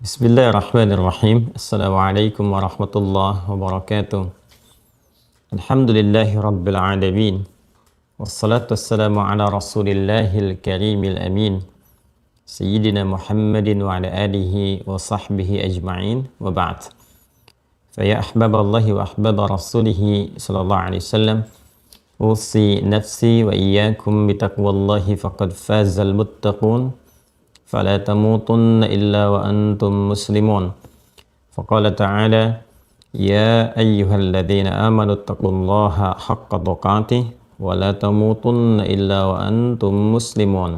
Bismillahirrahmanirrahim. Assalamualaikum warahmatullahi wabarakatuh. Alhamdulillahi rabbil alamin. Wassalatu wassalamu ala rasulillahil karimil amin. Sayyidina Muhammadin wa ala alihi wa sahbihi ajma'in wa ba'd. Faya ahbaballahi wa ahbaba rasulihi sallallahu alaihi wasallam. Usi nafsi wa iyyakum bitaqwallahi faqad fazal muttaqun. فلا تموتن إلا وأنتم مسلمون فقال تعالى يا أيها الذين آمنوا اتقوا الله حق تقاته ولا تموتن إلا وأنتم مسلمون.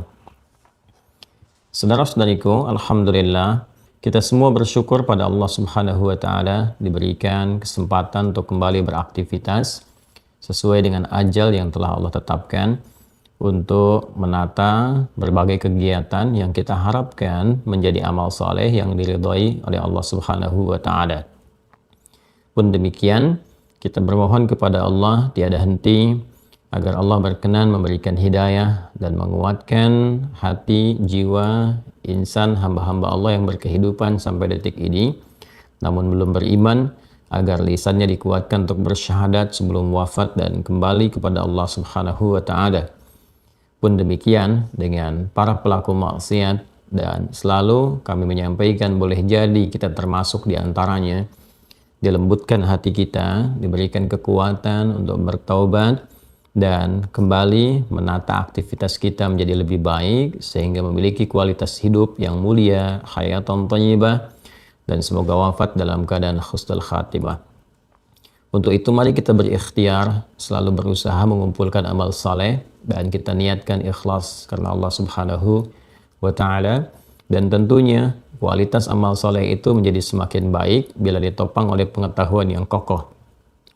Saudara-saudariku, alhamdulillah kita semua bersyukur pada Allah Subhanahu wa taala diberikan kesempatan untuk kembali beraktivitas sesuai dengan ajal yang telah Allah tetapkan, untuk menata berbagai kegiatan yang kita harapkan menjadi amal soleh yang diridhoi oleh Allah Subhanahu wa ta'ala. Pun demikian, kita bermohon kepada Allah tiada henti agar Allah berkenan memberikan hidayah dan menguatkan hati, jiwa, insan, hamba-hamba Allah yang berkehidupan sampai detik ini namun belum beriman, agar lisannya dikuatkan untuk bersyahadat sebelum wafat dan kembali kepada Allah Subhanahu wa ta'ala. Pun demikian dengan para pelaku maksiat, dan selalu kami menyampaikan boleh jadi kita termasuk di antaranya. Dilembutkan hati kita, diberikan kekuatan untuk bertaubat dan kembali menata aktivitas kita menjadi lebih baik sehingga memiliki kualitas hidup yang mulia, hayatan thayyibah, dan semoga wafat dalam keadaan husnul khatimah. Untuk itu mari kita berikhtiar selalu berusaha mengumpulkan amal saleh dan kita niatkan ikhlas karena Allah Subhanahu wa ta'ala, dan tentunya kualitas amal soleh itu menjadi semakin baik bila ditopang oleh pengetahuan yang kokoh.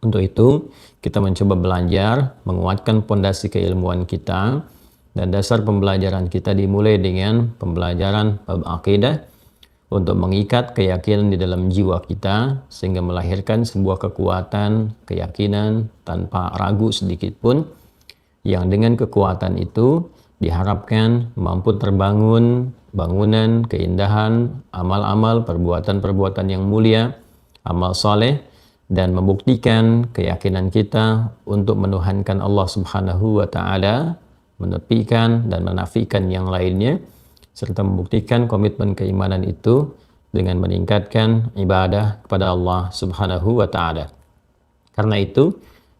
Untuk itu kita mencoba belajar menguatkan pondasi keilmuan kita, dan dasar pembelajaran kita dimulai dengan pembelajaran bab akidah untuk mengikat keyakinan di dalam jiwa kita sehingga melahirkan sebuah kekuatan keyakinan tanpa ragu sedikit pun, yang dengan kekuatan itu diharapkan mampu terbangun bangunan keindahan, amal-amal, perbuatan-perbuatan yang mulia, amal soleh, dan membuktikan keyakinan kita untuk menuhankan Allah Subhanahu wa ta'ala, menepikan dan menafikan yang lainnya, serta membuktikan komitmen keimanan itu dengan meningkatkan ibadah kepada Allah Subhanahu wa ta'ala. Karena itu,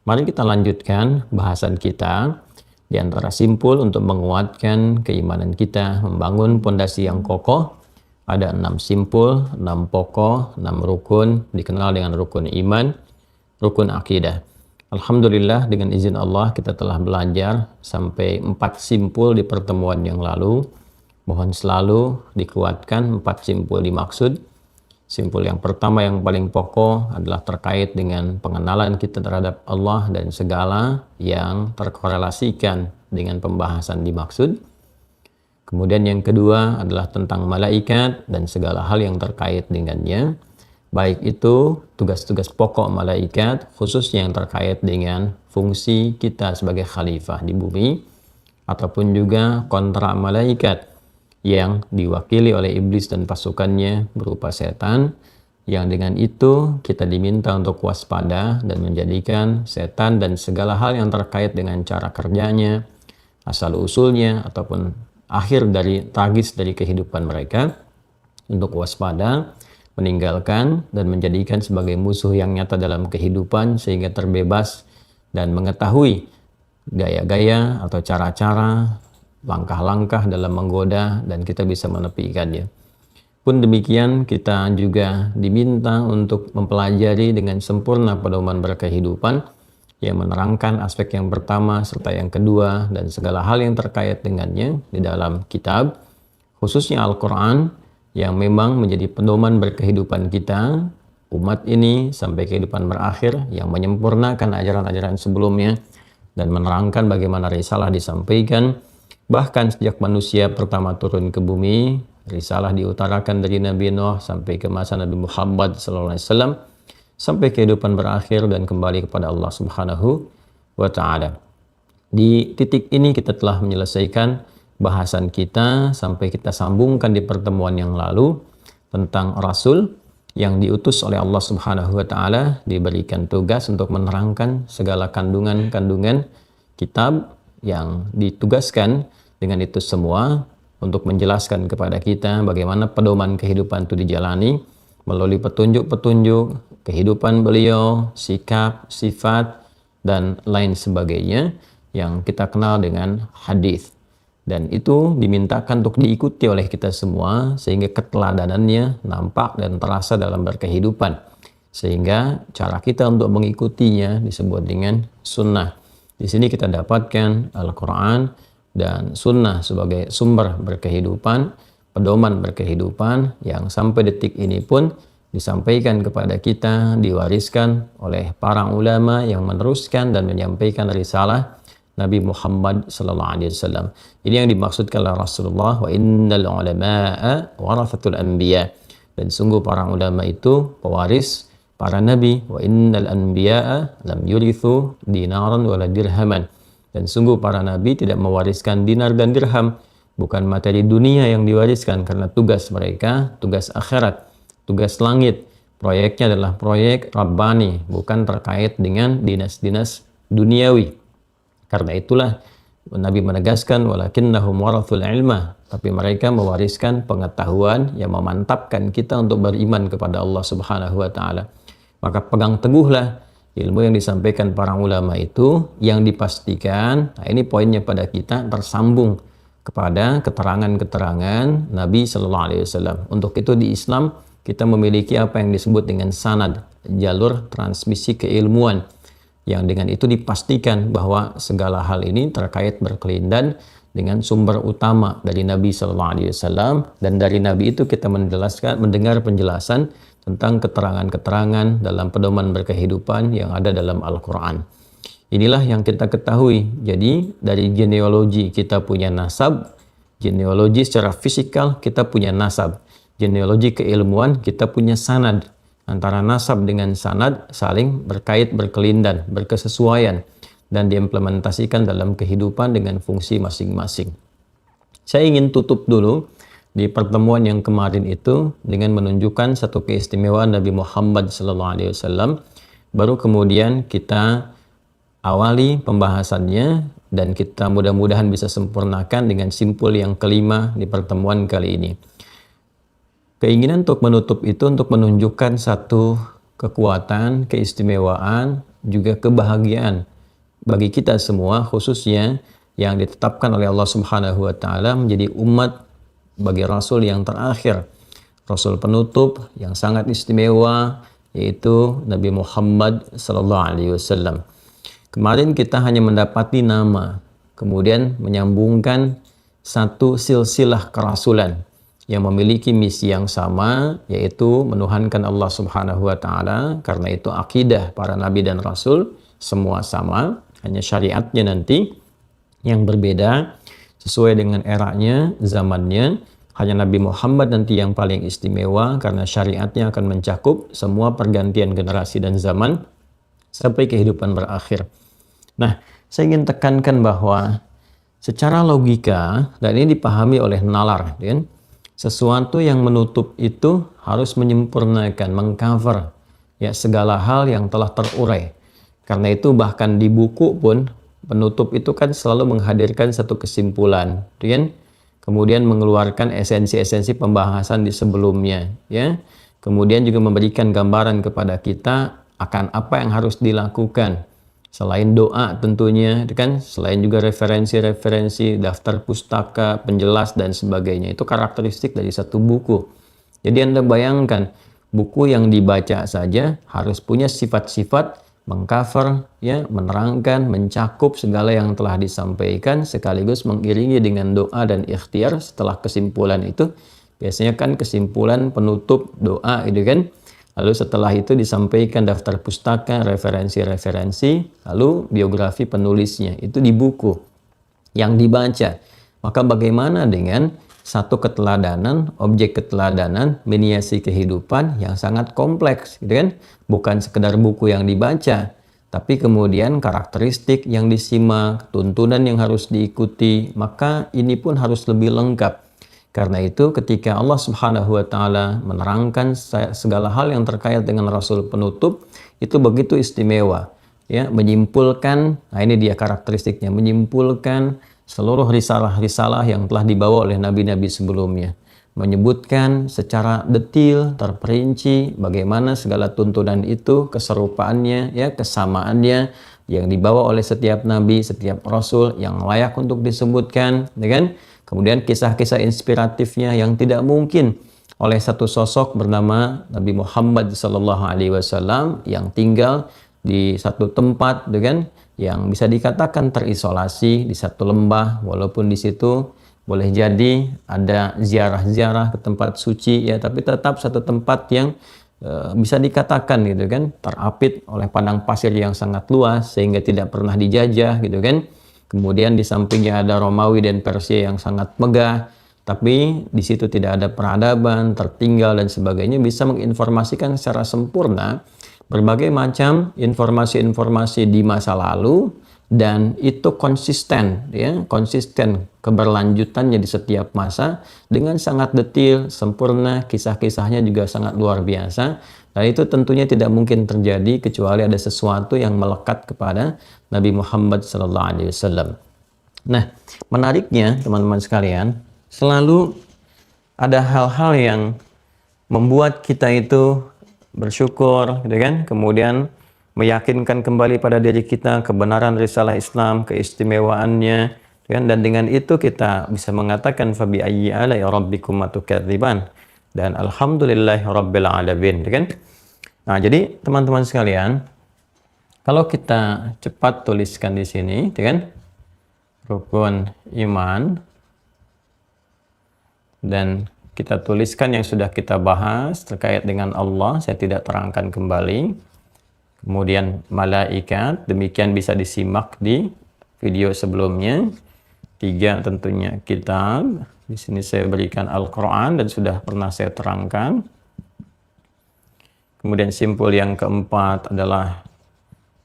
mari kita lanjutkan bahasan kita di antara simpul untuk menguatkan keimanan kita, membangun pondasi yang kokoh. Ada 6 simpul, 6 pokok, 6 rukun, dikenal dengan rukun iman, rukun akidah. Alhamdulillah dengan izin Allah kita telah belajar sampai 4 simpul di pertemuan yang lalu. Mohon selalu dikuatkan 4 simpul dimaksud. Simpul yang pertama yang paling pokok adalah terkait dengan pengenalan kita terhadap Allah dan segala yang terkorelasikan dengan pembahasan dimaksud. Kemudian yang kedua adalah tentang malaikat dan segala hal yang terkait dengannya. Baik itu tugas-tugas pokok malaikat, khususnya yang terkait dengan fungsi kita sebagai khalifah di bumi, ataupun juga kontra malaikat yang diwakili oleh iblis dan pasukannya berupa setan, yang dengan itu kita diminta untuk waspada dan menjadikan setan dan segala hal yang terkait dengan cara kerjanya, asal-usulnya, ataupun akhir dari tragis dari kehidupan mereka untuk waspada, meninggalkan, dan menjadikan sebagai musuh yang nyata dalam kehidupan sehingga terbebas dan mengetahui gaya-gaya atau cara-cara, langkah-langkah dalam menggoda, dan kita bisa menepikannya. Pun demikian kita juga diminta untuk mempelajari dengan sempurna pedoman berkehidupan yang menerangkan aspek yang pertama serta yang kedua dan segala hal yang terkait dengannya di dalam kitab, khususnya Al-Quran yang memang menjadi pedoman berkehidupan kita umat ini sampai kehidupan berakhir, yang menyempurnakan ajaran-ajaran sebelumnya dan menerangkan bagaimana risalah disampaikan. Bahkan sejak manusia pertama turun ke bumi, risalah diutarakan dari Nabi Nuh sampai ke masa Nabi Muhammad SAW, sampai kehidupan berakhir dan kembali kepada Allah Subhanahu wa ta'ala. Di titik ini kita telah menyelesaikan bahasan kita sampai kita sambungkan di pertemuan yang lalu tentang Rasul yang diutus oleh Allah Subhanahu wa taala, diberikan tugas untuk menerangkan segala kandungan-kandungan kitab yang ditugaskan dengan itu semua untuk menjelaskan kepada kita bagaimana pedoman kehidupan itu dijalani melalui petunjuk-petunjuk kehidupan beliau, sikap, sifat, dan lain sebagainya yang kita kenal dengan hadis. Dan itu dimintakan untuk diikuti oleh kita semua sehingga keteladanannya nampak dan terasa dalam berkehidupan. Sehingga cara kita untuk mengikutinya disebut dengan sunnah. Di sini kita dapatkan Al-Quran dan sunnah sebagai sumber berkehidupan, pedoman berkehidupan yang sampai detik ini pun disampaikan kepada kita, diwariskan oleh para ulama yang meneruskan dan menyampaikan risalah Nabi Muhammad sallallahu alaihi wasallam. Ini yang dimaksudkan oleh Rasulullah, wa innal ulama'a warathatul anbiya. Dan sungguh para ulama itu pewaris para nabi, wa innal anbiya'a lam yurithu dinaran wala dirhaman. Dan sungguh para nabi tidak mewariskan dinar dan dirham, bukan materi dunia yang diwariskan karena tugas mereka, tugas akhirat, tugas langit. Proyeknya adalah proyek Rabbani, bukan terkait dengan dinas-dinas duniawi. Karena itulah Nabi menegaskan walakinnahum warathul ilma, tapi mereka mewariskan pengetahuan yang memantapkan kita untuk beriman kepada Allah Subhanahu wa taala. Maka pegang teguhlah ilmu yang disampaikan para ulama itu yang dipastikan, nah ini poinnya pada kita, tersambung kepada keterangan-keterangan Nabi Sallallahu Alaihi Wasallam. Untuk itu di Islam kita memiliki apa yang disebut dengan sanad, jalur transmisi keilmuan, yang dengan itu dipastikan bahwa segala hal ini terkait berkelindan dengan sumber utama dari Nabi Sallallahu Alaihi Wasallam, dan dari Nabi itu kita mendengar penjelasan tentang keterangan-keterangan dalam pedoman berkehidupan yang ada dalam Al-Quran. Inilah yang kita ketahui. Jadi dari genealogi kita punya nasab, genealogi secara fisikal kita punya nasab, genealogi keilmuan kita punya sanad. Antara nasab dengan sanad saling berkait, berkelindan, berkesesuaian, dan diimplementasikan dalam kehidupan dengan fungsi masing-masing. Saya ingin tutup dulu di pertemuan yang kemarin itu dengan menunjukkan satu keistimewaan Nabi Muhammad SAW. Baru kemudian kita awali pembahasannya dan kita mudah-mudahan bisa sempurnakan dengan simpul yang kelima di pertemuan kali ini. Keinginan untuk menutup itu untuk menunjukkan satu kekuatan, keistimewaan, juga kebahagiaan bagi kita semua, khususnya yang ditetapkan oleh Allah Subhanahu wa taala menjadi umat bagi Rasul yang terakhir, Rasul penutup yang sangat istimewa, yaitu Nabi Muhammad sallallahu alaihi wasallam. Kemarin kita hanya mendapati nama, kemudian menyambungkan satu silsilah kerasulan yang memiliki misi yang sama, yaitu menuhankan Allah Subhanahu wa taala. Karena itu akidah para nabi dan rasul semua sama, hanya syariatnya nanti yang berbeda sesuai dengan eranya, zamannya. Hanya Nabi Muhammad nanti yang paling istimewa karena syariatnya akan mencakup semua pergantian generasi dan zaman sampai kehidupan berakhir. Nah, saya ingin tekankan bahwa secara logika, dan ini dipahami oleh nalar, kan? Sesuatu yang menutup itu harus menyempurnakan, mengcover ya segala hal yang telah terurai. Karena itu bahkan di buku pun penutup itu kan selalu menghadirkan satu kesimpulan, kan? Kemudian mengeluarkan esensi-esensi pembahasan di sebelumnya, ya. Kemudian juga memberikan gambaran kepada kita akan apa yang harus dilakukan. Selain doa tentunya, kan, selain juga referensi-referensi, daftar pustaka, penjelas dan sebagainya. Itu karakteristik dari satu buku. Jadi Anda bayangkan, buku yang dibaca saja harus punya sifat-sifat mengcover, ya, menerangkan, mencakup segala yang telah disampaikan, sekaligus mengiringi dengan doa dan ikhtiar setelah kesimpulan itu. Biasanya kan kesimpulan penutup doa itu kan. Lalu setelah itu disampaikan daftar pustaka, referensi-referensi, lalu biografi penulisnya. Itu di buku yang dibaca. Maka bagaimana dengan satu keteladanan, objek keteladanan, miniasi kehidupan yang sangat kompleks, gitu kan? Bukan sekedar buku yang dibaca, tapi kemudian karakteristik yang disimak, tuntunan yang harus diikuti, maka ini pun harus lebih lengkap. Karena itu ketika Allah Subhanahu wa taala menerangkan segala hal yang terkait dengan Rasul penutup, itu begitu istimewa. Ya, menyimpulkan, nah ini dia karakteristiknya, menyimpulkan seluruh risalah-risalah yang telah dibawa oleh nabi-nabi sebelumnya. Menyebutkan secara detil, terperinci bagaimana segala tuntunan itu, keserupaannya, ya, kesamaannya yang dibawa oleh setiap nabi, setiap rasul yang layak untuk disebutkan, ya kan? Kemudian kisah-kisah inspiratifnya yang tidak mungkin oleh satu sosok bernama Nabi Muhammad SAW yang tinggal di satu tempat, dengan yang bisa dikatakan terisolasi di satu lembah, walaupun di situ boleh jadi ada ziarah-ziarah ke tempat suci, ya, tapi tetap satu tempat yang bisa dikatakan gitu kan terapit oleh padang pasir yang sangat luas sehingga tidak pernah dijajah gitu kan. Kemudian di sampingnya ada Romawi dan Persia yang sangat megah, tapi di situ tidak ada peradaban, tertinggal dan sebagainya, bisa menginformasikan secara sempurna berbagai macam informasi-informasi di masa lalu, dan itu konsisten, ya, konsisten keberlanjutannya di setiap masa dengan sangat detail, sempurna, kisah-kisahnya juga sangat luar biasa. Dan itu tentunya tidak mungkin terjadi kecuali ada sesuatu yang melekat kepada Nabi Muhammad SAW. Nah, menariknya teman-teman sekalian, selalu ada hal-hal yang membuat kita itu bersyukur, gitu kan? Kemudian meyakinkan kembali pada diri kita kebenaran risalah Islam, keistimewaannya, kan? Dan dengan itu kita bisa mengatakan fabi ayyi alai rabbikum tukadziban, dan alhamdulillahi rabbil alamin, kan? Nah, jadi teman-teman sekalian, kalau kita cepat tuliskan di sini, kan? Rukun iman, dan kita tuliskan yang sudah kita bahas terkait dengan Allah, saya tidak terangkan kembali. Kemudian malaikat, demikian bisa disimak di video sebelumnya. 3 tentunya kitab. Di sini saya berikan Al-Quran dan sudah pernah saya terangkan. Kemudian simpul yang keempat adalah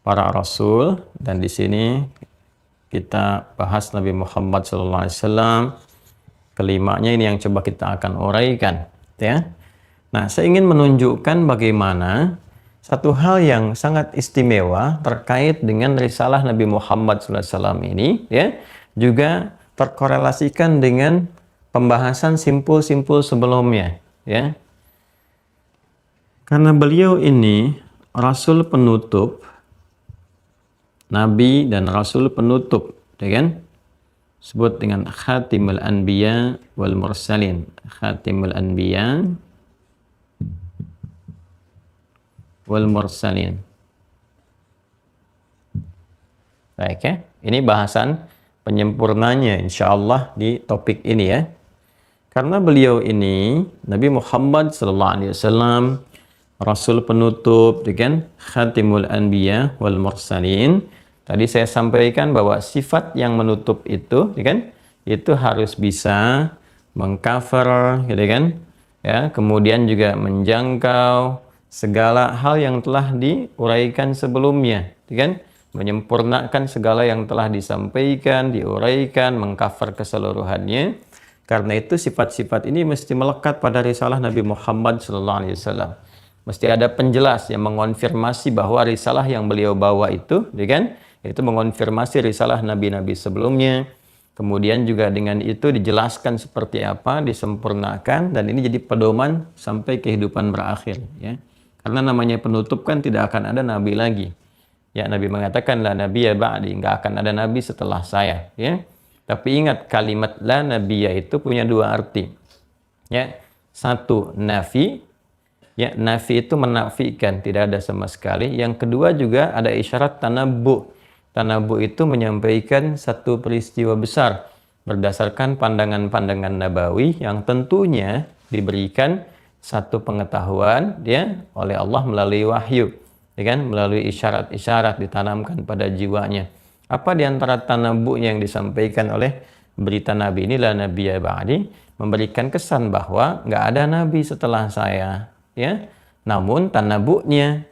para rasul, dan di sini kita bahas Nabi Muhammad SAW. Kelimanya ini yang coba kita akan uraikan, ya. Nah, saya ingin menunjukkan bagaimana satu hal yang sangat istimewa terkait dengan risalah Nabi Muhammad SAW ini, ya, juga terkorelasikan dengan pembahasan simpul-simpul sebelumnya, ya. Karena beliau ini Rasul penutup, Nabi dan Rasul penutup, ya kan? Sebut dengan Khatimul Anbiya wal Mursalin. Khatimul Anbiya wal Mursalin. Baik, ya. Ini bahasan penyempurnanya insyaallah di topik ini, ya. Karena beliau ini Nabi Muhammad SAW Rasul penutup, dengan Khatimul Anbiya wal Mursalin. Tadi saya sampaikan bahwa sifat yang menutup itu, kan, itu harus bisa mengcover, gitu kan, ya, kemudian juga menjangkau segala hal yang telah diuraikan sebelumnya, kan, menyempurnakan segala yang telah disampaikan, diuraikan, mengcover keseluruhannya. Karena itu sifat-sifat ini mesti melekat pada risalah Nabi Muhammad SAW. Mesti ada penjelas yang mengonfirmasi bahwa risalah yang beliau bawa itu, kan, itu mengonfirmasi risalah nabi-nabi sebelumnya. Kemudian juga dengan itu dijelaskan seperti apa, disempurnakan, dan ini jadi pedoman sampai kehidupan berakhir, ya. Karena namanya penutup kan tidak akan ada nabi lagi. Ya, Nabi mengatakan la nabiyya ba'di, enggak akan ada nabi setelah saya, ya. Tapi ingat, kalimat la nabiyya itu punya 2 arti. Ya, satu nafi, ya, nafi itu menafikan, tidak ada sama sekali. Yang kedua juga ada isyarat tanabbu. Tanabbu itu menyampaikan satu peristiwa besar berdasarkan pandangan-pandangan nabawi yang tentunya diberikan satu pengetahuan, ya, oleh Allah melalui wahyu, ya kan, melalui isyarat-isyarat ditanamkan pada jiwanya. Apa di antara tanabbu yang disampaikan oleh berita Nabi ini, la nabiyya ba'di, memberikan kesan bahwa nggak ada nabi setelah saya, ya. Namun tanabbu'nya,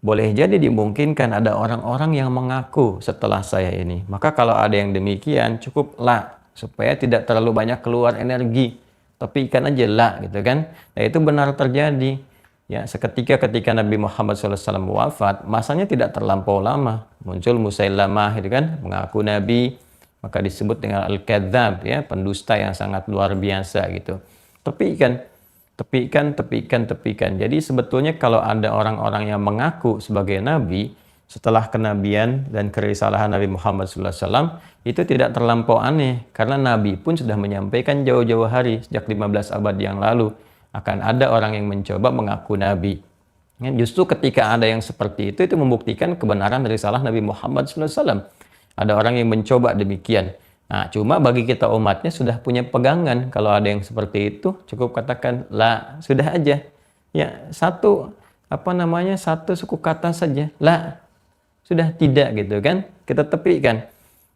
boleh jadi dimungkinkan ada orang-orang yang mengaku setelah saya ini. Maka kalau ada yang demikian, cukup la, supaya tidak terlalu banyak keluar energi. Tapi ikan aja la, gitu kan. Nah itu benar terjadi. Ya, seketika ketika Nabi Muhammad SAW wafat, masanya tidak terlampau lama. Muncul Musailamah, gitu kan, mengaku Nabi, maka disebut dengan Al-Kadzab, ya, pendusta yang sangat luar biasa, gitu. Tepikan. Jadi sebetulnya kalau ada orang-orang yang mengaku sebagai Nabi, setelah kenabian dan kerisalahan Nabi Muhammad SAW, itu tidak terlampau aneh. Karena Nabi pun sudah menyampaikan jauh-jauh hari, sejak 15 abad yang lalu, akan ada orang yang mencoba mengaku Nabi. Ya, justru ketika ada yang seperti itu membuktikan kebenaran risalah Nabi Muhammad SAW. Ada orang yang mencoba demikian. Nah, cuma bagi kita umatnya sudah punya pegangan. Kalau ada yang seperti itu, cukup katakan la, sudah aja. Ya, satu suku kata saja, la. Sudah tidak, gitu kan? Kita tepikan.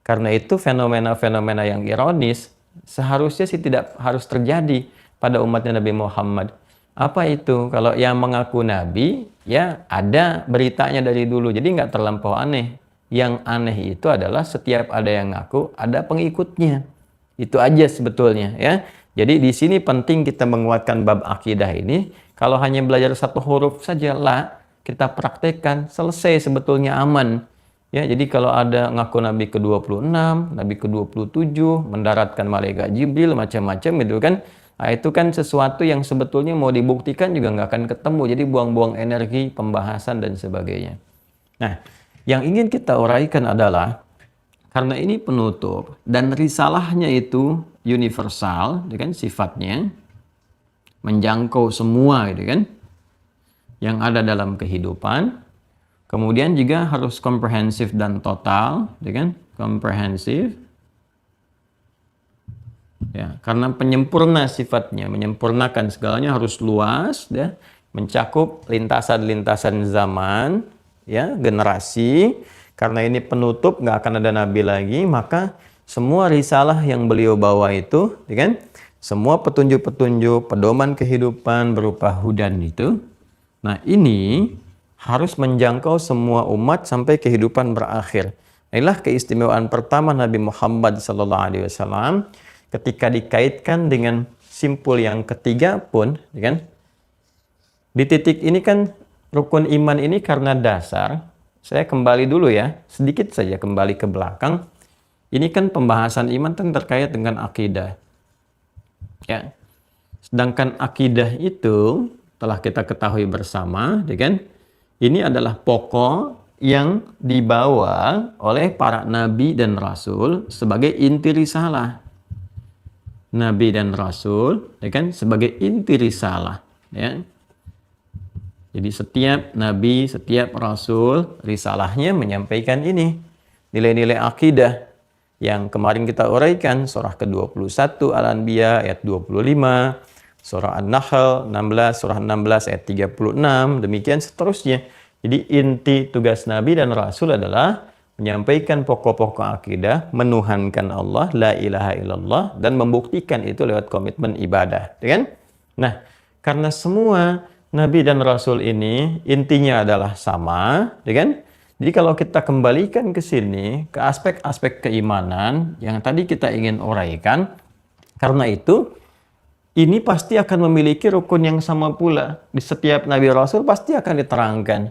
Karena itu fenomena-fenomena yang ironis seharusnya sih tidak harus terjadi pada umatnya Nabi Muhammad. Apa itu? Kalau yang mengaku Nabi, ya ada beritanya dari dulu. Jadi nggak terlampau aneh. Yang aneh itu adalah setiap ada yang ngaku, ada pengikutnya. Itu aja sebetulnya, ya. Jadi di sini penting kita menguatkan bab akidah ini. Kalau hanya belajar satu huruf saja, la, kita praktekkan, selesai sebetulnya, aman. Ya, jadi kalau ada ngaku Nabi ke-26, Nabi ke-27, mendaratkan malaikat Jibril, macam-macam gitu kan. Nah, itu kan sesuatu yang sebetulnya mau dibuktikan juga nggak akan ketemu. Jadi buang-buang energi, pembahasan, dan sebagainya. Nah, yang ingin kita uraikan adalah, karena ini penutup, dan risalahnya itu universal, gitu kan, sifatnya, menjangkau semua, gitu kan, yang ada dalam kehidupan. Kemudian juga harus komprehensif dan total, gitu kan, komprehensif. Ya, karena penyempurna sifatnya, menyempurnakan segalanya, harus luas, ya, mencakup lintasan-lintasan zaman, ya, generasi. Karena ini penutup, nggak akan ada nabi lagi, maka semua risalah yang beliau bawa itu, ya kan, semua petunjuk-petunjuk, pedoman kehidupan berupa hudan itu, nah ini harus menjangkau semua umat sampai kehidupan berakhir. Inilah keistimewaan pertama Nabi Muhammad SAW. Ketika dikaitkan dengan simpul yang ketiga pun, ya kan, di titik ini kan rukun iman ini karena dasar. Saya kembali dulu ya, sedikit saja kembali ke belakang. Ini kan pembahasan iman kan terkait dengan akidah. Ya. Sedangkan akidah itu telah kita ketahui bersama, ya kan? Ini adalah pokok yang dibawa oleh para nabi dan rasul sebagai inti risalah. Nabi dan rasul, ya kan, sebagai inti risalah, ya. Jadi setiap nabi, setiap rasul, risalahnya menyampaikan ini, nilai-nilai akidah yang kemarin kita uraikan, surah ke-21 Al-Anbiya ayat 25, surah An-Nahl 16, surah 16 ayat 36, demikian seterusnya. Jadi inti tugas nabi dan rasul adalah menyampaikan pokok-pokok akidah, menuhankan Allah, la ilaha illallah, dan membuktikan itu lewat komitmen ibadah, ya kan? Nah, karena semua nabi dan rasul ini intinya adalah sama, ya kan? Jadi kalau kita kembalikan ke sini, ke aspek-aspek keimanan yang tadi kita ingin uraikan, karena itu ini pasti akan memiliki rukun yang sama pula. Di setiap nabi rasul pasti akan diterangkan,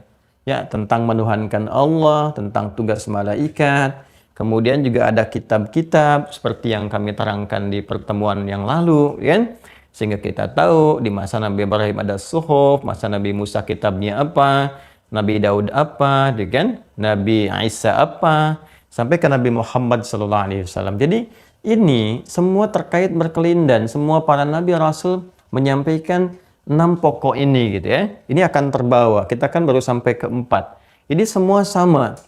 ya, tentang menuhankan Allah, tentang tugas malaikat. Kemudian juga ada kitab-kitab seperti yang kami terangkan di pertemuan yang lalu, ya. Sehingga kita tahu di masa Nabi Ibrahim ada suhuf, masa Nabi Musa kitabnya apa, Nabi Daud apa, ya kan? Nabi Isa apa, sampai ke Nabi Muhammad SAW. Jadi ini semua terkait berkelindan, semua para nabi rasul menyampaikan 6 pokok ini, gitu ya. Ini akan terbawa. Kita kan baru sampai ke 4. Jadi semua sama.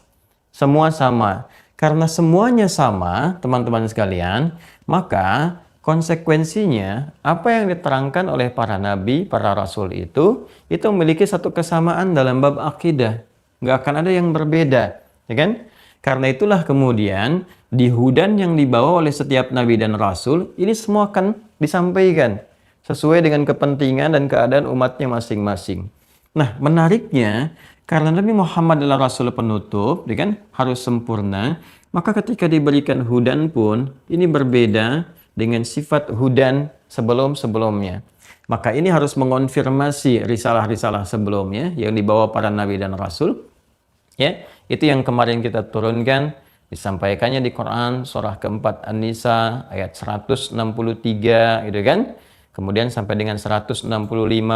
Semua sama. Karena semuanya sama, teman-teman sekalian, maka konsekuensinya apa yang diterangkan oleh para nabi, para rasul itu memiliki satu kesamaan dalam bab akidah. Nggak akan ada yang berbeda, ya kan? Karena itulah kemudian di hudan yang dibawa oleh setiap nabi dan rasul, ini semua akan disampaikan sesuai dengan kepentingan dan keadaan umatnya masing-masing. Nah, menariknya karena Nabi Muhammad adalah Rasul penutup, ya kan, harus sempurna, maka ketika diberikan hudan pun ini berbeda dengan sifat hudan sebelum-sebelumnya. Maka ini harus mengonfirmasi risalah-risalah sebelumnya yang dibawa para nabi dan rasul. Ya, itu yang kemarin kita turunkan, disampaikannya di Quran surah keempat An-Nisa ayat 163 gitu kan. Kemudian sampai dengan 165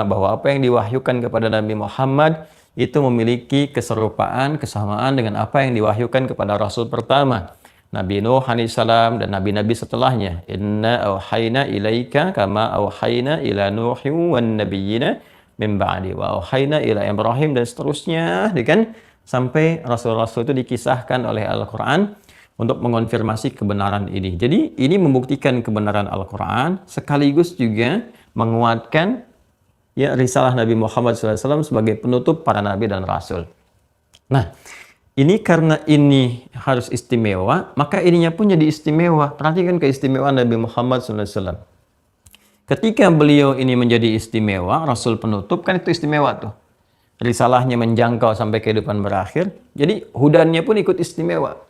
bahwa apa yang diwahyukan kepada Nabi Muhammad itu memiliki keserupaan, kesamaan dengan apa yang diwahyukan kepada Rasul pertama, Nabi Nuh alaihissalam dan nabi-nabi setelahnya. Inna auhayna ilaika kama auhayna ila Nuhin wan nabiyyina min ba'di wa auhayna ila Ibrahim dan seterusnya, kan? Sampai rasul-rasul itu dikisahkan oleh Al-Qur'an untuk mengonfirmasi kebenaran ini. Jadi ini membuktikan kebenaran Al-Qur'an sekaligus juga menguatkan ya risalah Nabi Muhammad SAW sebagai penutup para nabi dan rasul. Nah, ini karena ini harus istimewa, maka ininya pun jadi istimewa. Perhatikan keistimewaan Nabi Muhammad SAW. Ketika beliau ini menjadi istimewa, Rasul penutup, kan itu istimewa tuh. Risalahnya menjangkau sampai kehidupan berakhir. Jadi hudannya pun ikut istimewa.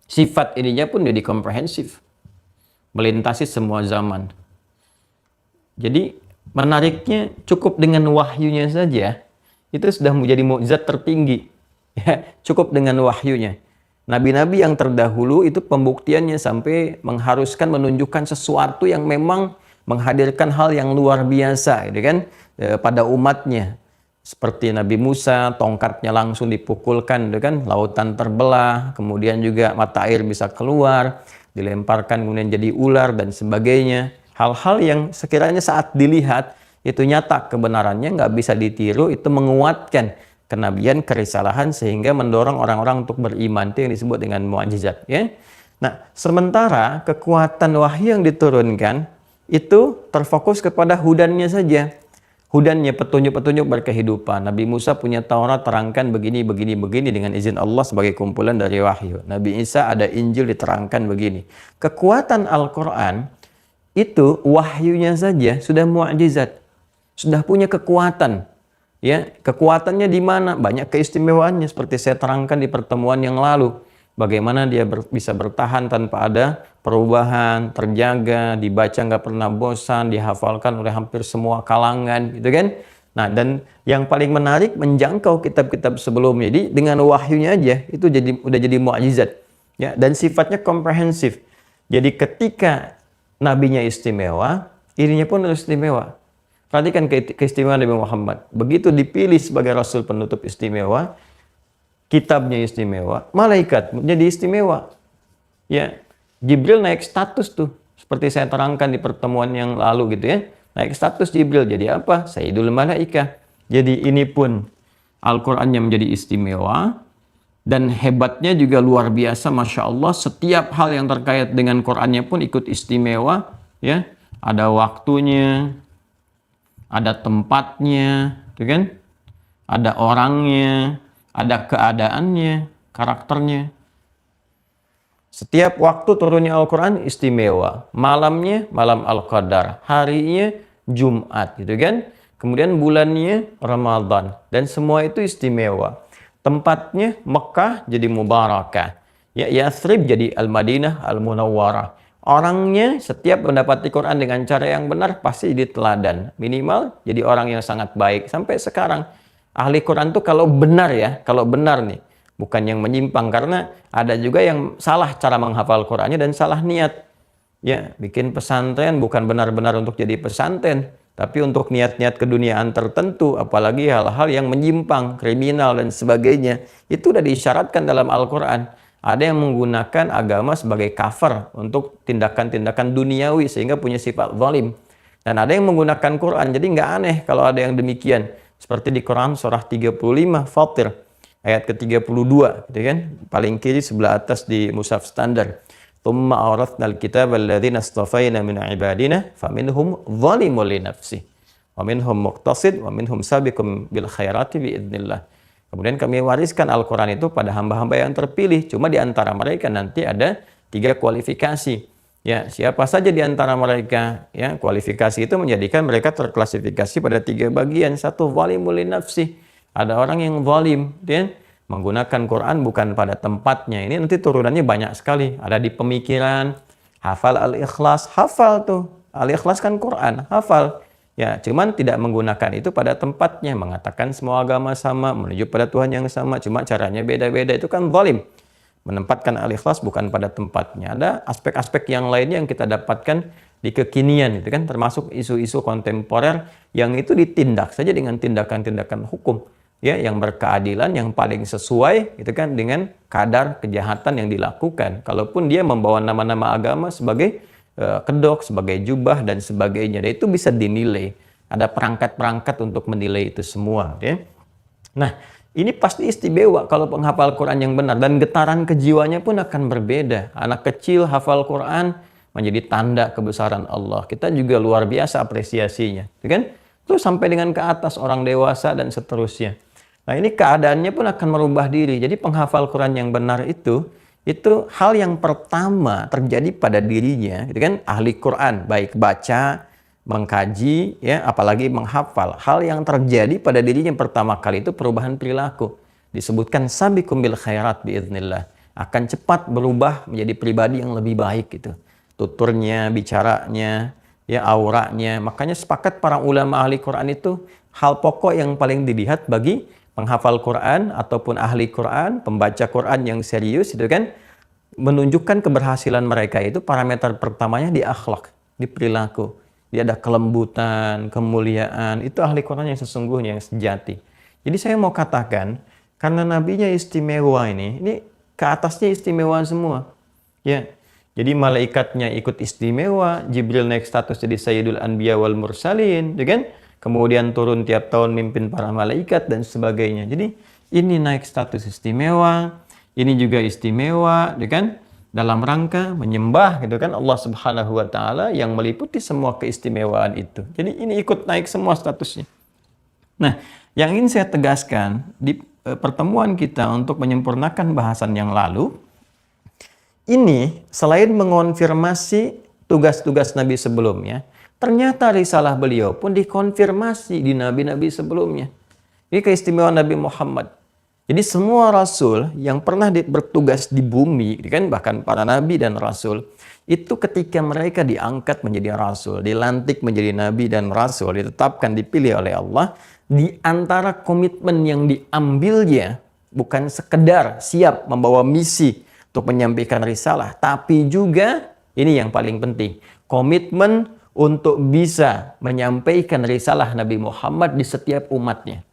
Sifat ininya pun jadi komprehensif. Melintasi semua zaman. Jadi menariknya cukup dengan wahyunya saja, itu sudah menjadi mukjizat tertinggi. Ya, cukup dengan wahyunya. Nabi-nabi yang terdahulu itu pembuktiannya sampai mengharuskan menunjukkan sesuatu yang memang menghadirkan hal yang luar biasa, gitu kan, pada umatnya. Seperti Nabi Musa, tongkatnya langsung dipukulkan, gitu kan, lautan terbelah, kemudian juga mata air bisa keluar, dilemparkan kemudian jadi ular dan sebagainya. Hal-hal yang sekiranya saat dilihat itu nyata kebenarannya, nggak bisa ditiru, itu menguatkan kenabian, kerisalahan, sehingga mendorong orang-orang untuk beriman. Itu yang disebut dengan mukjizat, ya. Nah, sementara kekuatan wahyu yang diturunkan itu terfokus kepada hudannya saja. Hudannya, petunjuk-petunjuk berkehidupan. Nabi Musa punya Taurat, terangkan begini, begini, begini dengan izin Allah sebagai kumpulan dari wahyu. Nabi Isa ada Injil, diterangkan begini. Kekuatan Al-Quran itu wahyunya saja sudah mukjizat, sudah punya kekuatan. Ya, kekuatannya di mana? Banyak keistimewaannya seperti saya terangkan di pertemuan yang lalu. Bagaimana dia bisa bertahan tanpa ada perubahan, terjaga, dibaca nggak pernah bosan, dihafalkan oleh hampir semua kalangan, gitu kan? Nah, dan yang paling menarik menjangkau kitab-kitab sebelumnya. Jadi dengan wahyunya aja itu udah jadi mukjizat. Ya, dan sifatnya komprehensif. Jadi ketika nabinya istimewa, ininya pun harus istimewa. Perhatikan keistimewaan Nabi Muhammad. Begitu dipilih sebagai Rasul penutup istimewa, kitabnya istimewa, malaikat menjadi istimewa. Ya, Jibril naik status tuh, seperti saya terangkan di pertemuan yang lalu gitu ya. Naik status Jibril jadi apa? Sayyidul Malaikah. Jadi ini pun Al-Qur'annya menjadi istimewa dan hebatnya juga luar biasa, Masya Allah. Setiap hal yang terkait dengan Qur'annya pun ikut istimewa, ya. Ada waktunya, ada tempatnya, gitu kan? Ada orangnya, ada keadaannya, karakternya. Setiap waktu turunnya Al-Quran istimewa. Malamnya malam Al-Qadar, harinya Jumat, gitu kan? Kemudian bulannya Ramadan, dan semua itu istimewa. Tempatnya Mekah jadi Mubarakah, ya, Yathrib jadi Al-Madinah Al-Munawwarah. Orangnya setiap mendapati Quran dengan cara yang benar pasti jadi teladan. Minimal jadi orang yang sangat baik. Sampai sekarang ahli Quran tuh kalau benar ya, kalau benar nih, bukan yang menyimpang. Karena ada juga yang salah cara menghafal Qurannya dan salah niat. Ya, bikin pesantren bukan benar-benar untuk jadi pesantren, tapi untuk niat-niat keduniaan tertentu, apalagi hal-hal yang menyimpang, kriminal dan sebagainya. Itu udah diisyaratkan dalam Al-Quran. Ada yang menggunakan agama sebagai cover untuk tindakan-tindakan duniawi sehingga punya sifat zalim. Dan ada yang menggunakan Quran. Jadi nggak aneh kalau ada yang demikian. Seperti di Quran surah 35 Fatir ayat ke-32, gitu kan? Paling kiri sebelah atas di mushaf standar. Tsumma awrathnal kitaba alladzina istafaina min ibadina faminhum zalimun li nafsihi wa minhum muqtasid wa minhum sabiqun bil khairati bi idznillah. Kemudian kami wariskan Al-Quran itu pada hamba-hamba yang terpilih. Cuma di antara mereka nanti ada 3 kualifikasi. Ya, siapa saja di antara mereka, ya, kualifikasi itu menjadikan mereka terklasifikasi pada 3 bagian. Satu, zalimul li nafsi. Ada orang yang zalim, ya, menggunakan Quran bukan pada tempatnya. Ini nanti turunannya banyak sekali. Ada di pemikiran, hafal Al-Ikhlas, hafal tuh. Al-Ikhlas kan Quran, hafal. Ya, cuman tidak menggunakan itu pada tempatnya, mengatakan semua agama sama, menuju pada Tuhan yang sama, cuma caranya beda-beda, itu kan zalim. Menempatkan Al-Ikhlas bukan pada tempatnya. Ada aspek-aspek yang lainnya yang kita dapatkan di kekinian, itu kan termasuk isu-isu kontemporer yang itu ditindak saja dengan tindakan-tindakan hukum, ya, yang berkeadilan, yang paling sesuai, itu kan dengan kadar kejahatan yang dilakukan. Kalaupun dia membawa nama-nama agama sebagai kedok, sebagai jubah dan sebagainya, dan itu bisa dinilai. Ada perangkat-perangkat untuk menilai itu semua, ya. Nah, ini pasti istimewa kalau penghafal Quran yang benar, dan getaran kejiwanya pun akan berbeda. Anak kecil hafal Quran menjadi tanda kebesaran Allah. Kita juga luar biasa apresiasinya, kan? Terus sampai dengan ke atas orang dewasa dan seterusnya. Nah, ini keadaannya pun akan merubah diri. Jadi penghafal Quran yang benar itu hal yang pertama terjadi pada dirinya, gitu kan? Ahli Quran, baik baca, mengkaji, ya, apalagi menghafal. Hal yang terjadi pada dirinya pertama kali itu perubahan perilaku. Disebutkan sabiqum bil khairat biiznillah. Akan cepat berubah menjadi pribadi yang lebih baik gitu. Tuturnya, bicaranya, ya, auranya. Makanya sepakat para ulama ahli Quran itu hal pokok yang paling dilihat bagi penghafal Quran ataupun ahli Quran, pembaca Quran yang serius itu kan, menunjukkan keberhasilan mereka itu parameter pertamanya di akhlak, di perilaku. Dia ada kelembutan, kemuliaan. Itu ahli Quran yang sesungguhnya, yang sejati. Jadi saya mau katakan, karena nabinya istimewa ini ke atasnya istimewa semua. Ya. Jadi malaikatnya ikut istimewa, Jibril naik status jadi Sayyidul Anbiya wal Mursalin, ya kan? Kemudian turun tiap tahun mimpin para malaikat dan sebagainya. Jadi ini naik status istimewa, ini juga istimewa, ya kan? Dalam rangka menyembah, gitu kan, Allah Subhanahu wa taala yang meliputi semua keistimewaan itu. Jadi ini ikut naik semua statusnya. Nah, yang ingin saya tegaskan di pertemuan kita untuk menyempurnakan bahasan yang lalu, ini selain mengonfirmasi tugas-tugas Nabi sebelumnya, ternyata risalah beliau pun dikonfirmasi di nabi-nabi sebelumnya. Ini keistimewaan Nabi Muhammad. Jadi semua rasul yang pernah bertugas di bumi, kan, bahkan para nabi dan rasul, itu ketika mereka diangkat menjadi rasul, dilantik menjadi nabi dan rasul, ditetapkan, dipilih oleh Allah, di antara komitmen yang diambilnya bukan sekedar siap membawa misi untuk menyampaikan risalah, tapi juga, ini yang paling penting, komitmen untuk bisa menyampaikan risalah Nabi Muhammad di setiap umatnya.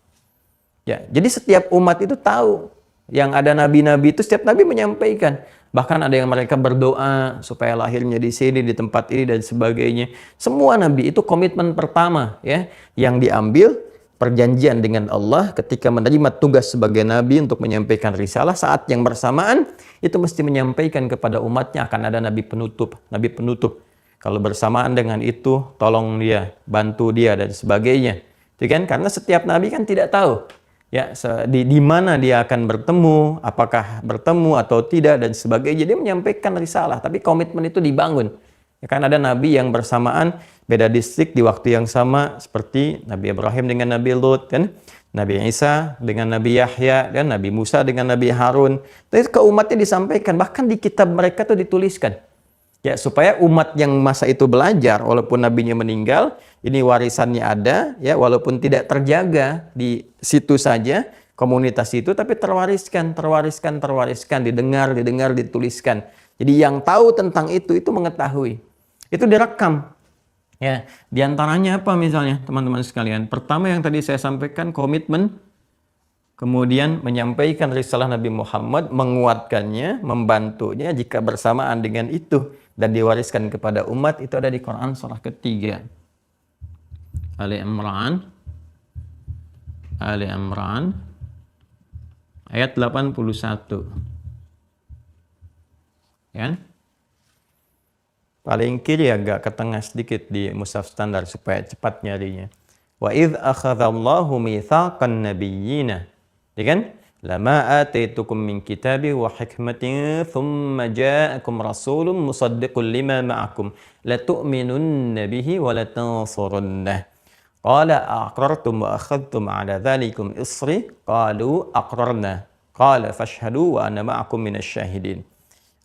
Ya, jadi setiap umat itu tahu yang ada nabi-nabi itu, setiap nabi menyampaikan. Bahkan ada yang mereka berdoa supaya lahirnya di sini, di tempat ini dan sebagainya. Semua nabi itu komitmen pertama, ya, yang diambil perjanjian dengan Allah ketika menerima tugas sebagai nabi untuk menyampaikan risalah. Saat yang bersamaan itu mesti menyampaikan kepada umatnya akan ada nabi penutup, nabi penutup. Kalau bersamaan dengan itu, tolong dia, bantu dia dan sebagainya. Itu kan, karena setiap nabi kan tidak tahu, ya, di mana dia akan bertemu, apakah bertemu atau tidak dan sebagainya. Dia menyampaikan risalah, tapi komitmen itu dibangun. Ya kan, ada nabi yang bersamaan beda distrik di waktu yang sama, seperti Nabi Ibrahim dengan Nabi Lut, kan? Nabi Isa dengan Nabi Yahya, dan Nabi Musa dengan Nabi Harun. Tapi ke umatnya disampaikan, bahkan di kitab mereka itu dituliskan. Ya, supaya umat yang masa itu belajar, walaupun nabinya meninggal, ini warisannya ada, ya, walaupun tidak terjaga di situ saja, komunitas itu, tapi terwariskan, didengar, dituliskan. Jadi yang tahu tentang itu mengetahui. Itu direkam. Ya, di antaranya apa misalnya, teman-teman sekalian? Pertama yang tadi saya sampaikan, komitmen, kemudian menyampaikan risalah Nabi Muhammad, menguatkannya, membantunya jika bersamaan dengan itu, dan diwariskan kepada umat. Itu ada di Quran surah ketiga. Ali Imran ayat 81. Ya. Paling kiri agak ke tengah sedikit di mushaf standar supaya cepat nyarinya. Wa idz akhadallahu mitsaqan nabiyyina. Ya kan? lama ataitukum min kitabi wa hikmatin thumma ja'akum rasulun musaddiqun lima ma'akum latu'minunna bihi wa latansurunnah. Qala aqrartum wa akhadtum ala dhalikum isri qalu aqrarna qala fashhadu wa ana ma'akum minasyahidin.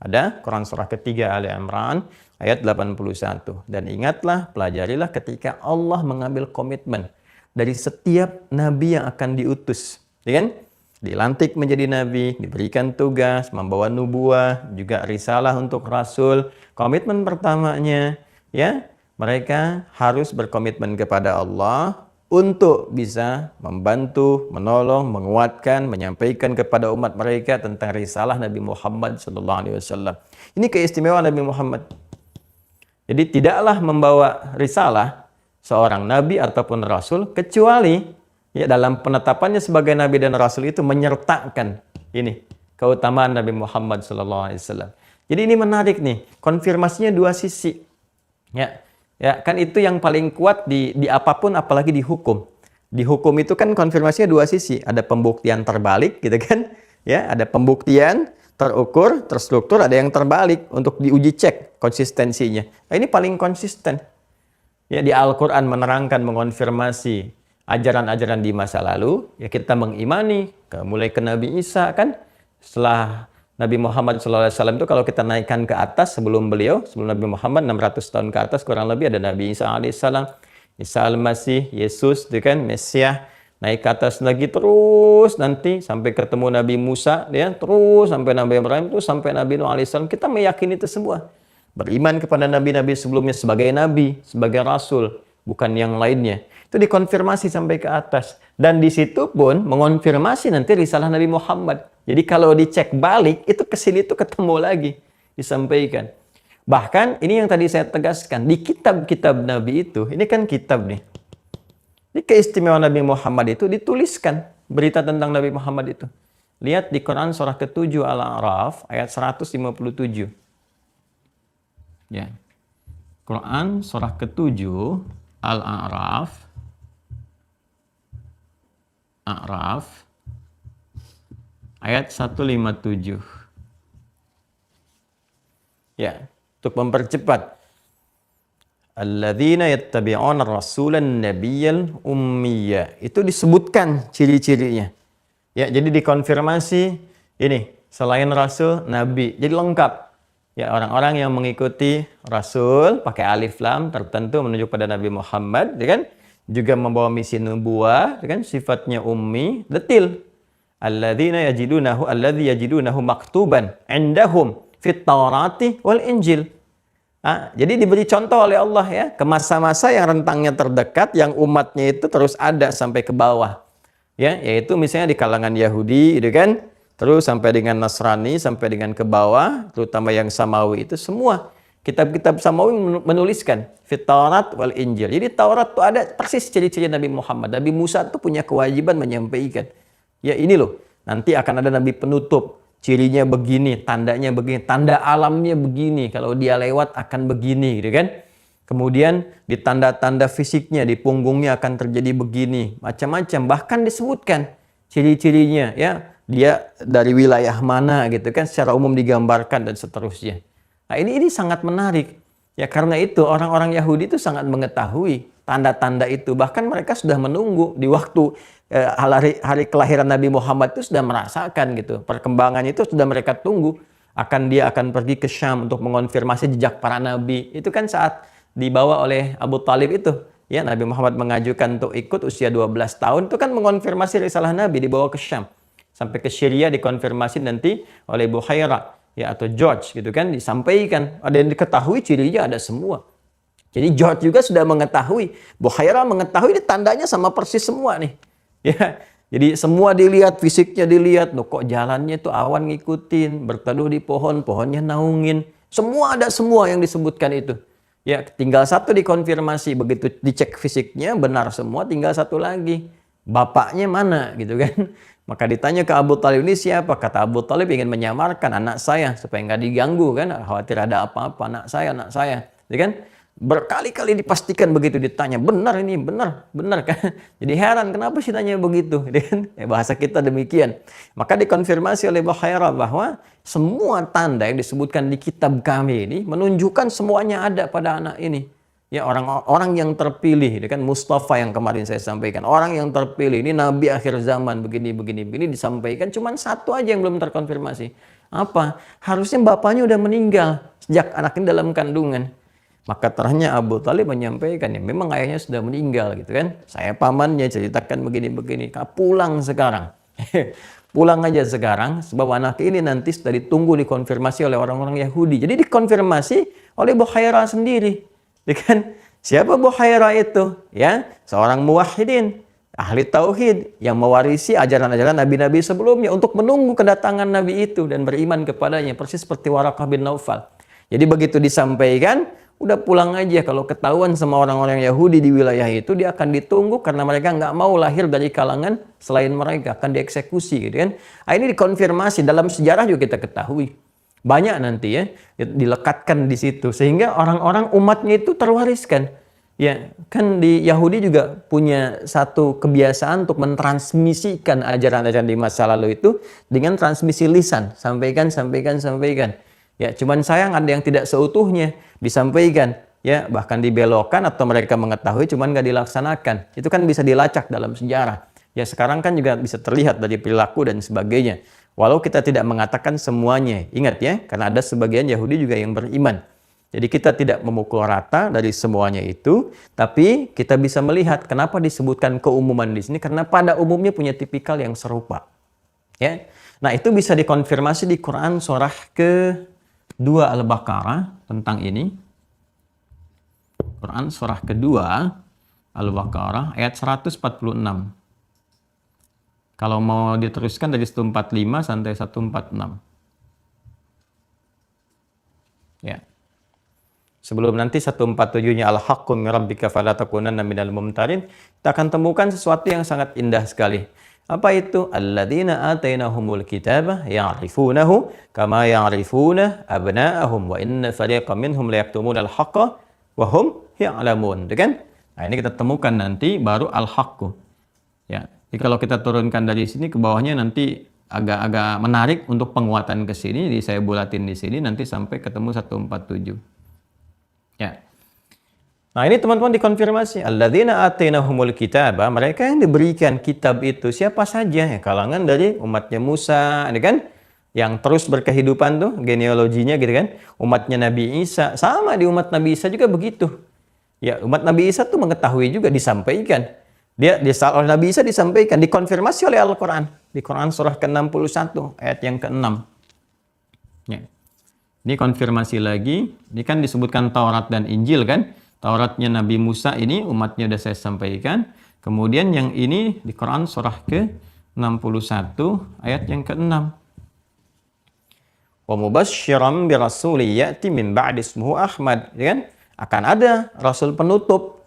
Ada Quran surah ketiga Ali Imran ayat 81. Dan ingatlah, pelajarilah ketika Allah mengambil komitmen dari setiap nabi yang akan diutus, ya kan? Dilantik menjadi nabi, diberikan tugas, membawa nubuah, juga risalah untuk rasul. Komitmen pertamanya, ya, mereka harus berkomitmen kepada Allah untuk bisa membantu, menolong, menguatkan, menyampaikan kepada umat mereka tentang risalah Nabi Muhammad SAW. Ini keistimewaan Nabi Muhammad. Jadi tidaklah membawa risalah seorang nabi ataupun rasul kecuali ya dalam penetapannya sebagai nabi dan rasul itu menyertakan ini keutamaan Nabi Muhammad SAW. Jadi ini menarik nih, konfirmasinya dua sisi. Ya, kan itu yang paling kuat di apapun, apalagi di hukum. Di hukum itu kan konfirmasinya dua sisi. Ada pembuktian terbalik gitu kan. Ya, ada pembuktian terukur, terstruktur, ada yang terbalik untuk diuji cek konsistensinya. Nah, ini paling konsisten. Ya, di Al-Qur'an menerangkan, mengonfirmasi ajaran-ajaran di masa lalu, ya kita mengimani mulai ke Nabi Isa kan. Setelah Nabi Muhammad SAW itu kalau kita naikkan ke atas sebelum beliau, sebelum Nabi Muhammad 600 tahun ke atas kurang lebih ada Nabi Isa alaihissalam, Isa al-Masih, Yesus, itu kan Mesias, naik ke atas lagi terus nanti sampai ketemu Nabi Musa, ya terus sampai Nabi Ibrahim, terus sampai Nabi Nuh alaihissalam. Kita meyakini itu semua, beriman kepada nabi-nabi sebelumnya sebagai nabi, sebagai rasul, bukan yang lainnya. Itu dikonfirmasi sampai ke atas. Dan di situ pun mengonfirmasi nanti risalah Nabi Muhammad. Jadi kalau dicek balik, itu kesini itu ketemu lagi. Disampaikan. Bahkan ini yang tadi saya tegaskan. Di kitab-kitab Nabi itu, ini kan kitab nih. Ini keistimewaan Nabi Muhammad itu dituliskan. Berita tentang Nabi Muhammad itu. Lihat di Quran surah ke-7 Al-A'raf ayat 157. Ya. Quran surah ke-7 Al-A'raf ayat 157. Ya, untuk mempercepat. Alladzina yattabi'una ar-rasulan nabiyyal ummiyya. Itu disebutkan ciri-cirinya. Ya, jadi dikonfirmasi ini, selain rasul, nabi. Jadi lengkap. Ya, orang-orang yang mengikuti rasul pakai alif lam tertentu menunjuk pada Nabi Muhammad, ya kan? Juga membawa misi nubuah, kan sifatnya ummi, detil. Alladzina alladzi yajidunahu maktuban indahum fit Taurati wal Injil. Jadi diberi contoh oleh Allah ya, ke masa-masa yang rentangnya terdekat, yang umatnya itu terus ada sampai ke bawah. Ya, yaitu misalnya di kalangan Yahudi, gitu kan? Terus sampai dengan Nasrani, sampai dengan ke bawah, terutama yang Samawi itu semua. Kitab-kitab Samawi menuliskan fit Taurat wal Injil. Jadi Taurat itu ada persis ciri-ciri Nabi Muhammad. Nabi Musa itu punya kewajiban menyampaikan. Ya ini loh, nanti akan ada Nabi penutup. Cirinya begini, tandanya begini, tanda alamnya begini. Kalau dia lewat akan begini, gitu kan? Kemudian di tanda-tanda fisiknya, di punggungnya akan terjadi begini. Macam-macam, bahkan disebutkan ciri-cirinya. Ya, dia dari wilayah mana gitu kan, secara umum digambarkan dan seterusnya. Nah ini sangat menarik. Ya karena itu orang-orang Yahudi itu sangat mengetahui tanda-tanda itu. Bahkan mereka sudah menunggu di waktu hari kelahiran Nabi Muhammad itu sudah merasakan gitu. Perkembangan itu sudah mereka tunggu. Dia akan pergi ke Syam untuk mengonfirmasi jejak para nabi. Itu kan saat dibawa oleh Abu Talib itu. Ya Nabi Muhammad mengajukan untuk ikut usia 12 tahun. Itu kan mengonfirmasi risalah Nabi dibawa ke Syam. Sampai ke Syria dikonfirmasi nanti oleh Bukhairah. Ya, atau George gitu kan, disampaikan, ada yang diketahui cirinya ada semua. Jadi George juga sudah mengetahui, Bukhairah mengetahui, ini tandanya sama persis semua nih. Ya, jadi semua dilihat, fisiknya dilihat, loh kok jalannya itu awan ngikutin, berteduh di pohon, pohonnya naungin, semua ada semua yang disebutkan itu. Ya, tinggal satu dikonfirmasi, begitu dicek fisiknya benar semua, tinggal satu lagi, bapaknya mana gitu kan. Maka ditanya ke Abu Talib, ini siapa? Kata Abu Talib ingin menyamarkan anak saya supaya nggak diganggu kan, khawatir ada apa-apa, anak saya, ya kan? Berkali-kali dipastikan begitu ditanya, benar ini, benar kan? Jadi heran, kenapa sih tanya begitu? Bahasa kita demikian. Maka dikonfirmasi oleh Buhairah bahwa semua tanda yang disebutkan di kitab kami ini menunjukkan semuanya ada pada anak ini. Ya, orang yang terpilih, kan Mustafa yang kemarin saya sampaikan, orang yang terpilih ini nabi akhir zaman begini disampaikan, cuman satu aja yang belum terkonfirmasi. Apa? Harusnya bapaknya udah meninggal sejak anak ini dalam kandungan. Maka terahnya Abu Talib menyampaikan, ya memang ayahnya sudah meninggal gitu kan. Saya pamannya ceritakan begini, pulang sekarang. Pulang aja sekarang, sebab anak ini nanti sudah ditunggu dikonfirmasi oleh orang-orang Yahudi. Jadi dikonfirmasi oleh Buhairah sendiri. Ya kan? Siapa Buhairah itu? Ya, seorang muwahhidin, ahli tauhid yang mewarisi ajaran-ajaran nabi-nabi sebelumnya untuk menunggu kedatangan nabi itu dan beriman kepadanya, persis seperti Waraqah bin Naufal. Jadi begitu disampaikan, udah pulang aja. Kalau ketahuan sama orang-orang Yahudi di wilayah itu, dia akan ditunggu karena mereka nggak mau lahir dari kalangan selain mereka, akan dieksekusi gitu kan. Ini dikonfirmasi dalam sejarah juga kita ketahui. Banyak nanti ya dilekatkan di situ sehingga orang-orang umatnya itu terwariskan. Ya, kan di Yahudi juga punya satu kebiasaan untuk mentransmisikan ajaran-ajaran di masa lalu itu dengan transmisi lisan, sampaikan. Ya, cuman sayang ada yang tidak seutuhnya disampaikan, ya bahkan dibelokkan atau mereka mengetahui cuman nggak dilaksanakan. Itu kan bisa dilacak dalam sejarah. Ya, sekarang kan juga bisa terlihat dari perilaku dan sebagainya. Walau kita tidak mengatakan semuanya, ingat ya, karena ada sebagian Yahudi juga yang beriman. Jadi kita tidak memukul rata dari semuanya itu, tapi kita bisa melihat kenapa disebutkan keumuman di sini, karena pada umumnya punya tipikal yang serupa. Ya, nah itu bisa dikonfirmasi di Quran surah ke-2 Al-Baqarah tentang ini. Quran surah kedua Al-Baqarah ayat 146. Kalau mau diteruskan dari 145 sampai 146. Ya. Sebelum nanti 147-nya Al-Haqqu min rabbika fala takunanna minal mumtarin, kita akan temukan sesuatu yang sangat indah sekali. Apa itu? Alladzina atainahumul kitaba ya'rifunahu kama ya'rifuna abna'ahum wa inna fariqan minhum la yaktumuna al-haqqa wa hum ya'lamun. Kan? Nah, ini kita temukan nanti baru Al-Haqqu. Ya. Jadi kalau kita turunkan dari sini ke bawahnya nanti agak-agak menarik untuk penguatan ke sini. Jadi saya bulatin di sini nanti sampai ketemu 147. Ya. Nah, ini teman-teman dikonfirmasi. Alladzina atainahumul kitaba, mereka yang diberikan kitab itu siapa saja? Ya, kalangan dari umatnya Musa, ini kan? Yang terus berkehidupan tuh genealoginya gitu kan. Umatnya Nabi Isa, sama di umat Nabi Isa juga begitu. Ya, umat Nabi Isa tuh mengetahui juga disampaikan. Dia oleh Nabi Isa disampaikan, dikonfirmasi oleh Al-Quran. Di Quran surah ke-61, ayat yang ke-6. Ya. Ini konfirmasi lagi. Ini kan disebutkan Taurat dan Injil kan. Tauratnya Nabi Musa ini umatnya udah saya sampaikan. Kemudian yang ini di Quran surah ke-61, ayat yang ke-6. Wa mubasysyiran bi rasulin ya'ti min ba'di ismuhu Ahmad. Ya kan? Akan ada rasul penutup.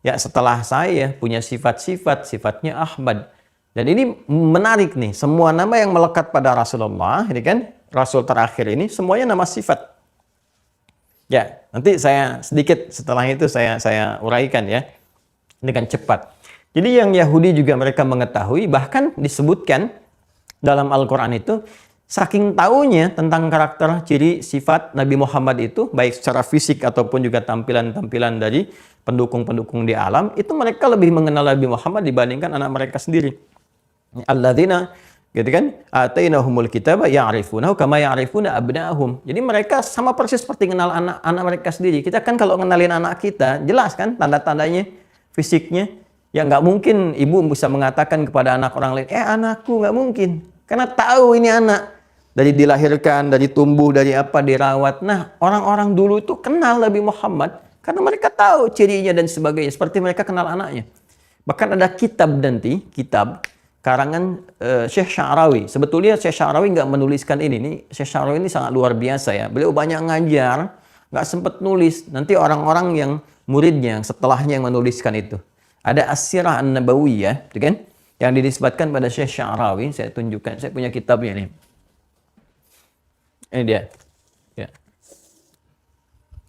Ya, setelah saya punya sifatnya Ahmad. Dan ini menarik nih, semua nama yang melekat pada Rasulullah, ini kan, Rasul terakhir ini, semuanya nama sifat. Ya, nanti saya sedikit setelah itu saya uraikan ya, dengan cepat. Jadi yang Yahudi juga mereka mengetahui, bahkan disebutkan dalam Al-Quran itu, saking taunya tentang karakter, ciri, sifat Nabi Muhammad itu, baik secara fisik ataupun juga tampilan-tampilan dari pendukung-pendukung di alam, itu mereka lebih mengenal Nabi Muhammad dibandingkan anak mereka sendiri. Alladzina, gitu kan, atainahumul kitaba ya'rifunahu kama ya'rifuna abna'ahum. Jadi mereka sama persis seperti kenal anak-anak mereka sendiri. Kita kan kalau ngenalin anak kita, jelas kan tanda-tandanya, fisiknya. Ya nggak mungkin ibu bisa mengatakan kepada anak orang lain, anakku, nggak mungkin. Karena tahu ini anak. Dari dilahirkan, dari tumbuh, dari apa, dirawat. Nah, orang-orang dulu itu kenal Nabi Muhammad karena mereka tahu cirinya dan sebagainya. Seperti mereka kenal anaknya. Bahkan ada kitab nanti, kitab karangan Syekh Sya'rawi. Sebetulnya Syekh Sya'rawi nggak menuliskan ini. Syekh Sya'rawi ini sangat luar biasa ya. Beliau banyak ngajar, nggak sempat nulis. Nanti orang-orang yang muridnya, setelahnya yang menuliskan itu. Ada As-Sirah An-Nabawiyah, kan? Yang dinisbatkan pada Syekh Sya'rawi. Saya tunjukkan, saya punya kitabnya nih. Ini dia. Ya.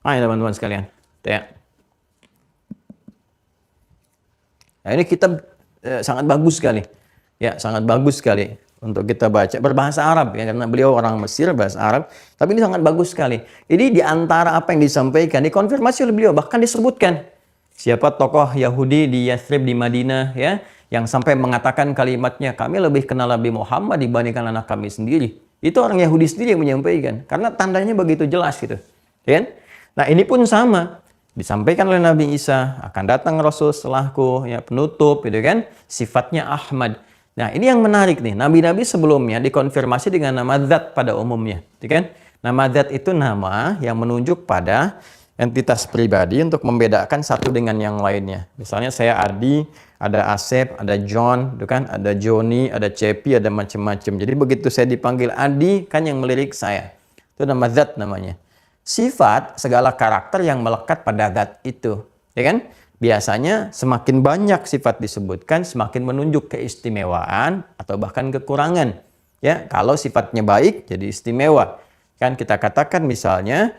Teman-teman sekalian. Ya. Nah, ini kitab sangat bagus sekali. Ya, sangat bagus sekali untuk kita baca. Berbahasa Arab ya, karena beliau orang Mesir, bahasa Arab. Tapi ini sangat bagus sekali. Ini di antara apa yang disampaikan, dikonfirmasi oleh beliau, bahkan disebutkan siapa tokoh Yahudi di Yathrib di Madinah ya, yang sampai mengatakan kalimatnya, kami lebih kenal Nabi Muhammad dibandingkan anak kami sendiri. Itu orang Yahudi sendiri yang menyampaikan, karena tandanya begitu jelas gitu. Ya? Nah, ini pun sama. Disampaikan oleh Nabi Isa, akan datang Rasul setelahku, ya, penutup, gitu kan? Sifatnya Ahmad. Nah, ini yang menarik nih. Nabi-nabi sebelumnya dikonfirmasi dengan nama Zat pada umumnya, gitu kan? Nama Zat itu nama yang menunjuk pada entitas pribadi untuk membedakan satu dengan yang lainnya. Misalnya saya Adi, ada Asep, ada John, gitu kan? Ada Joni, ada Cepi, ada macam-macam. Jadi begitu saya dipanggil Adi, kan yang melirik saya. Itu nama Zat namanya. Sifat segala karakter yang melekat pada zat itu, ya kan? Biasanya semakin banyak sifat disebutkan, semakin menunjuk keistimewaan atau bahkan kekurangan. Ya, kalau sifatnya baik jadi istimewa. Kan kita katakan misalnya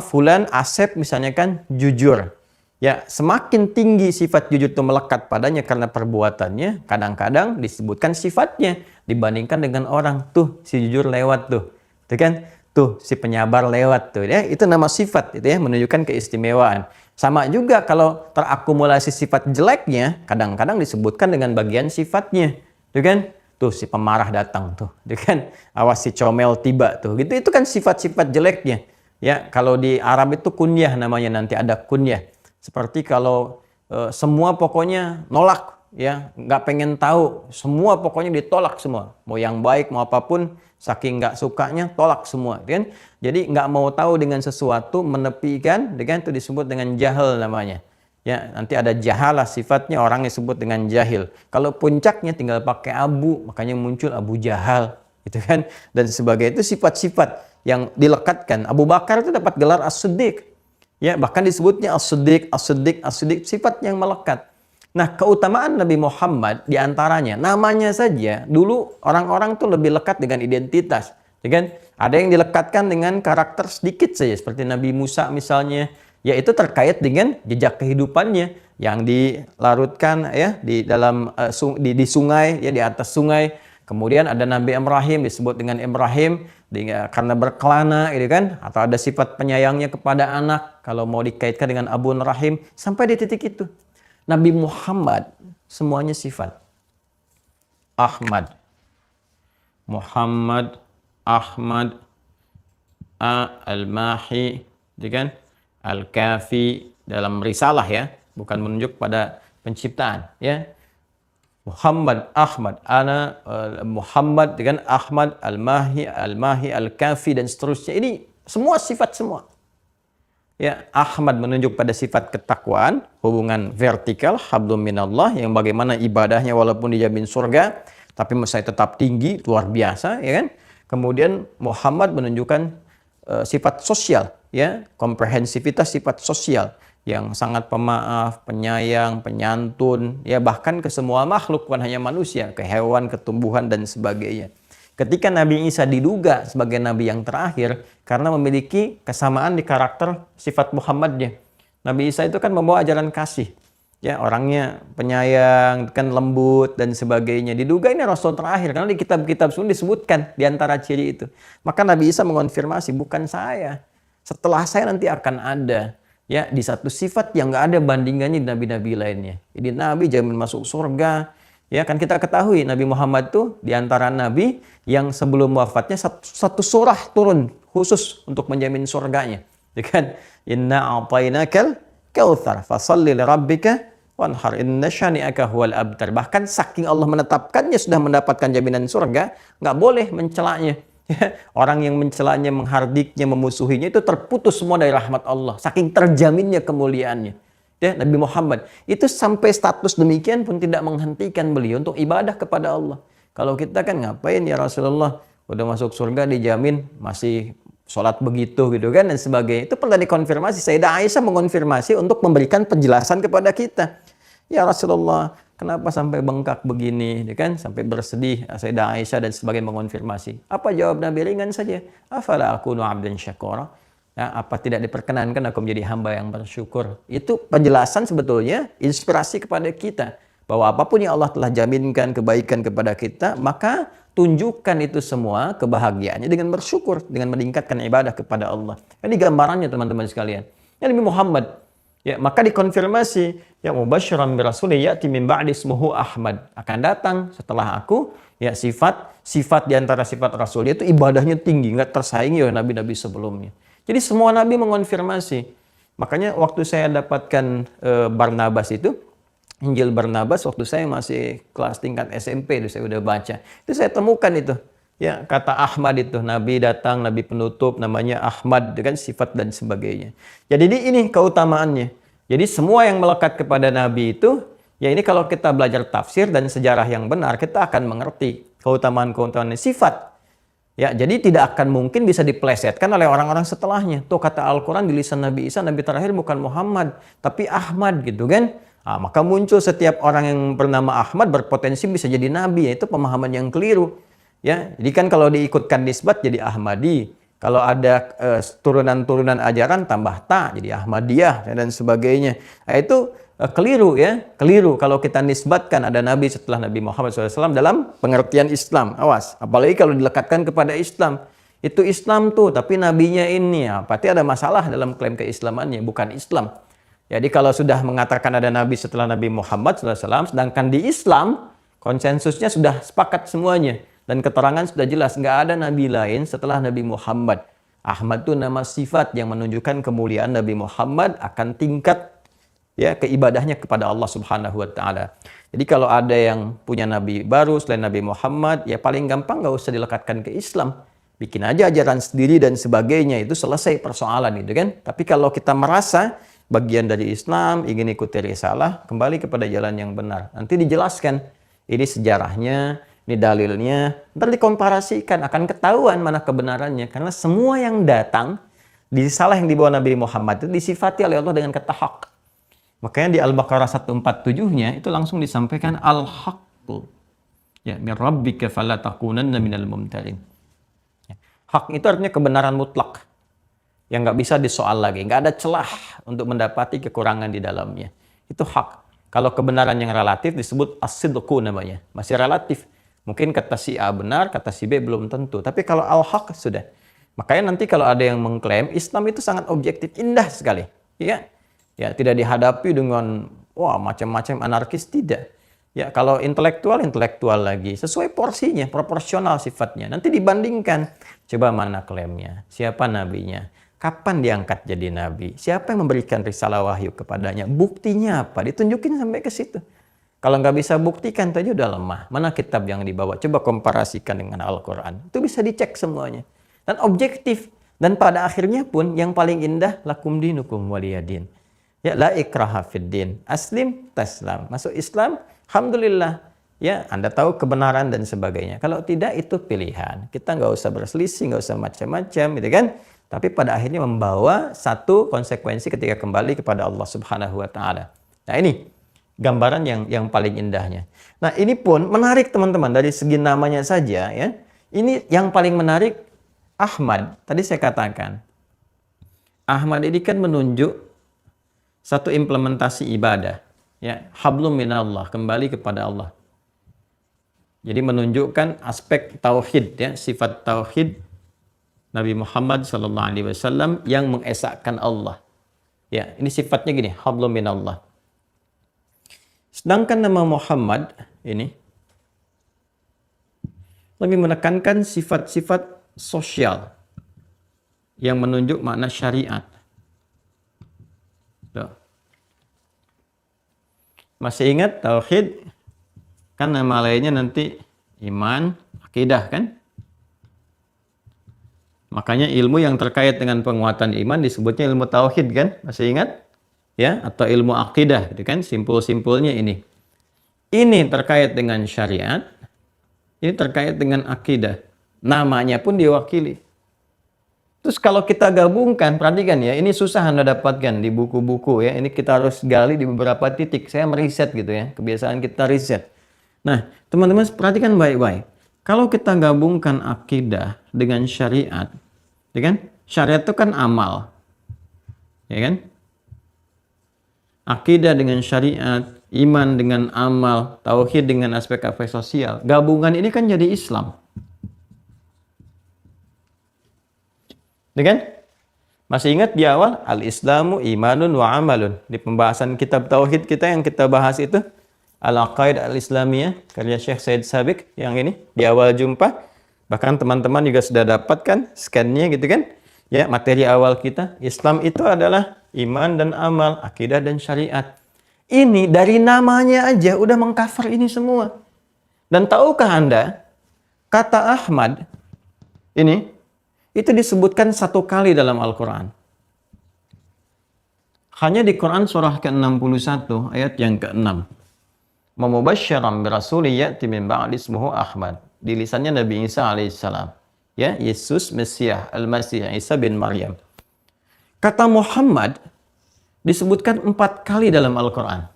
fulan Asep misalnya kan jujur. Ya, semakin tinggi sifat jujur itu melekat padanya karena perbuatannya, kadang-kadang disebutkan sifatnya dibandingkan dengan orang. Tuh si jujur lewat tuh. Itu kan? Tuh si penyabar lewat tuh ya, itu nama sifat itu ya, menunjukkan keistimewaan. Sama juga kalau terakumulasi sifat jeleknya, kadang-kadang disebutkan dengan bagian sifatnya, tuh kan? Tuh si pemarah datang tuh, kan? Awas si comel tiba tuh, gitu. Itu kan sifat-sifat jeleknya. Ya, kalau di Arab itu kunyah namanya, nanti ada kunyah. Seperti kalau semua pokoknya nolak, ya, nggak pengen tahu, semua pokoknya ditolak semua, mau yang baik mau apapun. Saking nggak sukanya, tolak semua, kan? Jadi nggak mau tahu dengan sesuatu, menepikan, dengan itu disebut dengan jahil namanya. Ya, nanti ada jahalah sifatnya, orang disebut dengan jahil. Kalau puncaknya tinggal pakai abu, makanya muncul Abu Jahal, gitu kan? Dan sebagai itu sifat-sifat yang dilekatkan. Abu Bakar itu dapat gelar As-Siddiq. Ya, bahkan disebutnya As-Siddiq, As-Siddiq, As-Siddiq, sifat yang melekat. Nah, keutamaan Nabi Muhammad diantaranya, namanya saja, dulu orang-orang tuh lebih lekat dengan identitas. Ya kan? Ada yang dilekatkan dengan karakter sedikit saja, seperti Nabi Musa misalnya, yaitu terkait dengan jejak kehidupannya yang dilarutkan ya di dalam di sungai, ya di atas sungai. Kemudian ada Nabi Ibrahim disebut dengan Ibrahim karena berkelana, gitu kan? Atau ada sifat penyayangnya kepada anak, kalau mau dikaitkan dengan Abun Rahim, sampai di titik itu. Nabi Muhammad semuanya sifat. Ahmad, Muhammad, Ahmad, Al-Mahi, kan? Al-Kafi dalam risalah ya, bukan menunjuk pada penciptaan ya. Muhammad, Ahmad, ana Muhammad dengan Ahmad, Al-Mahi, Al-Mahi, Al-Kafi dan seterusnya. Ini semua sifat semua. Ya, Ahmad menunjuk pada sifat ketakwaan, hubungan vertikal, hablum minallah, yang bagaimana ibadahnya walaupun dijamin surga, tapi mesti tetap tinggi, luar biasa, ya kan? Kemudian Muhammad menunjukkan sifat sosial, ya, komprehensivitas sifat sosial, yang sangat pemaaf, penyayang, penyantun, ya bahkan ke semua makhluk, bukan hanya manusia, ke hewan, ke tumbuhan, dan sebagainya. Ketika Nabi Isa diduga sebagai Nabi yang terakhir karena memiliki kesamaan di karakter sifat Muhammadnya. Nabi Isa itu kan membawa ajaran kasih. Ya, orangnya penyayang, kan lembut dan sebagainya. Diduga ini Rasul terakhir karena di kitab-kitab Sunnah disebutkan di antara ciri itu. Maka Nabi Isa mengonfirmasi, bukan saya. Setelah saya nanti akan ada. Ya, di satu sifat yang nggak ada bandingannya di nabi-nabi lainnya. Jadi Nabi jamin masuk surga. Ya kan kita ketahui Nabi Muhammad tuh diantara Nabi yang sebelum wafatnya satu surah turun khusus untuk menjamin surganya. Ya kan? Inna a'tainakal kautsar fasalli lirabbika wanhar inna syani'aka huwal abtar. Bahkan saking Allah menetapkannya sudah mendapatkan jaminan surga, nggak boleh mencelanya. Ya, orang yang mencelanya, menghardiknya, memusuhinya itu terputus semua dari rahmat Allah. Saking terjaminnya kemuliaannya. Ya, Nabi Muhammad itu sampai status demikian pun tidak menghentikan beliau untuk ibadah kepada Allah. Kalau kita kan ngapain ya Rasulullah, udah masuk surga dijamin masih sholat begitu gitu kan dan sebagainya. Itu pernah dikonfirmasi, Sayyidah Aisyah mengonfirmasi untuk memberikan penjelasan kepada kita. Ya Rasulullah, kenapa sampai bengkak begini, ya kan? Sampai bersedih Sayyidah Aisyah dan sebagainya mengonfirmasi. Apa jawab Nabi? Ringan saja. Afala akunu 'abdan syakura. Ya, apa tidak diperkenankan aku menjadi hamba yang bersyukur? Itu penjelasan sebetulnya inspirasi kepada kita bahwa apapun yang Allah telah jaminkan kebaikan kepada kita, maka tunjukkan itu semua kebahagiaannya dengan bersyukur, dengan meningkatkan ibadah kepada Allah. Ini gambarannya teman-teman sekalian. Ya, Nabi Muhammad, ya, maka dikonfirmasi, ya mubasysyiran bi rasulin ya'ti min ba'di ismuhu Ahmad, akan datang setelah aku, ya sifat di antara sifat Rasul itu ibadahnya tinggi, nggak tersaingi oleh nabi-nabi sebelumnya. Jadi semua nabi mengonfirmasi. Makanya waktu saya dapatkan Barnabas itu, Injil Barnabas, waktu saya masih kelas tingkat SMP itu saya udah baca. Itu saya temukan itu. Ya, kata Ahmad itu, nabi datang, nabi penutup, namanya Ahmad dengan sifat dan sebagainya. Jadi ini keutamaannya. Jadi semua yang melekat kepada nabi itu, ya ini kalau kita belajar tafsir dan sejarah yang benar, kita akan mengerti keutamaan-keutamaan sifat. Ya, jadi tidak akan mungkin bisa diplesetkan oleh orang-orang setelahnya. Tuh kata Al-Quran di lisan Nabi Isa, nabi terakhir bukan Muhammad, tapi Ahmad gitu kan. Nah, maka muncul setiap orang yang bernama Ahmad berpotensi bisa jadi nabi, yaitu pemahaman yang keliru. Ya, jadi kan kalau diikutkan nisbat jadi Ahmadi. Kalau ada turunan-turunan ajaran tambah ta jadi Ahmadiyah dan sebagainya. Nah, itu keliru ya, keliru kalau kita nisbatkan ada nabi setelah Nabi Muhammad SAW dalam pengertian Islam. Awas, apalagi kalau dilekatkan kepada Islam. Itu Islam tuh, tapi nabinya ini ya, berarti ada masalah dalam klaim keislamannya, bukan Islam. Jadi kalau sudah mengatakan ada nabi setelah Nabi Muhammad SAW, sedangkan di Islam konsensusnya sudah sepakat semuanya dan keterangan sudah jelas, nggak ada nabi lain setelah Nabi Muhammad. Ahmad itu nama sifat yang menunjukkan kemuliaan Nabi Muhammad akan tingkat ya keibadahnya kepada Allah Subhanahu wa taala. Jadi kalau ada yang punya nabi baru selain Nabi Muhammad, ya paling gampang nggak usah dilekatkan ke Islam. Bikin aja ajaran sendiri dan sebagainya, itu selesai persoalan itu kan. Tapi kalau kita merasa bagian dari Islam, ingin ikuti risalah, kembali kepada jalan yang benar. Nanti dijelaskan, ini sejarahnya, ini dalilnya, ntar dikomparasikan, akan ketahuan mana kebenarannya. Karena semua yang datang di risalah yang dibawa Nabi Muhammad itu disifati oleh Allah dengan kata hak. Makanya di Al-Baqarah 147-nya itu langsung disampaikan al-haqqu. Ya, min rabbika fala takunanna minal mumtarin. Ya. Hak itu artinya kebenaran mutlak yang nggak bisa disoal lagi, nggak ada celah untuk mendapati kekurangan di dalamnya. Itu hak. Kalau kebenaran yang relatif disebut as-sidqu namanya, masih relatif. Mungkin kata si A benar, kata si B belum tentu. Tapi kalau al-haq sudah. Makanya nanti kalau ada yang mengklaim Islam itu sangat objektif, indah sekali, ya. Ya, tidak dihadapi dengan wah macam-macam anarkis, tidak. Ya, kalau intelektual lagi, sesuai porsinya, proporsional sifatnya. Nanti dibandingkan, coba mana klaimnya, siapa nabinya, kapan diangkat jadi nabi, siapa yang memberikan risalah wahyu kepadanya, buktinya apa, ditunjukin sampai ke situ. Kalau nggak bisa buktikan, itu aja udah lemah. Mana kitab yang dibawa? Coba komparasikan dengan Al-Quran. Itu bisa dicek semuanya. Dan objektif. Dan pada akhirnya pun yang paling indah, lakum dinukum waliyadin. Ya, la ikraha fid din. Aslim taslam. Masuk Islam, alhamdulillah. Ya, Anda tahu kebenaran dan sebagainya. Kalau tidak, itu pilihan. Kita nggak usah berselisih, nggak usah macam-macam, gitu kan? Tapi pada akhirnya membawa satu konsekuensi ketika kembali kepada Allah Subhanahu wa taala. Nah, ini gambaran yang paling indahnya. Nah, ini pun menarik teman-teman dari segi namanya saja ya. Ini yang paling menarik Ahmad. Tadi saya katakan Ahmad ini kan menunjuk satu implementasi ibadah, ya, hablum minallah, kembali kepada Allah. Jadi menunjukkan aspek tauhid, ya, sifat tauhid Nabi Muhammad SAW yang mengesahkan Allah. Ya, ini sifatnya gini, hablum minallah. Sedangkan nama Muhammad ini lebih menekankan sifat-sifat sosial yang menunjuk makna syariat. Tuh. Masih ingat tauhid? Kan nama lainnya nanti iman, akidah kan? Makanya ilmu yang terkait dengan penguatan iman disebutnya ilmu tauhid kan? Masih ingat? Ya, atau ilmu akidah gitu kan? Simpul-simpulnya ini. Ini terkait dengan syariat, ini terkait dengan akidah. Namanya pun diwakili. Terus kalau kita gabungkan, perhatikan ya, ini susah Anda dapatkan di buku-buku ya. Ini kita harus gali di beberapa titik. Saya meriset gitu ya, kebiasaan kita riset. Nah, teman-teman perhatikan baik-baik. Kalau kita gabungkan akidah dengan syariat, ya kan? Syariat itu kan amal. Ya kan? Akidah dengan syariat, iman dengan amal, tauhid dengan aspek-aspek sosial. Gabungan ini kan jadi Islam. Ya kan? Masih ingat di awal? Al-Islamu imanun wa amalun. Di pembahasan kitab tauhid kita yang kita bahas itu, Al-Aqaidah Al-Islamiyah, karya Syekh Said Sabiq yang ini di awal jumpa. Bahkan teman-teman juga sudah dapatkan scan-nya gitu kan. Ya, materi awal kita, Islam itu adalah iman dan amal, akidah dan syariat. Ini dari namanya aja udah mengcover ini semua. Dan tahukah Anda, kata Ahmad ini itu disebutkan 1 kali dalam Al-Quran. Hanya di Quran surah ke-61 ayat yang ke-6. Mamubasysyiran birasuli ya'ti min ba'di ismuhu Ahmad. Di lisannya Nabi Isa alaihissalam. Ya, Yesus Mesias, Al-Masih Isa bin Maryam. Kata Muhammad disebutkan 4 kali dalam Al-Quran.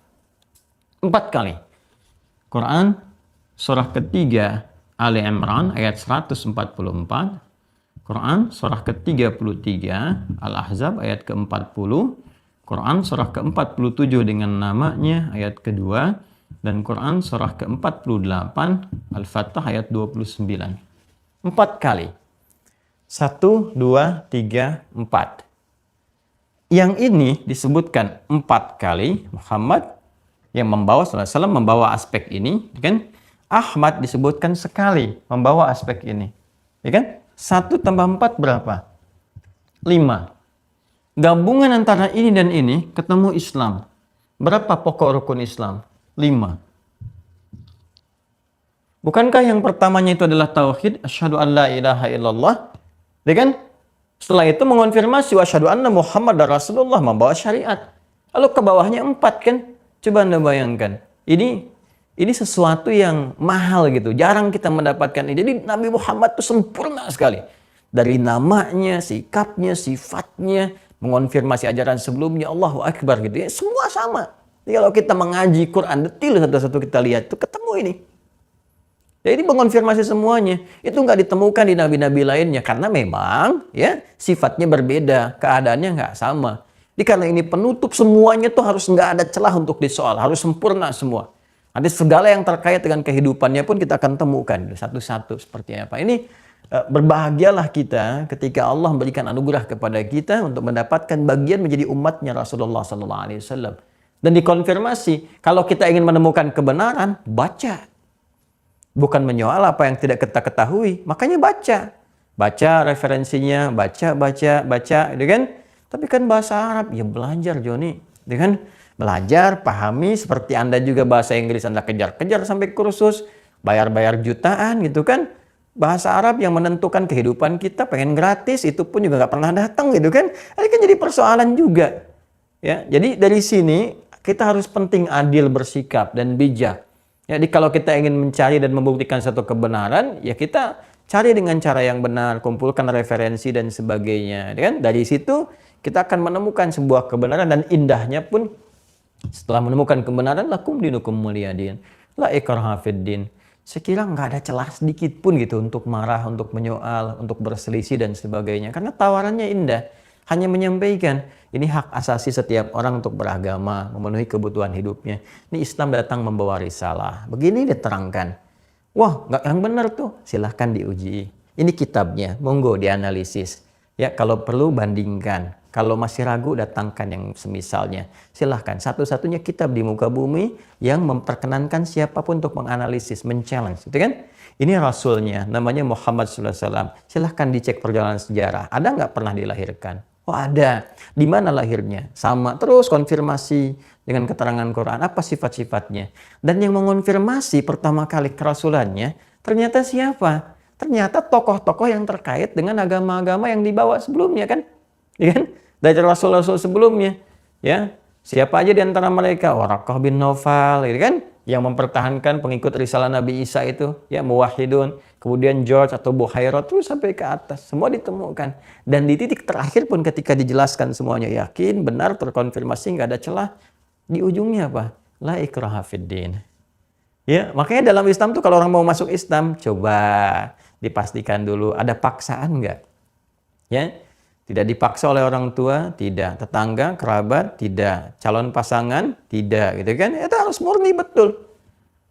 4 kali. Quran surah ketiga Ali Imran ayat 144. Quran surah ke-33 Al-Ahzab ayat ke-40. Quran surah ke-47 dengan namanya ayat kedua. Dan Quran surah ke-48 Al-Fatah ayat 29. 4 kali. 1, 2, 3, 4. Yang ini disebutkan 4 kali. Muhammad yang membawa SAW membawa aspek ini, kan? Ahmad disebutkan sekali membawa aspek ini, ya kan? 1 tambah 4 berapa? 5. Gabungan antara ini dan ini ketemu Islam. Berapa pokok rukun Islam? 5. Bukankah yang pertamanya itu adalah tauhid, asyhadu an la ilaha illallah, ya kan? Setelah itu mengonfirmasi wa asyhadu anna Muhammadar Rasulullah, membawa syariat. Lalu ke bawahnya 4 kan? Coba Anda bayangkan. Ini sesuatu yang mahal gitu. Jarang kita mendapatkan ini. Jadi Nabi Muhammad itu sempurna sekali. Dari namanya, sikapnya, sifatnya, mengonfirmasi ajaran sebelumnya, Allahu Akbar gitu ya. Semua sama. Jadi kalau kita mengaji Quran detil satu-satu kita lihat itu ketemu ini. Jadi mengonfirmasi semuanya. Itu nggak ditemukan di nabi-nabi lainnya. Karena memang ya sifatnya berbeda. Keadaannya nggak sama. Jadi karena ini penutup semuanya tuh harus nggak ada celah untuk disoal. Harus sempurna semua. Nanti segala yang terkait dengan kehidupannya pun kita akan temukan. Satu-satu seperti apa. Ini berbahagialah kita ketika Allah memberikan anugerah kepada kita untuk mendapatkan bagian menjadi umatnya Rasulullah SAW. Dan dikonfirmasi. Kalau kita ingin menemukan kebenaran, baca. Bukan menyoal apa yang tidak kita ketahui. Makanya baca. Baca referensinya, baca, gitu kan? Tapi kan bahasa Arab, ya belajar Joni. Gitu kan? Belajar, pahami, seperti Anda juga bahasa Inggris Anda kejar-kejar sampai kursus. Bayar-bayar jutaan gitu kan? Bahasa Arab yang menentukan kehidupan kita, pengen gratis, itu pun juga nggak pernah datang gitu kan? Ini kan jadi persoalan juga. Ya, jadi dari sini kita harus penting adil bersikap dan bijak. Jadi kalau kita ingin mencari dan membuktikan satu kebenaran, ya kita cari dengan cara yang benar, kumpulkan referensi dan sebagainya. Kan? Dari situ kita akan menemukan sebuah kebenaran dan indahnya pun setelah menemukan kebenaran, lakum dinukum waliyadin, la ikraha fid din. Sekira nggak ada celah sedikit pun gitu untuk marah, untuk menyoal, untuk berselisih dan sebagainya. Karena tawarannya indah. Hanya menyampaikan, ini hak asasi setiap orang untuk beragama, memenuhi kebutuhan hidupnya. Ini Islam datang membawa risalah. Begini diterangkan. Wah, nggak yang benar tuh. Silahkan diuji. Ini kitabnya, monggo dianalisis. Ya, kalau perlu bandingkan. Kalau masih ragu, datangkan yang semisalnya. Silahkan. Satu-satunya kitab di muka bumi yang memperkenankan siapapun untuk menganalisis, men-challenge. Gitu kan? Ini Rasulnya, namanya Muhammad SAW. Silahkan dicek perjalanan sejarah. Ada nggak pernah dilahirkan? Oh ada. Di mana lahirnya? Sama. Terus konfirmasi dengan keterangan Quran. Apa sifat-sifatnya? Dan yang mengonfirmasi pertama kali kerasulannya, ternyata siapa? Ternyata tokoh-tokoh yang terkait dengan agama-agama yang dibawa sebelumnya kan? Ya kan? Dari Rasul-Rasul sebelumnya. Ya. Siapa aja di antara mereka? Waraqah bin Naufal, gitu kan? Yang mempertahankan pengikut risalah Nabi Isa itu, ya muwahhidun, kemudian George atau Buhairah terus sampai ke atas, semua ditemukan. Dan di titik terakhir pun ketika dijelaskan semuanya yakin, benar, terkonfirmasi, nggak ada celah, di ujungnya apa? La ikraha fid din. Ya, makanya dalam Islam tuh kalau orang mau masuk Islam, coba dipastikan dulu ada paksaan nggak? Ya. Tidak dipaksa oleh orang tua, tidak. Tetangga, kerabat, tidak. Calon pasangan, tidak, gitu kan? Itu harus murni betul.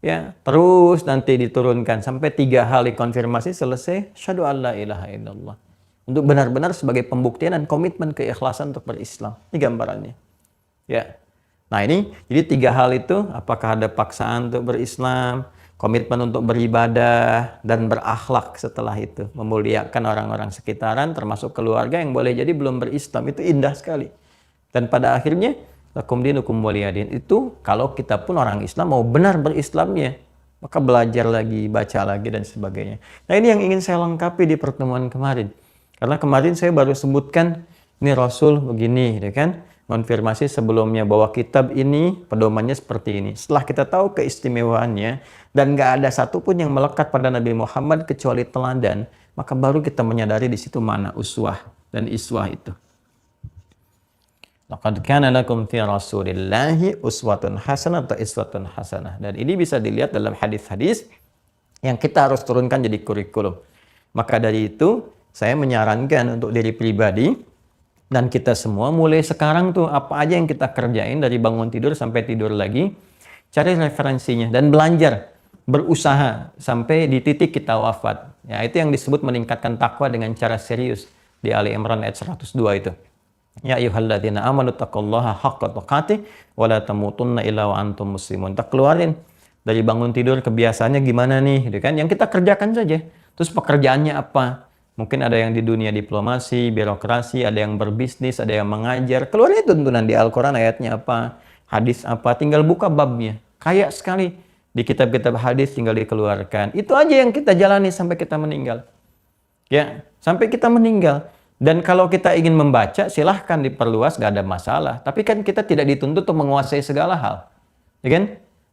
Ya, terus nanti diturunkan sampai 3 kali konfirmasi selesai. Asyhadu an la ilaha illallah. Untuk benar-benar sebagai pembuktian dan komitmen keikhlasan untuk berislam. Ini gambarannya. Ya. Nah ini, jadi 3 hal itu, apakah ada paksaan untuk berislam, komitmen untuk beribadah, dan berakhlak setelah itu. Memuliakan orang-orang sekitaran, termasuk keluarga yang boleh jadi belum berislam. Itu indah sekali. Dan pada akhirnya, lakum dinukum waliyadin. Itu kalau kita pun orang Islam mau benar berislamnya, maka belajar lagi, baca lagi, dan sebagainya. Nah ini yang ingin saya lengkapi di pertemuan kemarin. Karena kemarin saya baru sebutkan, ini Rasul begini, ya kan? Konfirmasi sebelumnya bahwa kitab ini pedomannya seperti ini. Setelah kita tahu keistimewaannya dan nggak ada satupun yang melekat pada Nabi Muhammad kecuali teladan, maka baru kita menyadari di situ mana uswah dan iswah itu. Laqad kana lakum fi Rasulillahi uswatun hasanah atau iswatun hasanah. Dan ini bisa dilihat dalam hadis-hadis yang kita harus turunkan jadi kurikulum. Maka dari itu saya menyarankan untuk diri pribadi dan kita semua mulai sekarang tuh apa aja yang kita kerjain dari bangun tidur sampai tidur lagi, cari referensinya dan belajar, berusaha sampai di titik kita wafat. Ya, itu yang disebut meningkatkan takwa dengan cara serius di Ali Imran ayat 102 itu. Ya ayyuhalladzina amanu taqullaha haqqa tuqatih wa la tamutunna illa wa antum muslimun. Tak keluarin dari bangun tidur kebiasaannya gimana nih, gitu kan? Yang kita kerjakan saja. Terus pekerjaannya apa? Mungkin ada yang di dunia diplomasi, birokrasi, ada yang berbisnis, ada yang mengajar. Keluarnya tuntunan di Al-Quran ayatnya apa, hadis apa, tinggal buka babnya. Kayak sekali di kitab-kitab hadis tinggal dikeluarkan. Itu aja yang kita jalani sampai kita meninggal. Ya, sampai kita meninggal. Dan kalau kita ingin membaca, silahkan diperluas, gak ada masalah. Tapi kan kita tidak dituntut untuk menguasai segala hal. Ya kan?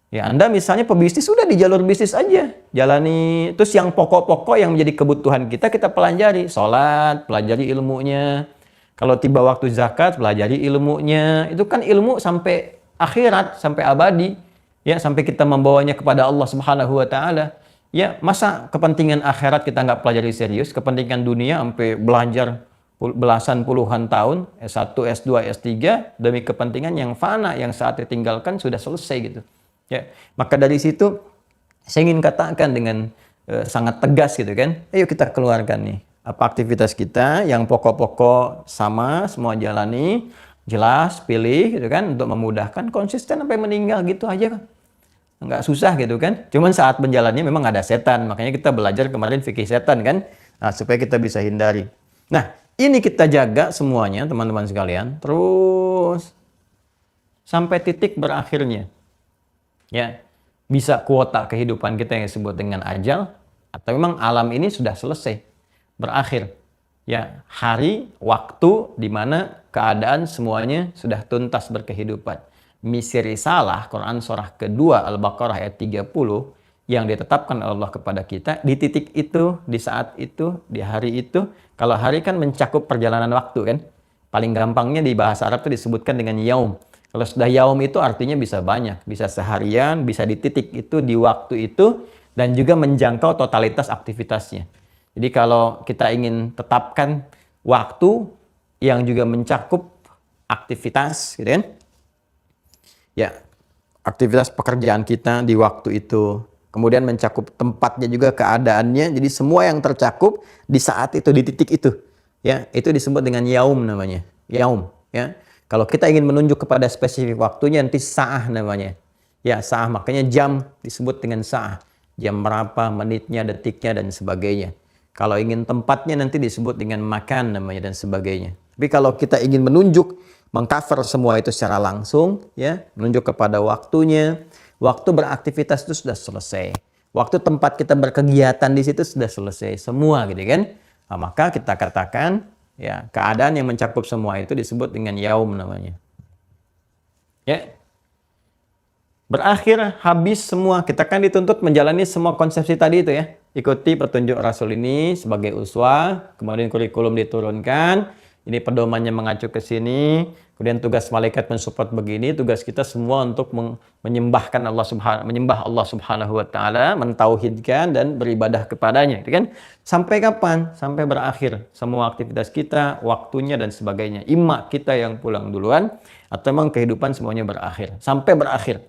Ya, Anda misalnya pebisnis, sudah di jalur bisnis aja. Jalani, terus yang pokok-pokok yang menjadi kebutuhan kita pelajari. Sholat, pelajari ilmunya. Kalau tiba waktu zakat, pelajari ilmunya. Itu kan ilmu sampai akhirat, sampai abadi. Ya, sampai kita membawanya kepada Allah Subhanahu wa Ta'ala. Ya, masa kepentingan akhirat kita nggak pelajari serius, kepentingan dunia sampai belajar belasan puluhan tahun, S1, S2, S3, demi kepentingan yang fana, yang saat ditinggalkan sudah selesai gitu. Ya, maka dari situ saya ingin katakan dengan sangat tegas gitu kan, ayo kita keluarkan nih apa aktivitas kita yang pokok-pokok sama semua jalani, jelas, pilih gitu kan, untuk memudahkan, konsisten sampai meninggal gitu aja kan. Nggak susah gitu kan, cuman saat menjalannya memang ada setan, makanya kita belajar kemarin fikih setan kan, nah, supaya kita bisa hindari. Nah ini kita jaga semuanya teman-teman sekalian, terus sampai titik berakhirnya. Ya, bisa kuota kehidupan kita yang disebut dengan ajal, atau memang alam ini sudah selesai, berakhir. Ya, hari, waktu, di mana keadaan semuanya sudah tuntas berkehidupan. Misi risalah, Quran surah kedua, Al-Baqarah ayat 30, yang ditetapkan Allah kepada kita, di titik itu, di saat itu, di hari itu. Kalau hari kan mencakup perjalanan waktu kan. Paling gampangnya di bahasa Arab itu disebutkan dengan yaum. Kalau sudah yaum itu artinya bisa banyak, bisa seharian, bisa di titik itu, di waktu itu, dan juga menjangkau totalitas aktivitasnya. Jadi kalau kita ingin tetapkan waktu yang juga mencakup aktivitas, gitu kan? Ya, aktivitas pekerjaan kita di waktu itu, kemudian mencakup tempatnya juga, keadaannya, jadi semua yang tercakup di saat itu, di titik itu. Ya, itu disebut dengan yaum namanya, yaum, ya. Kalau kita ingin menunjuk kepada spesifik waktunya, nanti sa'ah namanya. Ya, sa'ah, makanya jam disebut dengan sa'ah. Jam berapa, menitnya, detiknya, dan sebagainya. Kalau ingin tempatnya nanti disebut dengan makan namanya, dan sebagainya. Tapi kalau kita ingin menunjuk, mengcover semua itu secara langsung, ya, menunjuk kepada waktunya, waktu beraktivitas itu sudah selesai. Waktu tempat kita berkegiatan di situ sudah selesai. Semua gitu kan. Nah, maka kita katakan, ya, keadaan yang mencakup semua itu disebut dengan yaum namanya. Ya. Berakhir, habis semua. Kita kan dituntut menjalani semua konsepsi tadi itu ya. Ikuti petunjuk Rasul ini sebagai uswah, kemudian kurikulum diturunkan, Ini pedomannya mengacu ke sini. Kemudian tugas malaikat mensupport begini. Tugas kita semua untuk menyembah Allah Subhanahu wa taala, mentauhidkan dan beribadah kepadanya, gitu kan? Sampai kapan? Sampai berakhir semua aktivitas kita, waktunya dan sebagainya. Imma kita yang pulang duluan atau memang kehidupan semuanya berakhir. Sampai berakhir.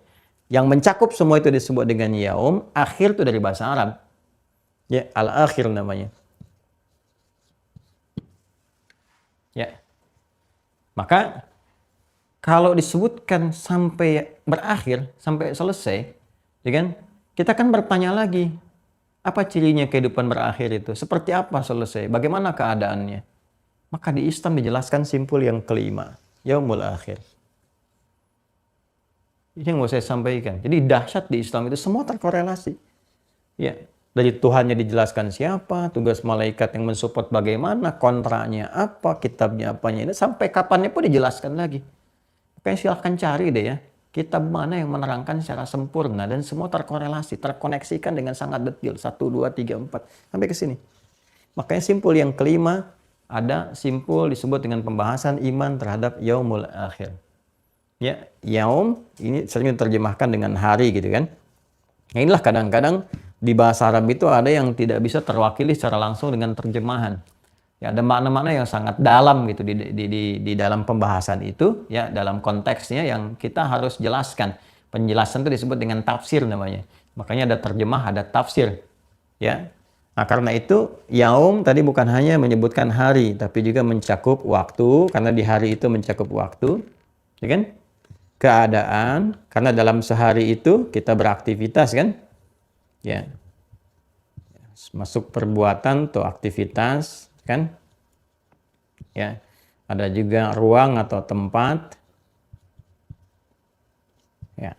Yang mencakup semua itu disebut dengan yaum. Akhir itu dari bahasa Arab. Ya, al-akhir namanya. Ya. Maka kalau disebutkan sampai berakhir, sampai selesai, ya kan? Kita kan bertanya lagi, apa cirinya kehidupan berakhir itu? Seperti apa selesai? Bagaimana keadaannya? Maka di Islam dijelaskan simpul yang kelima, yaumul akhir. Ini yang mau saya sampaikan. Jadi dahsyat di Islam itu semua terkorelasi. Ya, dari Tuhannya dijelaskan siapa, tugas malaikat yang mensupport bagaimana, kontraknya apa, kitabnya apanya ini, sampai kapannya pun dijelaskan lagi. Makanya silahkan cari deh ya, kitab mana yang menerangkan secara sempurna dan semua terkorelasi, terkoneksikan dengan sangat detail. 1, 2, 3, 4, sampai ke sini. Makanya simpul yang kelima, ada simpul disebut dengan pembahasan iman terhadap yaumul akhir. Ya, yaum ini sering diterjemahkan dengan hari gitu kan. Nah, inilah kadang-kadang di bahasa Arab itu ada yang tidak bisa terwakili secara langsung dengan terjemahan. Ya, ada makna-makna yang sangat dalam gitu di dalam pembahasan itu, ya, dalam konteksnya yang kita harus jelaskan. Penjelasan itu disebut dengan tafsir namanya. Makanya ada terjemah, ada tafsir. Ya. Nah, karena itu yaum tadi bukan hanya menyebutkan hari, tapi juga mencakup waktu, karena di hari itu mencakup waktu, ya kan? Keadaan, karena dalam sehari itu kita beraktivitas kan? Ya. Masuk perbuatan atau aktivitas kan? Ya. Ada juga ruang atau tempat. Ya.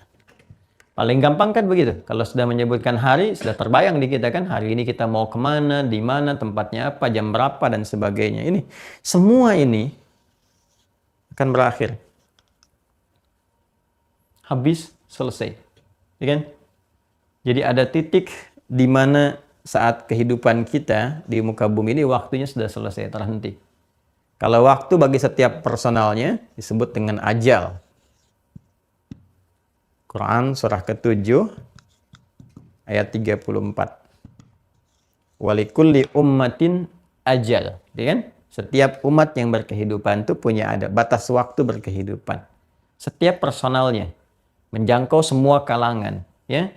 Paling gampang kan begitu. Kalau sudah menyebutkan hari, sudah terbayang di kita kan, hari ini kita mau kemana, di mana, tempatnya apa, jam berapa, dan sebagainya. Ini semua ini akan berakhir. Habis, selesai. Ya kan? Jadi ada titik di mana saat kehidupan kita di muka bumi ini waktunya sudah selesai, terhenti. Kalau waktu bagi setiap personalnya disebut dengan ajal. Quran surah ke-7 ayat 34. Walikulli ummatin ajal. Ya kan? Setiap umat yang berkehidupan itu punya ada batas waktu berkehidupan. Setiap personalnya menjangkau semua kalangan, ya.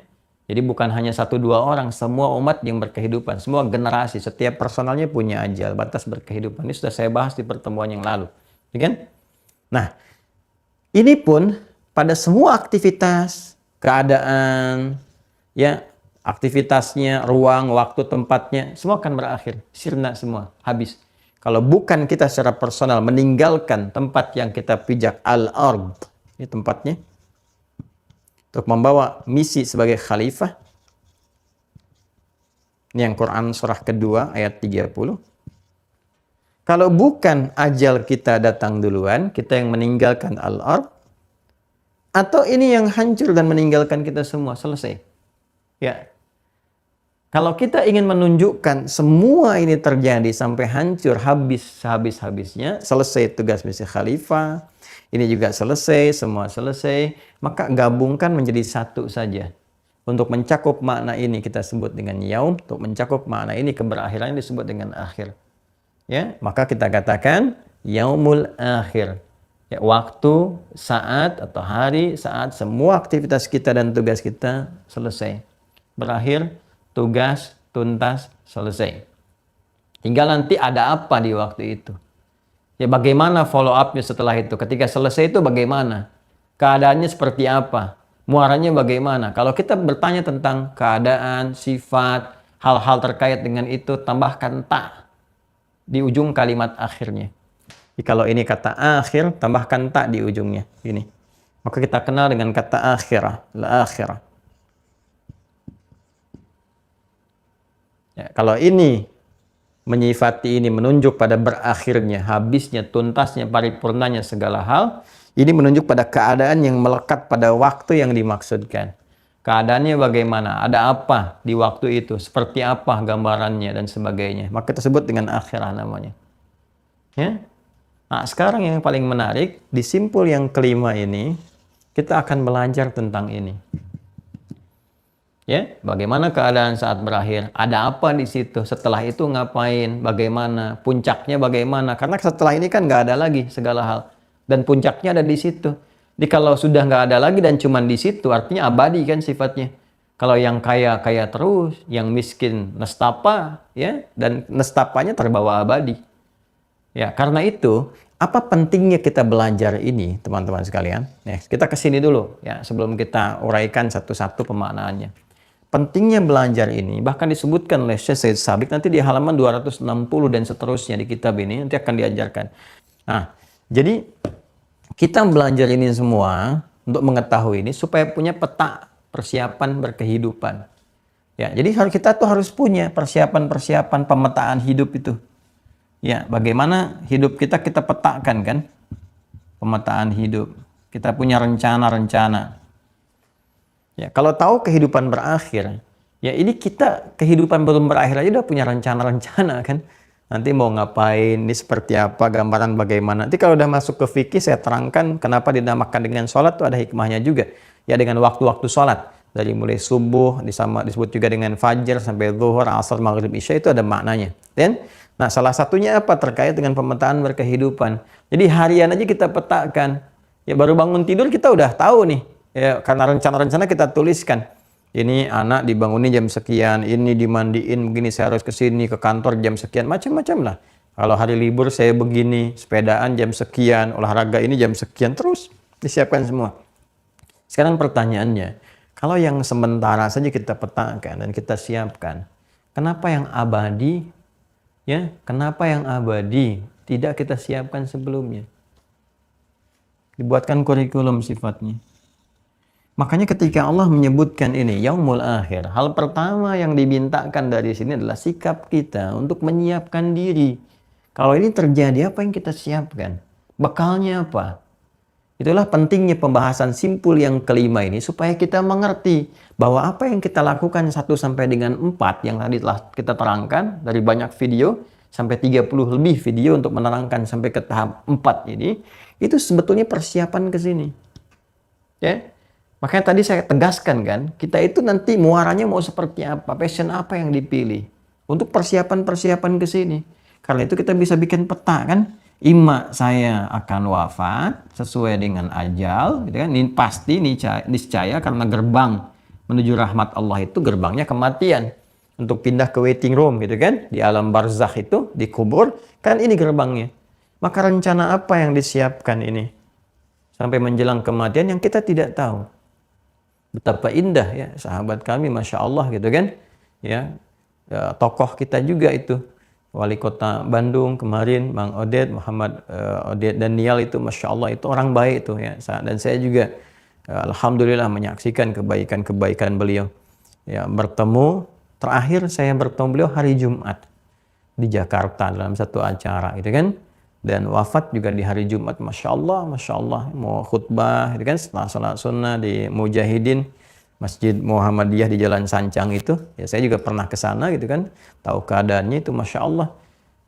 Jadi bukan hanya 1-2 orang, semua umat yang berkehidupan, semua generasi, setiap personalnya punya ajal, batas berkehidupan. Ini sudah saya bahas di pertemuan yang lalu, ya kan? Nah, ini pun pada semua aktivitas, keadaan, ya, aktivitasnya, ruang, waktu, tempatnya, semua akan berakhir, sirna semua, habis. Kalau bukan kita secara personal meninggalkan tempat yang kita pijak, al-ard, ini tempatnya, untuk membawa misi sebagai khalifah. Ini yang Quran surah kedua ayat 30. Kalau bukan ajal kita datang duluan, kita yang meninggalkan al-ard, atau ini yang hancur dan meninggalkan kita semua, selesai. Ya. Kalau kita ingin menunjukkan semua ini terjadi sampai hancur, habis-habisnya, selesai tugas misi khalifah, ini juga selesai, semua selesai, maka gabungkan menjadi satu saja. Untuk mencakup makna ini kita sebut dengan yaum, untuk mencakup makna ini keberakhiran disebut dengan akhir. Ya, maka kita katakan yaumul akhir. Ya, waktu, saat atau hari, saat semua aktivitas kita dan tugas kita selesai. Berakhir, tugas tuntas, selesai. Tinggal nanti ada apa di waktu itu. Ya, bagaimana follow up-nya setelah itu? Ketika selesai itu bagaimana? Keadaannya seperti apa? Muaranya bagaimana? Kalau kita bertanya tentang keadaan, sifat, hal-hal terkait dengan itu, tambahkan ta di ujung kalimat akhirnya. Jadi kalau ini kata akhir, tambahkan ta di ujungnya. Ini. Maka kita kenal dengan kata akhirah, la-akhirah. Ya, kalau ini menyifati ini menunjuk pada berakhirnya, habisnya, tuntasnya, paripurnanya segala hal, ini menunjuk pada keadaan yang melekat pada waktu yang dimaksudkan. Keadaannya bagaimana? Ada apa di waktu itu? Seperti apa gambarannya dan sebagainya? Maka tersebut dengan akhirah namanya. Ya. Nah, sekarang yang paling menarik, di simpul yang kelima ini, kita akan belajar tentang ini. Ya, bagaimana keadaan saat berakhir? Ada apa di situ? Setelah itu ngapain? Bagaimana? Puncaknya bagaimana? Karena setelah ini kan nggak ada lagi segala hal. Dan puncaknya ada di situ. Jadi kalau sudah nggak ada lagi dan cuman di situ, artinya abadi kan sifatnya. Kalau yang kaya, kaya terus. Yang miskin, nestapa. Ya, dan nestapanya terbawa abadi. Ya, karena itu, apa pentingnya kita belajar ini, teman-teman sekalian? Nah, kita kesini dulu, ya, sebelum kita uraikan satu-satu pemaknaannya. Pentingnya belajar ini, bahkan disebutkan oleh Syekh Said Sabiq nanti di halaman 260 dan seterusnya di kitab ini, nanti akan diajarkan. Nah, jadi kita belajar ini semua untuk mengetahui ini supaya punya peta persiapan berkehidupan. Ya, jadi kita tuh harus punya persiapan-persiapan pemetaan hidup itu. Ya, bagaimana hidup kita petakan kan? Pemetaan hidup. Kita punya rencana-rencana. Ya, kalau tahu kehidupan berakhir, ya ini kita kehidupan belum berakhir aja udah punya rencana-rencana kan. Nanti mau ngapain, ini seperti apa, gambaran bagaimana. Nanti kalau udah masuk ke fikih saya terangkan kenapa dinamakan dengan sholat tuh ada hikmahnya juga. Ya dengan waktu-waktu sholat. Dari mulai subuh, disebut juga dengan fajar, sampai zuhur, asar, maghrib, isya itu ada maknanya. Dan nah salah satunya apa? Terkait dengan pemetaan berkehidupan. Jadi harian aja kita petakan. Ya baru bangun tidur kita udah tahu nih. Ya, karena rencana-rencana kita tuliskan. Ini anak dibangunin jam sekian, ini dimandiin begini, saya harus ke sini, ke kantor jam sekian, macam-macam lah. Kalau hari libur saya begini, sepedaan jam sekian, olahraga ini jam sekian, terus disiapkan semua. Sekarang pertanyaannya, kalau yang sementara saja kita petakan dan kita siapkan, kenapa yang abadi, ya, kenapa yang abadi tidak kita siapkan sebelumnya? Dibuatkan kurikulum sifatnya. Makanya ketika Allah menyebutkan ini, yaumul akhir, hal pertama yang dimintakan dari sini adalah sikap kita untuk menyiapkan diri. Kalau ini terjadi, apa yang kita siapkan? Bekalnya apa? Itulah pentingnya pembahasan simpul yang kelima ini, supaya kita mengerti bahwa apa yang kita lakukan 1 sampai dengan 4 yang tadi telah kita terangkan, dari banyak video, sampai 30 lebih video untuk menerangkan sampai ke tahap 4 ini, itu sebetulnya persiapan ke sini. Ya? Makanya tadi saya tegaskan kan, kita itu nanti muaranya mau seperti apa, passion apa yang dipilih. Untuk persiapan-persiapan ke sini. Karena itu kita bisa bikin peta kan, imma saya akan wafat sesuai dengan ajal, gitu kan. Ini pasti niscaya karena gerbang menuju rahmat Allah itu gerbangnya kematian. Untuk pindah ke waiting room gitu kan, di alam barzakh itu, di kubur, kan ini gerbangnya. Maka rencana apa yang disiapkan ini? Sampai menjelang kematian yang kita tidak tahu. Betapa indah ya sahabat kami, Masya Allah gitu kan. Ya, tokoh kita juga itu. Wali Kota Bandung kemarin, Bang Odet, Muhammad Odet dan Nial itu, Masya Allah itu orang baik itu ya. Dan saya juga Alhamdulillah menyaksikan kebaikan-kebaikan beliau. Ya, terakhir saya bertemu beliau hari Jumat di Jakarta dalam satu acara gitu kan. Dan wafat juga di hari Jumat, Masya Allah, mau khutbah, gitu kan, setelah sholat sunnah di Mujahidin, Masjid Muhammadiyah di Jalan Sancang itu, ya saya juga pernah ke sana gitu kan, tahu keadaannya itu, Masya Allah,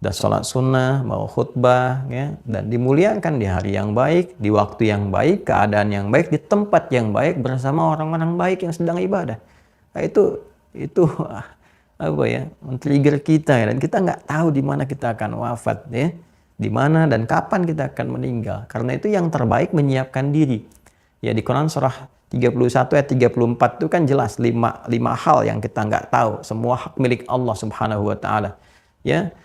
udah sholat sunnah, mau khutbah, ya, dan dimuliakan di hari yang baik, di waktu yang baik, keadaan yang baik, di tempat yang baik, bersama orang-orang baik yang sedang ibadah. Nah, itu apa ya, men-trigger kita ya, dan kita nggak tahu di mana kita akan wafat ya. Di mana dan kapan kita akan meninggal. Karena itu yang terbaik menyiapkan diri. Ya di Quran surah 31 ayat 34 itu kan jelas 5 hal yang kita nggak tahu. Semua hak milik Allah Subhanahu wa taala. Ya,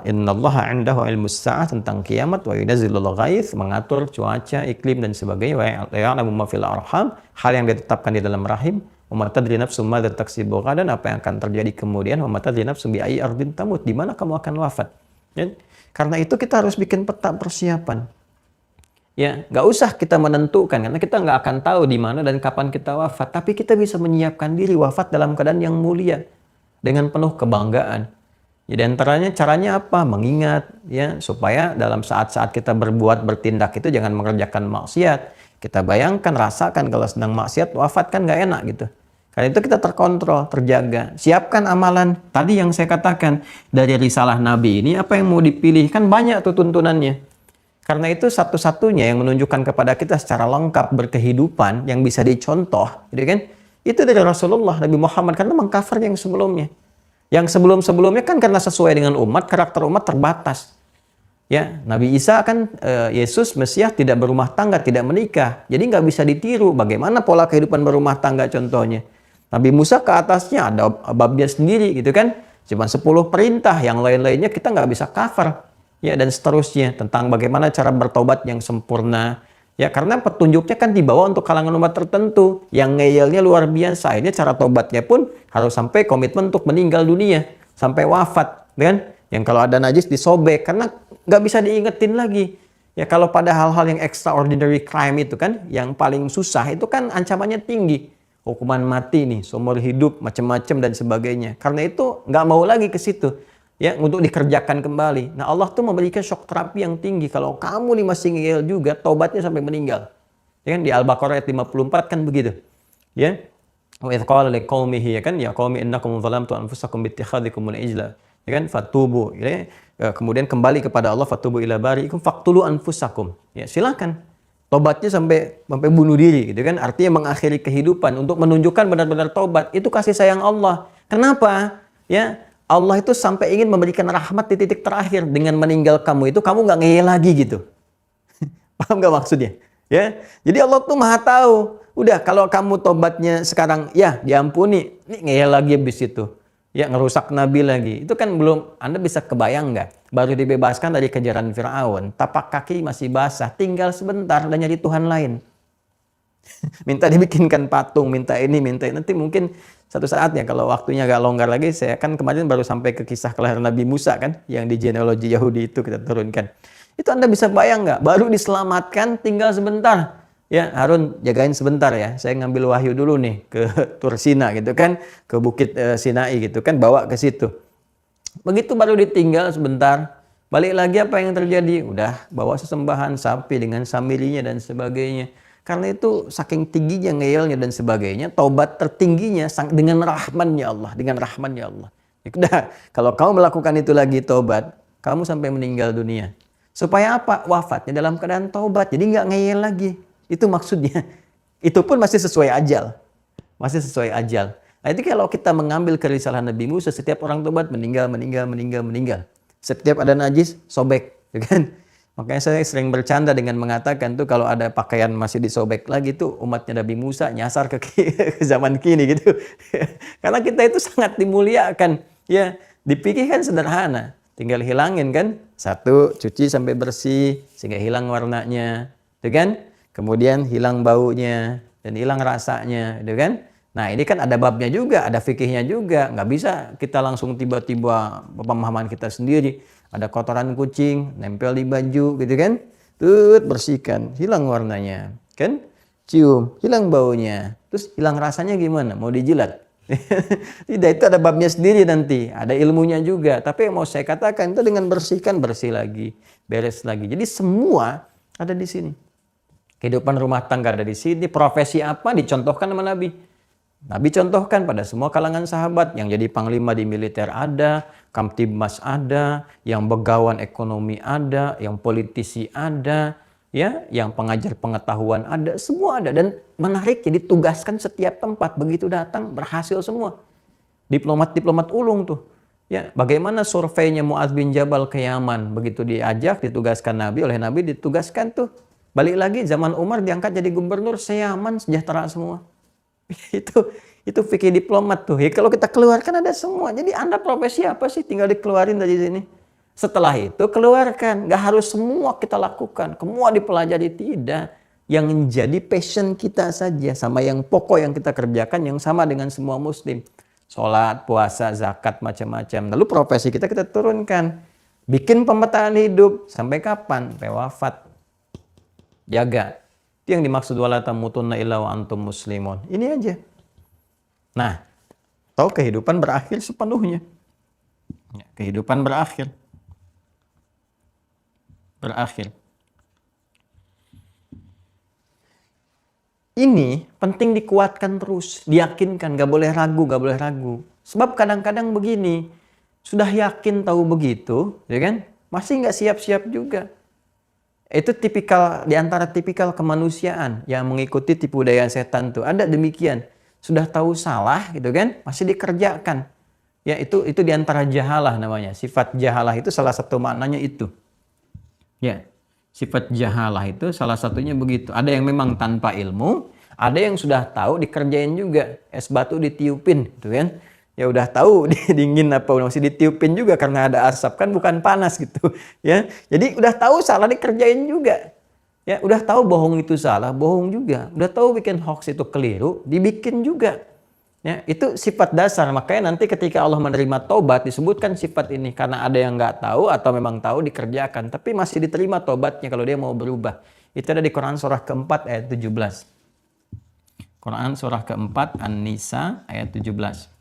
innallaha 'indahu 'ilmus sa'ah, tentang kiamat, wa yunazzilul ghaits, mengatur cuaca, iklim dan sebagainya, wa ya'lamu ma fil arham, hal yang ditetapkan di dalam rahim. Wa ma tadri nafsum madza taksibu ghadan, apa yang akan terjadi kemudian. Wa ma tadri nafsum bi ayyi ardin tamut, di mana kamu akan wafat. Ya? Karena itu kita harus bikin peta persiapan. Ya, nggak usah kita menentukan karena kita nggak akan tahu di mana dan kapan kita wafat. Tapi kita bisa menyiapkan diri wafat dalam keadaan yang mulia dengan penuh kebanggaan. Jadi antaranya caranya apa? Mengingat ya supaya dalam saat-saat kita bertindak itu jangan mengerjakan maksiat. Kita bayangkan, rasakan kalau sedang maksiat wafat kan nggak enak gitu. Karena itu kita terkontrol, terjaga. Siapkan amalan. Tadi yang saya katakan, dari risalah Nabi ini, apa yang mau dipilih? Kan banyak tuh tuntunannya. Karena itu satu-satunya yang menunjukkan kepada kita secara lengkap berkehidupan yang bisa dicontoh, gitu kan? Itu dari Rasulullah Nabi Muhammad, karena mengcover yang sebelumnya. Yang sebelum-sebelumnya kan karena sesuai dengan umat, karakter umat terbatas. Ya, Nabi Isa kan Yesus Mesias tidak berumah tangga, tidak menikah. Jadi nggak bisa ditiru. Bagaimana pola kehidupan berumah tangga contohnya? Nabi Musa ke atasnya ada babnya sendiri gitu kan. Cuma 10 perintah, yang lain-lainnya kita nggak bisa cover. Ya, dan seterusnya tentang bagaimana cara bertobat yang sempurna. Ya, karena petunjuknya kan dibawa untuk kalangan umat tertentu. Yang ngeyelnya luar biasa. Ini cara tobatnya pun harus sampai komitmen untuk meninggal dunia. Sampai wafat. Kan? Yang kalau ada najis disobek. Karena nggak bisa diingetin lagi. Ya, kalau pada hal-hal yang extraordinary crime itu kan, yang paling susah itu kan ancamannya tinggi. Hukuman mati nih, seumur hidup, macam-macam dan sebagainya. Karena itu nggak mau lagi ke situ. Ya, untuk dikerjakan kembali. Nah, Allah tuh memberikan shock terapi yang tinggi. Kalau kamu nih masih ngeyel juga, tobatnya sampai meninggal. Ya kan, di Al-Baqarah ayat 54 kan begitu. Ya. Wa idh qala liqaumihi, ya kan, ya qaumi innakum zalamtu anfusakum bittikhadhikumul ijla. Ya kan, fatubu. Ya. Kemudian kembali kepada Allah, fatubu ila bari'ikum faqtulu anfusakum. Ya, silakan. Tobatnya sampai bunuh diri, gitu kan. Artinya mengakhiri kehidupan untuk menunjukkan benar-benar tobat. Itu kasih sayang Allah. Kenapa? Ya, Allah itu sampai ingin memberikan rahmat di titik terakhir. Dengan meninggal kamu itu, kamu nggak ngeyel lagi gitu. Paham nggak maksudnya? Ya, jadi Allah tuh maha tahu. Udah, kalau kamu tobatnya sekarang, ya diampuni. Ini ngeyel lagi habis itu. Ya, ngerusak Nabi lagi. Itu kan belum, Anda bisa kebayang nggak? Baru dibebaskan dari kejaran Fir'aun. Tapak kaki masih basah. Tinggal sebentar dan nyari Tuhan lain. Minta dibikinkan patung, minta ini, minta ini. Nanti mungkin satu saat ya, kalau waktunya agak longgar lagi, saya kan kemarin baru sampai ke kisah kelahiran Nabi Musa kan, yang di genealogi Yahudi itu kita turunkan. Itu Anda bisa bayang nggak? Baru diselamatkan, tinggal sebentar. Ya, Harun jagain sebentar ya. Saya ngambil wahyu dulu nih ke Tursina gitu kan, ke Bukit Sinai gitu kan, bawa ke situ. Begitu baru ditinggal sebentar, balik lagi apa yang terjadi? Udah bawa sesembahan sapi dengan samirinya dan sebagainya. Karena itu saking tingginya ngeyelnya dan sebagainya, taubat tertingginya dengan rahmannya Allah, dengan rahmannya Allah. Ya udah, kalau kamu melakukan itu lagi taubat, kamu sampai meninggal dunia. Supaya apa? Wafatnya dalam keadaan taubat, jadi nggak ngeyel lagi. Itu maksudnya. Itu pun masih sesuai ajal. Masih sesuai ajal. Nah, itu kalau kita mengambil kerisalahan Nabi Musa, setiap orang taubat meninggal. Setiap ada najis, sobek. Ya kan? Makanya saya sering bercanda dengan mengatakan tuh kalau ada pakaian masih disobek lagi tuh umatnya Nabi Musa nyasar ke zaman kini gitu. Karena kita itu sangat dimuliakan. Ya, dipikirkan sederhana. Tinggal hilangin kan. Satu, cuci sampai bersih sehingga hilang warnanya. Itu kan? Kemudian hilang baunya dan hilang rasanya, gitu kan? Nah, ini kan ada babnya juga, ada fikihnya juga. Nggak bisa kita langsung tiba-tiba pemahaman kita sendiri. Ada kotoran kucing, nempel di baju, gitu kan? Bersihkan, hilang warnanya, kan? Cium, hilang baunya. Terus hilang rasanya gimana? Mau dijilat? Tidak, itu ada babnya sendiri nanti. Ada ilmunya juga. Tapi yang mau saya katakan, itu dengan bersihkan, bersih lagi. Beres lagi. Jadi semua ada di sini. Kehidupan rumah tangga ada di sini. Profesi apa dicontohkan sama Nabi. Nabi contohkan pada semua kalangan sahabat. Yang jadi panglima di militer ada, Kamtibmas ada, yang begawan ekonomi ada, yang politisi ada, ya, yang pengajar pengetahuan ada, semua ada. Dan menariknya ditugaskan setiap tempat. Begitu datang berhasil semua. Diplomat-diplomat ulung tuh. Ya, bagaimana surveinya Mu'adz bin Jabal ke Yaman? Begitu diajak, ditugaskan Nabi, oleh Nabi ditugaskan tuh. Balik lagi zaman Umar diangkat jadi gubernur, se-Yaman sejahtera semua. Itu fikih diplomat tuh. Ya, kalau kita keluarkan ada semua. Jadi Anda profesi apa sih? Tinggal dikeluarin dari sini. Setelah itu keluarkan. Gak harus semua kita lakukan. Semua dipelajari, tidak. Yang menjadi passion kita saja. Sama yang pokok yang kita kerjakan yang sama dengan semua muslim. Sholat, puasa, zakat, macam-macam. Lalu profesi kita turunkan. Bikin pemetaan hidup. Sampai kapan? Sampai wafat. Jaga. Itu yang dimaksud wala tamutunna illa wa antum muslimun. Ini aja. Nah, tahu kehidupan berakhir sepenuhnya. Ya, kehidupan berakhir. Berakhir. Ini penting dikuatkan terus, diyakinkan, gak boleh ragu. Sebab kadang-kadang begini, sudah yakin tahu begitu, ya kan? Masih nggak siap-siap juga. Itu tipikal di antara tipikal kemanusiaan yang mengikuti tipu daya setan tuh. Ada demikian. Sudah tahu salah gitu kan, masih dikerjakan. Ya, itu di antara jahalah namanya. Sifat jahalah itu salah satu maknanya itu. Ya. Sifat jahalah itu salah satunya begitu. Ada yang memang tanpa ilmu, ada yang sudah tahu dikerjain juga. Es batu ditiupin gitu kan. Ya udah tahu dingin apa masih ditiupin juga karena ada asap kan bukan panas gitu ya. Jadi udah tahu salah dikerjain juga. Ya, udah tahu bohong itu salah, bohong juga. Udah tahu bikin hoax itu keliru, dibikin juga. Ya, itu sifat dasar. Makanya nanti ketika Allah menerima tobat disebutkan sifat ini karena ada yang nggak tahu atau memang tahu dikerjakan, tapi masih diterima tobatnya kalau dia mau berubah. Itu ada di Quran surah keempat ayat 17. Quran surah keempat An-Nisa ayat 17.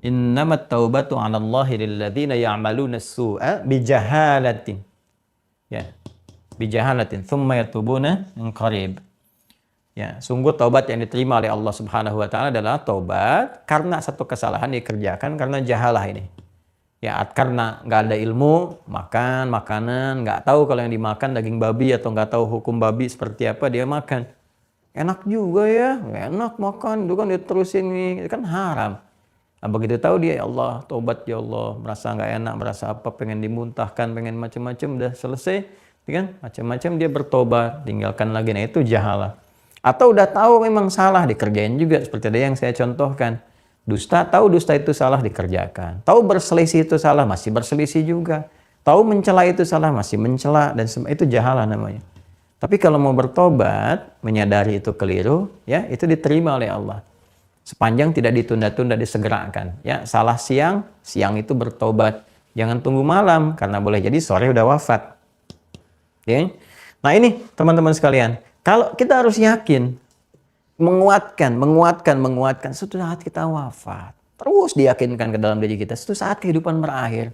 Innamat taubatu 'ala Allahi lilladzina ya'maluna as-su'a bijahalatin. Ya. Bijahalatin thumma yatubuna min qarib. Ya, sungguh taubat yang diterima oleh Allah Subhanahu wa taala adalah taubat karena satu kesalahan dikerjakan karena jahalah ini. Ya, karena nggak ada ilmu, makan makanan, nggak tahu kalau yang dimakan daging babi atau nggak tahu hukum babi seperti apa dia makan. Enak juga ya, enak makan, itu kan diterusin nih, itu kan haram. Nah, begitu tahu dia, ya Allah, taubat ya Allah, merasa nggak enak, merasa apa, pengen dimuntahkan, pengen macam-macam, udah selesai, kan? Macam-macam dia bertobat, tinggalkan lagi. Nah itu jahalah. Atau udah tahu memang salah, dikerjain juga, seperti ada yang saya contohkan. Dusta, tahu dusta itu salah, dikerjakan. Tahu berselisih itu salah, masih berselisih juga. Tahu mencela itu salah, masih mencela, dan itu jahalah namanya. Tapi kalau mau bertobat, menyadari itu keliru, ya itu diterima oleh Allah. Sepanjang tidak ditunda-tunda, disegerakan. Ya, salah siang, siang itu bertobat. Jangan tunggu malam, karena boleh jadi sore udah wafat. Ya. Nah ini teman-teman sekalian, kalau kita harus yakin, menguatkan. Suatu saat kita wafat. Terus diyakinkan ke dalam diri kita, suatu saat kehidupan berakhir.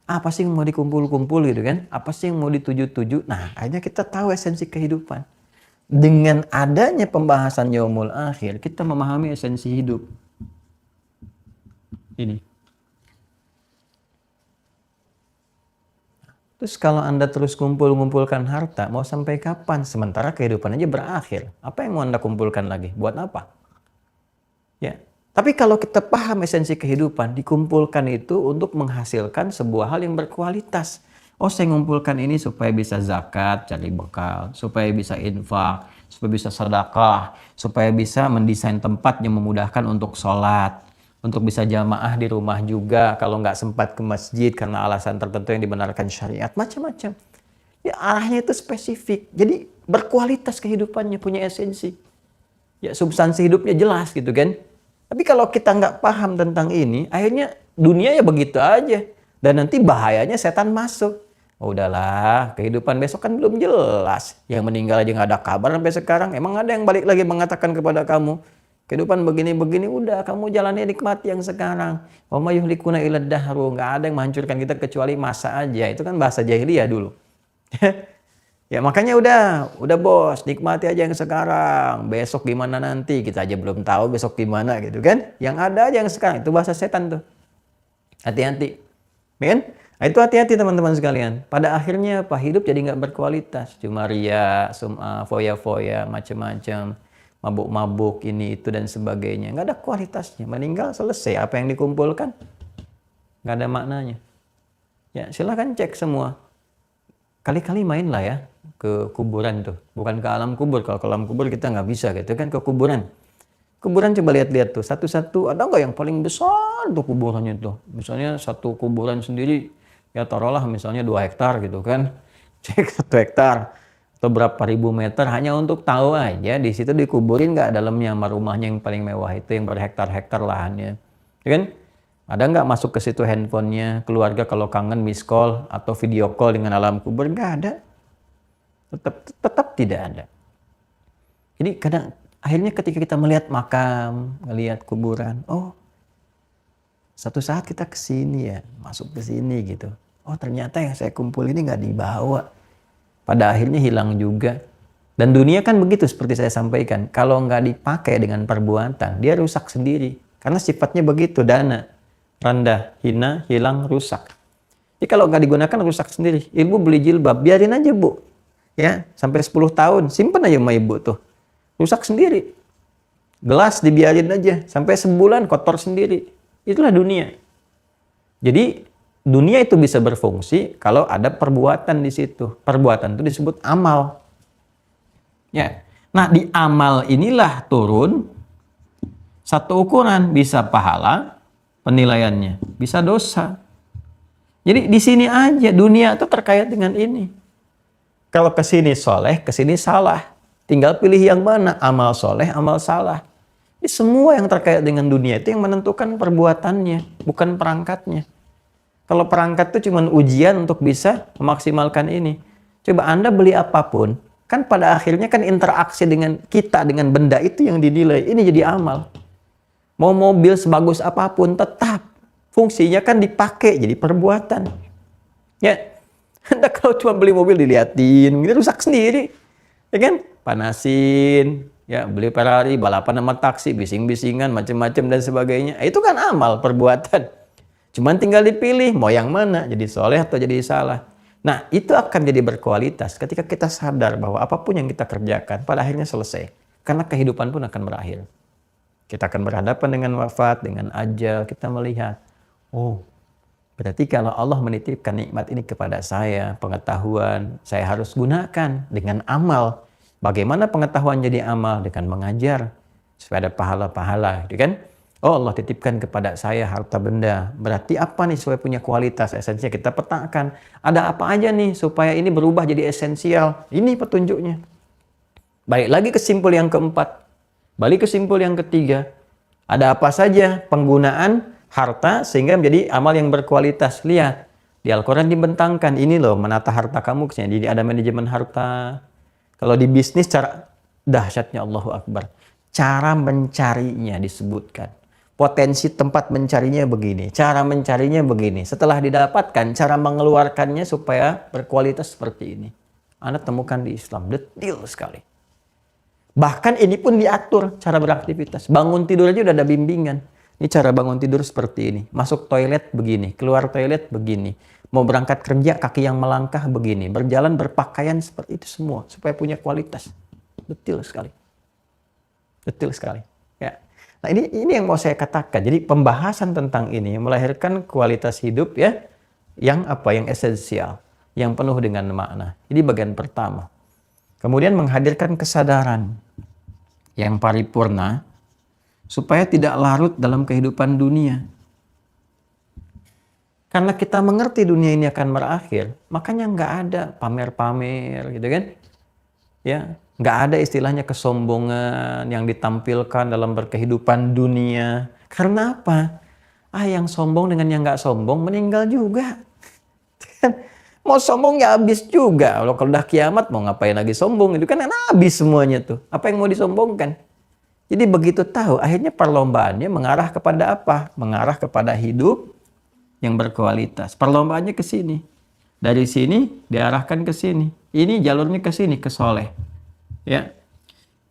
Apa sih yang mau dikumpul-kumpul gitu kan? Apa sih yang mau dituju-tuju? Nah, akhirnya kita tahu esensi kehidupan. Dengan adanya pembahasan yaumul akhir, kita memahami esensi hidup. Ini. Terus kalau Anda terus kumpul-kumpulkan harta, mau sampai kapan? Sementara kehidupan aja berakhir. Apa yang mau Anda kumpulkan lagi? Buat apa? Ya. Tapi kalau kita paham esensi kehidupan, dikumpulkan itu untuk menghasilkan sebuah hal yang berkualitas. Oh, saya ngumpulkan ini supaya bisa zakat, cari bekal, supaya bisa infak, supaya bisa sedekah, supaya bisa mendesain tempat yang memudahkan untuk sholat, untuk bisa jamaah di rumah juga kalau nggak sempat ke masjid karena alasan tertentu yang dibenarkan syariat, macam-macam. Ya, arahnya itu spesifik. Jadi berkualitas kehidupannya, punya esensi. Ya, substansi hidupnya jelas gitu kan. Tapi kalau kita nggak paham tentang ini, akhirnya dunia ya begitu aja. Dan nanti bahayanya setan masuk. Oh, udahlah, kehidupan besok kan belum jelas. Yang meninggal aja nggak ada kabar sampai sekarang. Emang ada yang balik lagi mengatakan kepada kamu, kehidupan begini-begini, udah kamu jalani nikmati yang sekarang. Wa ma yuhlikuna illa dahru, nggak ada yang menghancurkan kita kecuali masa aja. Itu kan bahasa jahiliyah dulu. Ya makanya udah bos, nikmati aja yang sekarang. Besok gimana nanti, kita aja belum tahu besok gimana gitu kan. Yang ada aja yang sekarang, itu bahasa setan tuh. Hati-hati. Kan? Nah, itu hati-hati teman-teman sekalian. Pada akhirnya apa? Hidup jadi nggak berkualitas. Cuma ria, sum'ah, foya-foya, macam-macam. Mabuk-mabuk, ini, itu, dan sebagainya. Nggak ada kualitasnya. Meninggal, selesai. Apa yang dikumpulkan? Nggak ada maknanya. Ya, silahkan cek semua. Kali-kali mainlah ya ke kuburan tuh. Bukan ke alam kubur. Kalau ke alam kubur kita nggak bisa gitu kan. Ke kuburan. Kuburan coba lihat-lihat tuh. Satu-satu. Ada nggak yang paling besar tuh kuburannya tuh? Misalnya satu kuburan sendiri. Ya taruhlah misalnya 2 hektar gitu kan. Cek 1 hektar. Atau berapa ribu meter. Hanya untuk tahu aja. Di situ dikuburin nggak dalamnya sama rumahnya yang paling mewah itu. Yang berhektar-hektar lahannya. Ya kan? Ada nggak masuk ke situ handphonenya, keluarga kalau kangen miss call atau video call dengan alam kubur? Nggak ada. Tetap tidak ada. Jadi kadang akhirnya ketika kita melihat makam, melihat kuburan, oh satu saat kita kesini ya, masuk ke sini gitu. Oh ternyata yang saya kumpul ini nggak dibawa. Pada akhirnya hilang juga. Dan dunia kan begitu seperti saya sampaikan. Kalau nggak dipakai dengan perbuatan, dia rusak sendiri. Karena sifatnya begitu, dana. Rendah, hina, hilang, rusak. Jadi kalau nggak digunakan rusak sendiri. Ibu beli jilbab, biarin aja bu. ya, sampai 10 tahun, simpen aja sama ibu tuh. Rusak sendiri. Gelas dibiarin aja, sampai sebulan kotor sendiri. Itulah dunia. Jadi dunia itu bisa berfungsi kalau ada perbuatan di situ. Perbuatan itu disebut amal. Ya. Nah, di amal inilah turun satu ukuran, bisa pahala penilaiannya, bisa dosa. Jadi di sini aja dunia itu terkait dengan ini. Kalau ke sini soleh, ke sini salah. Tinggal pilih yang mana, amal soleh, amal salah. Ini semua yang terkait dengan dunia itu yang menentukan perbuatannya, bukan perangkatnya. Kalau perangkat itu cuma ujian untuk bisa memaksimalkan ini. Coba Anda beli apapun, kan pada akhirnya kan interaksi dengan kita, dengan benda itu yang dinilai. Ini jadi amal. Mau mobil sebagus apapun, tetap fungsinya kan dipakai jadi perbuatan. Ya, Anda kalau cuma beli mobil diliatin, gitu rusak sendiri. Ya kan? Panasin, ya beli Ferrari, balapan sama taksi, bising-bisingan, macam-macam dan sebagainya. Itu kan amal, perbuatan. Cuman tinggal dipilih mau yang mana, jadi soleh atau jadi salah. Nah, itu akan jadi berkualitas ketika kita sadar bahwa apapun yang kita kerjakan pada akhirnya selesai. Karena kehidupan pun akan berakhir. Kita akan berhadapan dengan wafat, dengan ajal, kita melihat, oh, berarti kalau Allah menitipkan nikmat ini kepada saya, pengetahuan, saya harus gunakan dengan amal. Bagaimana pengetahuan jadi amal? Dengan mengajar, supaya ada pahala-pahala, gitu kan? Oh, Allah titipkan kepada saya harta benda. Berarti apa nih supaya punya kualitas esensial? Kita petakan. Ada apa aja nih supaya ini berubah jadi esensial? Ini petunjuknya. Balik lagi ke simpul yang keempat. Balik ke simpul yang ketiga. Ada apa saja penggunaan harta sehingga menjadi amal yang berkualitas. Lihat, di Al-Quran dibentangkan ini loh, menata harta kamu. Jadi ada manajemen harta. Kalau di bisnis, cara dahsyatnya Allahu Akbar. Cara mencarinya disebutkan. Potensi tempat mencarinya begini. Cara mencarinya begini. Setelah didapatkan, cara mengeluarkannya supaya berkualitas seperti ini. Anda temukan di Islam. Detail sekali. Bahkan ini pun diatur cara beraktivitas. Bangun tidur aja udah ada bimbingan. Ini cara bangun tidur seperti ini. Masuk toilet begini. Keluar toilet begini. Mau berangkat kerja, kaki yang melangkah begini. Berjalan, berpakaian seperti itu semua. Supaya punya kualitas. Detail sekali. Detail sekali. Ya. Nah ini yang mau saya katakan. Jadi pembahasan tentang ini melahirkan kualitas hidup ya. Yang apa? Yang esensial. Yang penuh dengan makna. Ini bagian pertama. Kemudian menghadirkan kesadaran yang paripurna. Supaya tidak larut dalam kehidupan dunia. Karena kita mengerti dunia ini akan berakhir, makanya nggak ada pamer-pamer, gitu kan? Ya, nggak ada istilahnya kesombongan yang ditampilkan dalam berkehidupan dunia. Karena apa? Yang sombong dengan yang nggak sombong meninggal juga. Mau sombong ya habis juga. Kalau udah kiamat mau ngapain lagi sombong? Itu kan habis semuanya tuh. Apa yang mau disombongkan? Jadi begitu tahu, akhirnya perlombaannya mengarah kepada apa? Mengarah kepada hidup yang berkualitas. Perlombaannya ke sini. Dari sini diarahkan ke sini. Ini jalurnya ke sini, ke soleh. Ya.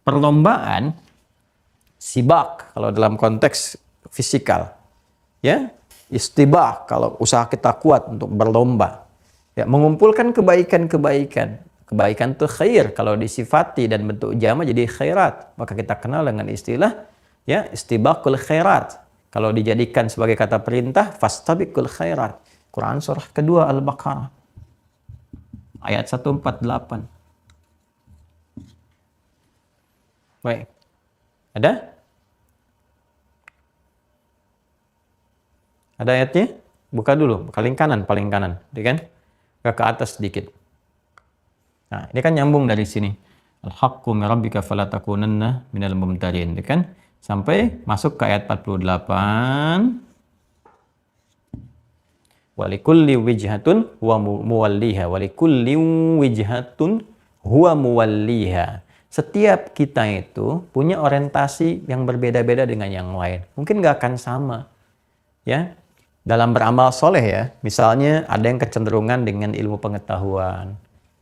Perlombaan sibak kalau dalam konteks fisikal. Ya. Istibak kalau usaha kita kuat untuk berlomba. Ya, mengumpulkan kebaikan-kebaikan. Kebaikan itu khair kalau disifati dan bentuk jama jadi khairat. Maka kita kenal dengan istilah ya istibaqul khairat. Kalau dijadikan sebagai kata perintah, fastabiqul khairat. Quran surah kedua Al-Baqarah. Ayat 148. Baik. Ada? Ada ayatnya? Buka dulu, paling kanan, kan? Ke atas sedikit. Nah, ini kan nyambung dari sini. Al-haqqu min rabbika fala takunanna minal mumtarin, kan? Sampai masuk ke ayat 48. Walikulli wijhatun huwa muwalliha. Walikulli wijhatun huwa muwalliha. Setiap kita itu punya orientasi yang berbeda-beda dengan yang lain. Mungkin nggak akan sama. Ya. Dalam beramal soleh ya. Misalnya ada yang kecenderungan dengan ilmu pengetahuan.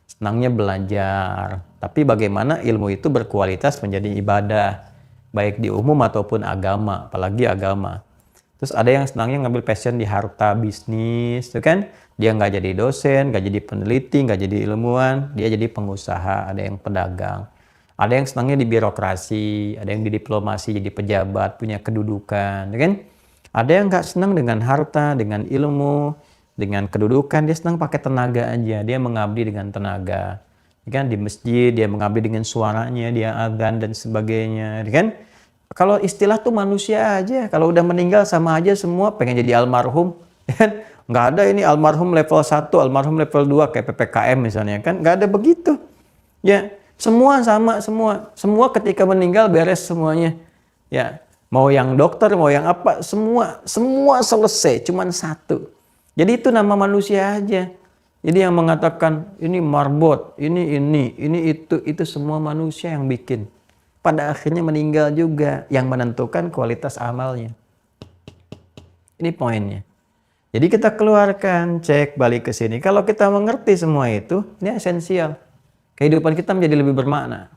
Senangnya belajar. Tapi bagaimana ilmu itu berkualitas menjadi ibadah. Baik di umum ataupun agama, apalagi agama. Terus ada yang senangnya ngambil passion di harta bisnis, tuh kan? Dia nggak jadi dosen, nggak jadi peneliti, nggak jadi ilmuwan, dia jadi pengusaha, ada yang pedagang. Ada yang senangnya di birokrasi, ada yang di diplomasi, jadi pejabat, punya kedudukan, tuh kan? Ada yang nggak senang dengan harta, dengan ilmu, dengan kedudukan, dia senang pakai tenaga aja, dia mengabdi dengan tenaga. Kan di masjid dia mengabdi dengan suaranya, dia azan dan sebagainya, kan? Kalau istilah tuh manusia aja, kalau udah meninggal sama aja semua pengen jadi almarhum, kan? Nggak ada ini almarhum level 1, almarhum level 2 kayak PPKM misalnya, kan? Nggak ada begitu. Ya, semua sama semua. Semua ketika meninggal beres semuanya. Ya, mau yang dokter, mau yang apa, semua selesai, cuman satu. Jadi itu nama manusia aja. Jadi yang mengatakan ini marbot, ini itu semua manusia yang bikin. Pada akhirnya meninggal juga, yang menentukan kualitas amalnya. Ini poinnya. Jadi kita keluarkan, cek balik ke sini. Kalau kita mengerti semua itu, ini esensial. Kehidupan kita menjadi lebih bermakna.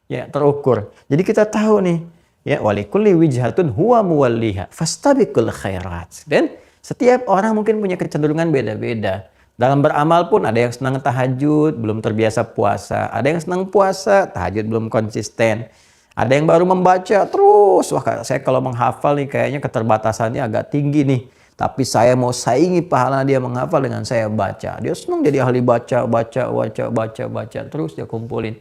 Ya, terukur. Jadi kita tahu nih, ya walikulli wijhatun huwa muwalliha fastabiqul khairat. Dan setiap orang mungkin punya kecenderungan beda-beda. Dalam beramal pun ada yang senang tahajud, belum terbiasa puasa. Ada yang senang puasa, tahajud belum konsisten. Ada yang baru membaca terus. Wah, saya kalau menghafal nih kayaknya keterbatasannya agak tinggi nih. Tapi saya mau saingi pahala dia menghafal dengan saya baca. Dia senang jadi ahli baca terus dia kumpulin.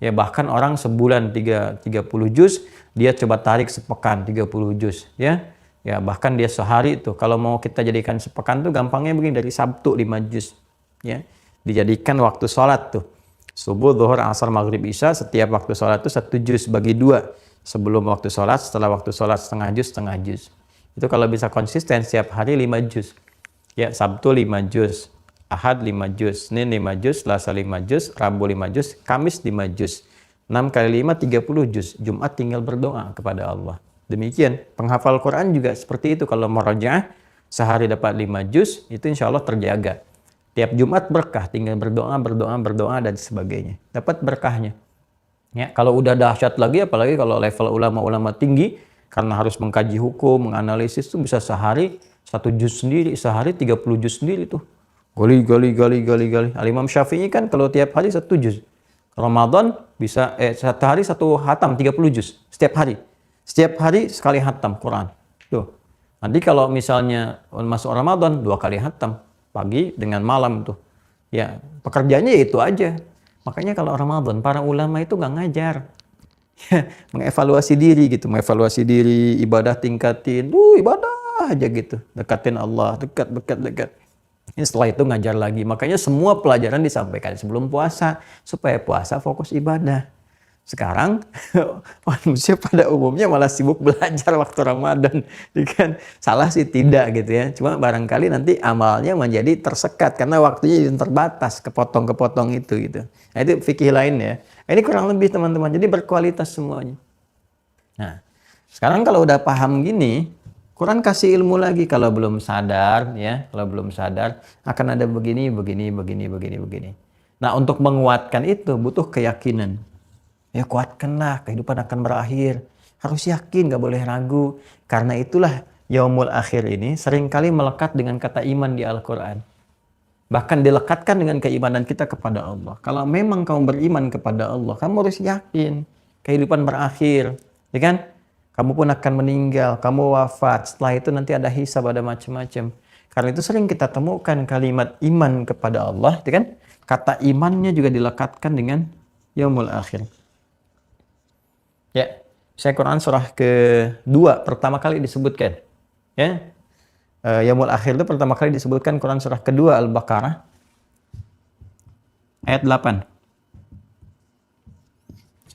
Ya bahkan orang sebulan 30 juz, dia coba tarik sepekan 30 juz, ya. Ya bahkan dia sehari tuh kalau mau kita jadikan sepekan tuh gampangnya begini, dari Sabtu 5 juz, ya. Dijadikan waktu sholat tuh. Subuh, zuhur, asar, maghrib, isya, setiap waktu sholat tuh 1 juz bagi 2. Sebelum waktu sholat, setelah waktu sholat setengah juz. Itu kalau bisa konsisten setiap hari 5 juz. Ya, Sabtu 5 juz, Ahad 5 juz, Senin 5 juz, Selasa 5 juz, Rabu 5 juz, Kamis 5 juz. 6 kali 5 30 juz. Jumat tinggal berdoa kepada Allah. Demikian, penghafal Quran juga seperti itu. Kalau murajaah sehari dapat 5 juz, itu insya Allah terjaga. Tiap Jumat berkah, tinggal berdoa dan sebagainya. Dapat berkahnya. Ya, kalau udah dahsyat lagi, apalagi kalau level ulama-ulama tinggi, karena harus mengkaji hukum, menganalisis tuh bisa sehari 1 juz sendiri, sehari 30 juz sendiri tuh. Gali. Al-Imam Syafi'i kan kalau tiap hari 1 juz. Ramadan bisa satu hari 1 hatam 30 juz setiap hari. Setiap hari sekali hatam Quran. Tuh. Nanti kalau misalnya masuk Ramadan 2 kali hatam, pagi dengan malam tuh. Ya, pekerjaannya itu aja. Makanya kalau Ramadan para ulama itu nggak ngajar. Mengevaluasi diri gitu, mengevaluasi diri, ibadah tingkatin, ibadah aja gitu, dekatin Allah, dekat. Ini setelah itu ngajar lagi. Makanya semua pelajaran disampaikan sebelum puasa supaya puasa fokus ibadah. Sekarang manusia pada umumnya malah sibuk belajar waktu Ramadan, kan? Salah sih tidak gitu ya. Cuma barangkali nanti amalnya menjadi tersekat karena waktunya terbatas, kepotong itu gitu. Nah, itu fikih lain ya. Ini kurang lebih teman-teman. Jadi berkualitas semuanya. Nah, sekarang kalau udah paham gini, Quran kasih ilmu lagi kalau belum sadar ya. Kalau belum sadar akan ada begini. Nah, untuk menguatkan itu butuh keyakinan. Ya kuatkanlah, kehidupan akan berakhir. Harus yakin, gak boleh ragu. Karena itulah yaumul akhir ini seringkali melekat dengan kata iman di Al-Quran. Bahkan dilekatkan dengan keimanan kita kepada Allah. Kalau memang kamu beriman kepada Allah, kamu harus yakin kehidupan berakhir. Ya kan? Kamu pun akan meninggal, kamu wafat. Setelah itu nanti ada hisab, ada macam-macam. Karena itu sering kita temukan kalimat iman kepada Allah. Ya kan? Kata imannya juga dilekatkan dengan yaumul akhir. Ya, saya Quran surah ke-2 pertama kali disebutkan. Ya, yaumul akhir itu pertama kali disebutkan Quran surah kedua Al-Baqarah ayat 8.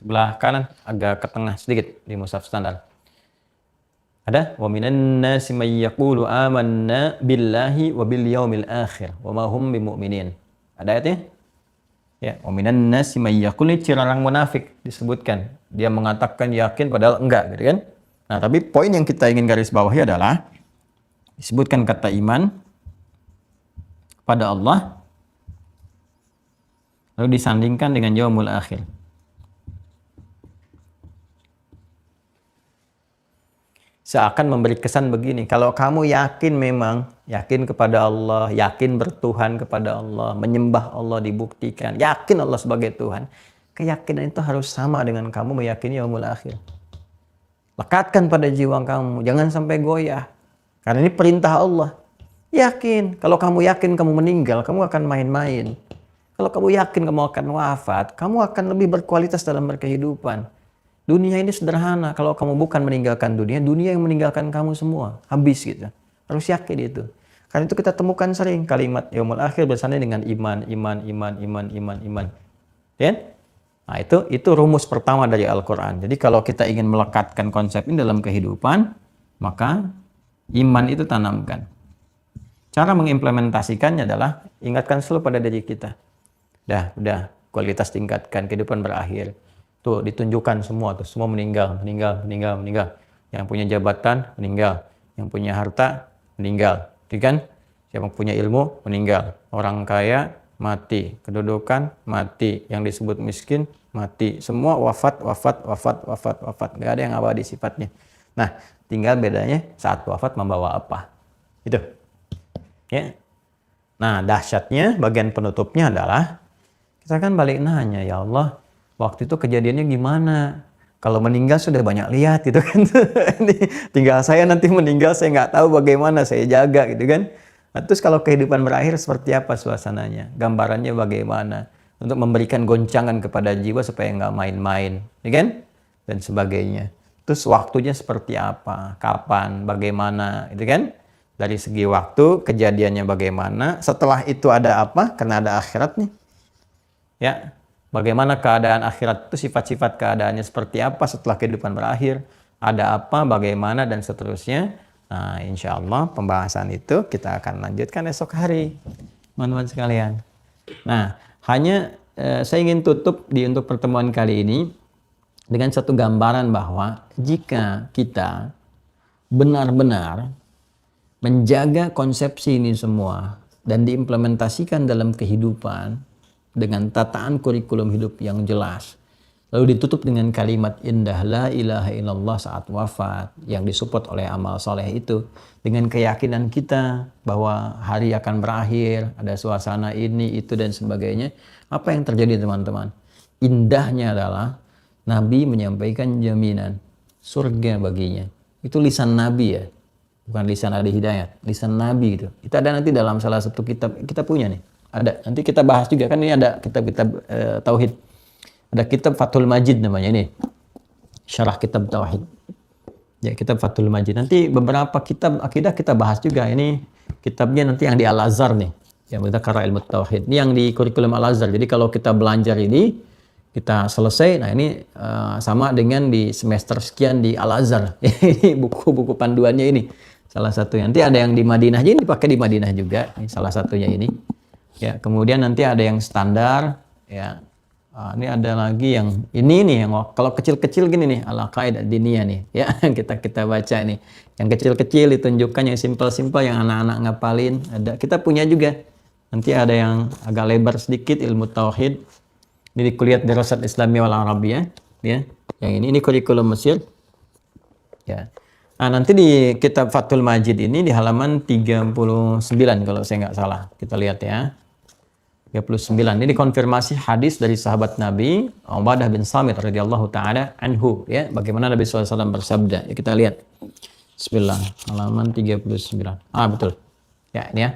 Sebelah kanan agak ke tengah sedikit di mushaf standar. Ada wa minan nasi may yaqulu amanna billahi wa bil yaumil akhir wa ma hum bimumin. Ada ayatnya? Ya, wa minan nasi may yaqulu, ciri orang munafik disebutkan. Dia mengatakan yakin padahal enggak, gitu kan? Nah, tapi poin yang kita ingin garis bawahi adalah disebutkan kata iman pada Allah lalu disandingkan dengan yaumul akhir. seakan memberi kesan begini, kalau kamu yakin memang, yakin kepada Allah, yakin bertuhan kepada Allah, menyembah Allah dibuktikan, yakin Allah sebagai Tuhan, keyakinan itu harus sama dengan kamu meyakini yaumul akhir. Lekatkan pada jiwa kamu, jangan sampai goyah. Karena ini perintah Allah. Yakin, kalau kamu yakin kamu meninggal, kamu akan main-main. Kalau kamu yakin kamu akan wafat, kamu akan lebih berkualitas dalam berkehidupan. Dunia ini sederhana, kalau kamu bukan meninggalkan dunia, dunia yang meninggalkan kamu semua. Habis gitu. Harus yakin itu. Karena itu kita temukan sering kalimat yaumul akhir bersanding dengan iman, iman, iman, iman, iman, iman. Ya? Nah, itu rumus pertama dari Al-Quran. Jadi kalau kita ingin melekatkan konsep ini dalam kehidupan, maka iman itu tanamkan. Cara mengimplementasikannya adalah ingatkan selalu pada diri kita. Udah, kualitas tingkatkan, kehidupan berakhir. Tuh ditunjukkan semua tuh, semua meninggal. Yang punya jabatan meninggal, yang punya harta meninggal, kan? Siapa punya ilmu meninggal, orang kaya mati, kedudukan mati, yang disebut miskin mati, semua wafat. Nggak ada yang abadi sifatnya. Nah, tinggal bedanya saat wafat membawa apa. Itu. Ya. Nah, dahsyatnya bagian penutupnya adalah kita kan balik nanya, ya Allah, waktu itu kejadiannya gimana? Kalau meninggal sudah banyak lihat gitu kan. Tinggal saya nanti meninggal, saya nggak tahu bagaimana saya jaga gitu kan. Nah, terus kalau kehidupan berakhir seperti apa suasananya? Gambarannya bagaimana? Untuk memberikan goncangan kepada jiwa supaya nggak main-main, ya kan? Dan sebagainya. Terus waktunya seperti apa? Kapan? Bagaimana? Gitu kan? Dari segi waktu, kejadiannya bagaimana? Setelah itu ada apa? Karena ada akhirat nih. Ya, bagaimana keadaan akhirat itu, sifat-sifat keadaannya seperti apa setelah kehidupan berakhir? Ada apa? Bagaimana? Dan seterusnya. Nah, insya Allah pembahasan itu kita akan lanjutkan esok hari, teman-teman sekalian. Nah, hanya saya ingin tutup untuk pertemuan kali ini dengan satu gambaran bahwa jika kita benar-benar menjaga konsepsi ini semua dan diimplementasikan dalam kehidupan dengan tataan kurikulum hidup yang jelas, lalu ditutup dengan kalimat indah la ilaha illallah saat wafat yang disupport oleh amal soleh itu, dengan keyakinan kita bahwa hari akan berakhir, ada suasana ini, itu dan sebagainya. Apa yang terjadi teman-teman? Indahnya adalah Nabi menyampaikan jaminan surga baginya. Itu lisan Nabi ya, bukan lisan Adi Hidayat, lisan Nabi itu. Itu ada nanti dalam salah satu kitab kita punya nih. Ada, nanti kita bahas juga kan, ini ada kitab-kitab tauhid. Ada kitab Fathul Majid namanya ini. Syarah kitab tauhid. Ya, kitab Fathul Majid. Nanti beberapa kitab akidah kita bahas juga. Ini kitabnya nanti yang di Al-Azhar nih. Yang kita Qara Ilmu Tauhid. Ini yang di kurikulum Al-Azhar. Jadi kalau kita belajar ini, kita selesai. Nah ini sama dengan di semester sekian di Al-Azhar. Ini buku-buku panduannya ini. Salah satunya. Nanti ada yang di Madinah. Jadi dipakai di Madinah juga. Ini salah satunya ini. Ya, kemudian nanti ada yang standar. Ya. Ini ada lagi yang ini nih, yang kalau kecil-kecil gini nih, Al-Aqaid Ad-Diniyah nih, ya kita baca nih. Yang kecil-kecil ditunjukkan, yang simpel-simpel, yang anak-anak ngapalin. Ada, kita punya juga. Nanti ada yang agak lebar sedikit, ilmu tauhid. Ini di Kuliah Dirasat Islamiyah wal Arabiyah, ya. Yang ini kurikulum Mesir. Ya. Nah, nanti di kitab Fathul Majid ini di halaman 39 kalau saya nggak salah. Kita lihat ya. 39. Ini konfirmasi hadis dari sahabat Nabi Ubadah bin Samit radhiyallahu taala anhu, ya, bagaimana Nabi SAW bersabda. Ya, kita lihat. Bismillah, halaman 39. Betul. Ya, ini ya.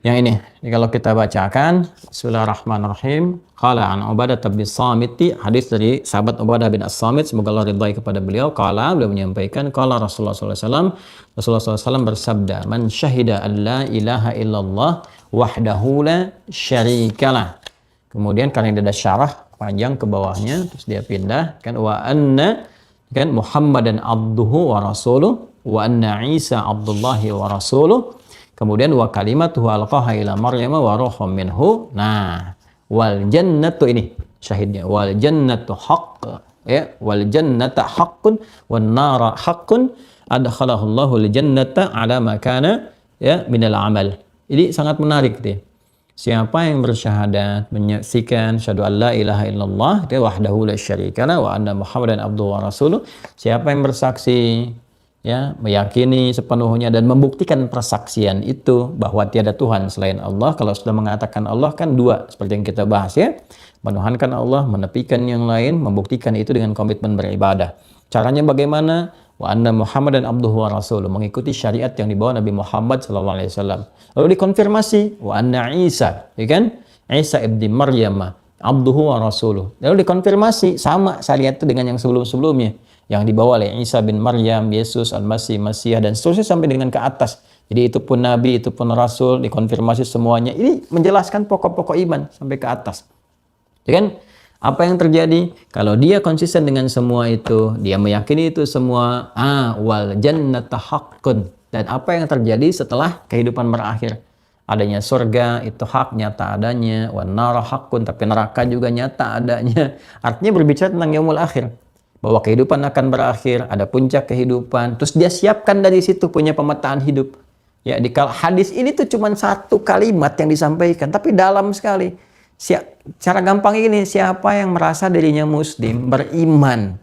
Yang ini kalau kita bacakan, Bismillahirrahmanirrahim. Qala an Ubadah bin Samit, hadis dari sahabat Ubadah bin As-Samit, semoga Allah ridhai kepada beliau. Beliau menyampaikan, qala Rasulullah SAW, Rasulullah SAW bersabda, man syahida an la ilaha illallah wahdahu la syarikalah. Kemudian karena ada syarah panjang ke bawahnya, terus dia pindah kan, wa anna kan Muhammadan abduhu wa rasuluh wa anna Isa abdullahi wa rasuluh. Kemudian wa kalimatuhu alqaha ila Maryam wa ruhum minhu. Nah, wal jannatu ini syahidnya, wal jannatu haqq, ya, wal jannata haqqun wan nara haqqun adkhalahu Allahu al jannata ala ma kana, ya, minal amal. Ini sangat menarik deh. Siapa yang bersyahadat, menyaksikan syahadu an la ilaha illallah, dia wahdahu la syarikalah wa anna Muhammadan abduhu wa rasuluh. Siapa yang bersaksi, ya, meyakini sepenuhnya dan membuktikan persaksian itu bahwa tiada Tuhan selain Allah. Kalau sudah mengatakan Allah kan dua, seperti yang kita bahas ya. Menuhankan Allah, menepikan yang lain, membuktikan itu dengan komitmen beribadah. Caranya bagaimana? Wa anna Muhammadan abduhu wa rasuluh, mengikuti syariat yang dibawa Nabi Muhammad SAW. Lalu dikonfirmasi wa anna Isa, ya kan? Isa ibni Maryam abduhu wa rasuluh. Lalu dikonfirmasi sama syariat itu dengan yang sebelum-sebelumnya yang dibawa oleh Isa bin Maryam, Yesus, Al-Masih, Masiah, dan seterusnya sampai dengan ke atas. Jadi itu pun Nabi, itu pun Rasul, dikonfirmasi semuanya. Ini menjelaskan pokok-pokok iman sampai ke atas. Ya kan? Apa yang terjadi? Kalau dia konsisten dengan semua itu, dia meyakini itu semua, wal jannata haqqun. Dan apa yang terjadi setelah kehidupan berakhir? Adanya surga, itu hak, nyata adanya. Wan nara haqqun, tapi neraka juga nyata adanya. Artinya berbicara tentang yaumul akhir. Bahwa kehidupan akan berakhir, ada puncak kehidupan. Terus dia siapkan dari situ punya pemetaan hidup. Ya, di hadis ini tuh cuma satu kalimat yang disampaikan, tapi dalam sekali. Cara gampang ini, siapa yang merasa dirinya muslim, beriman,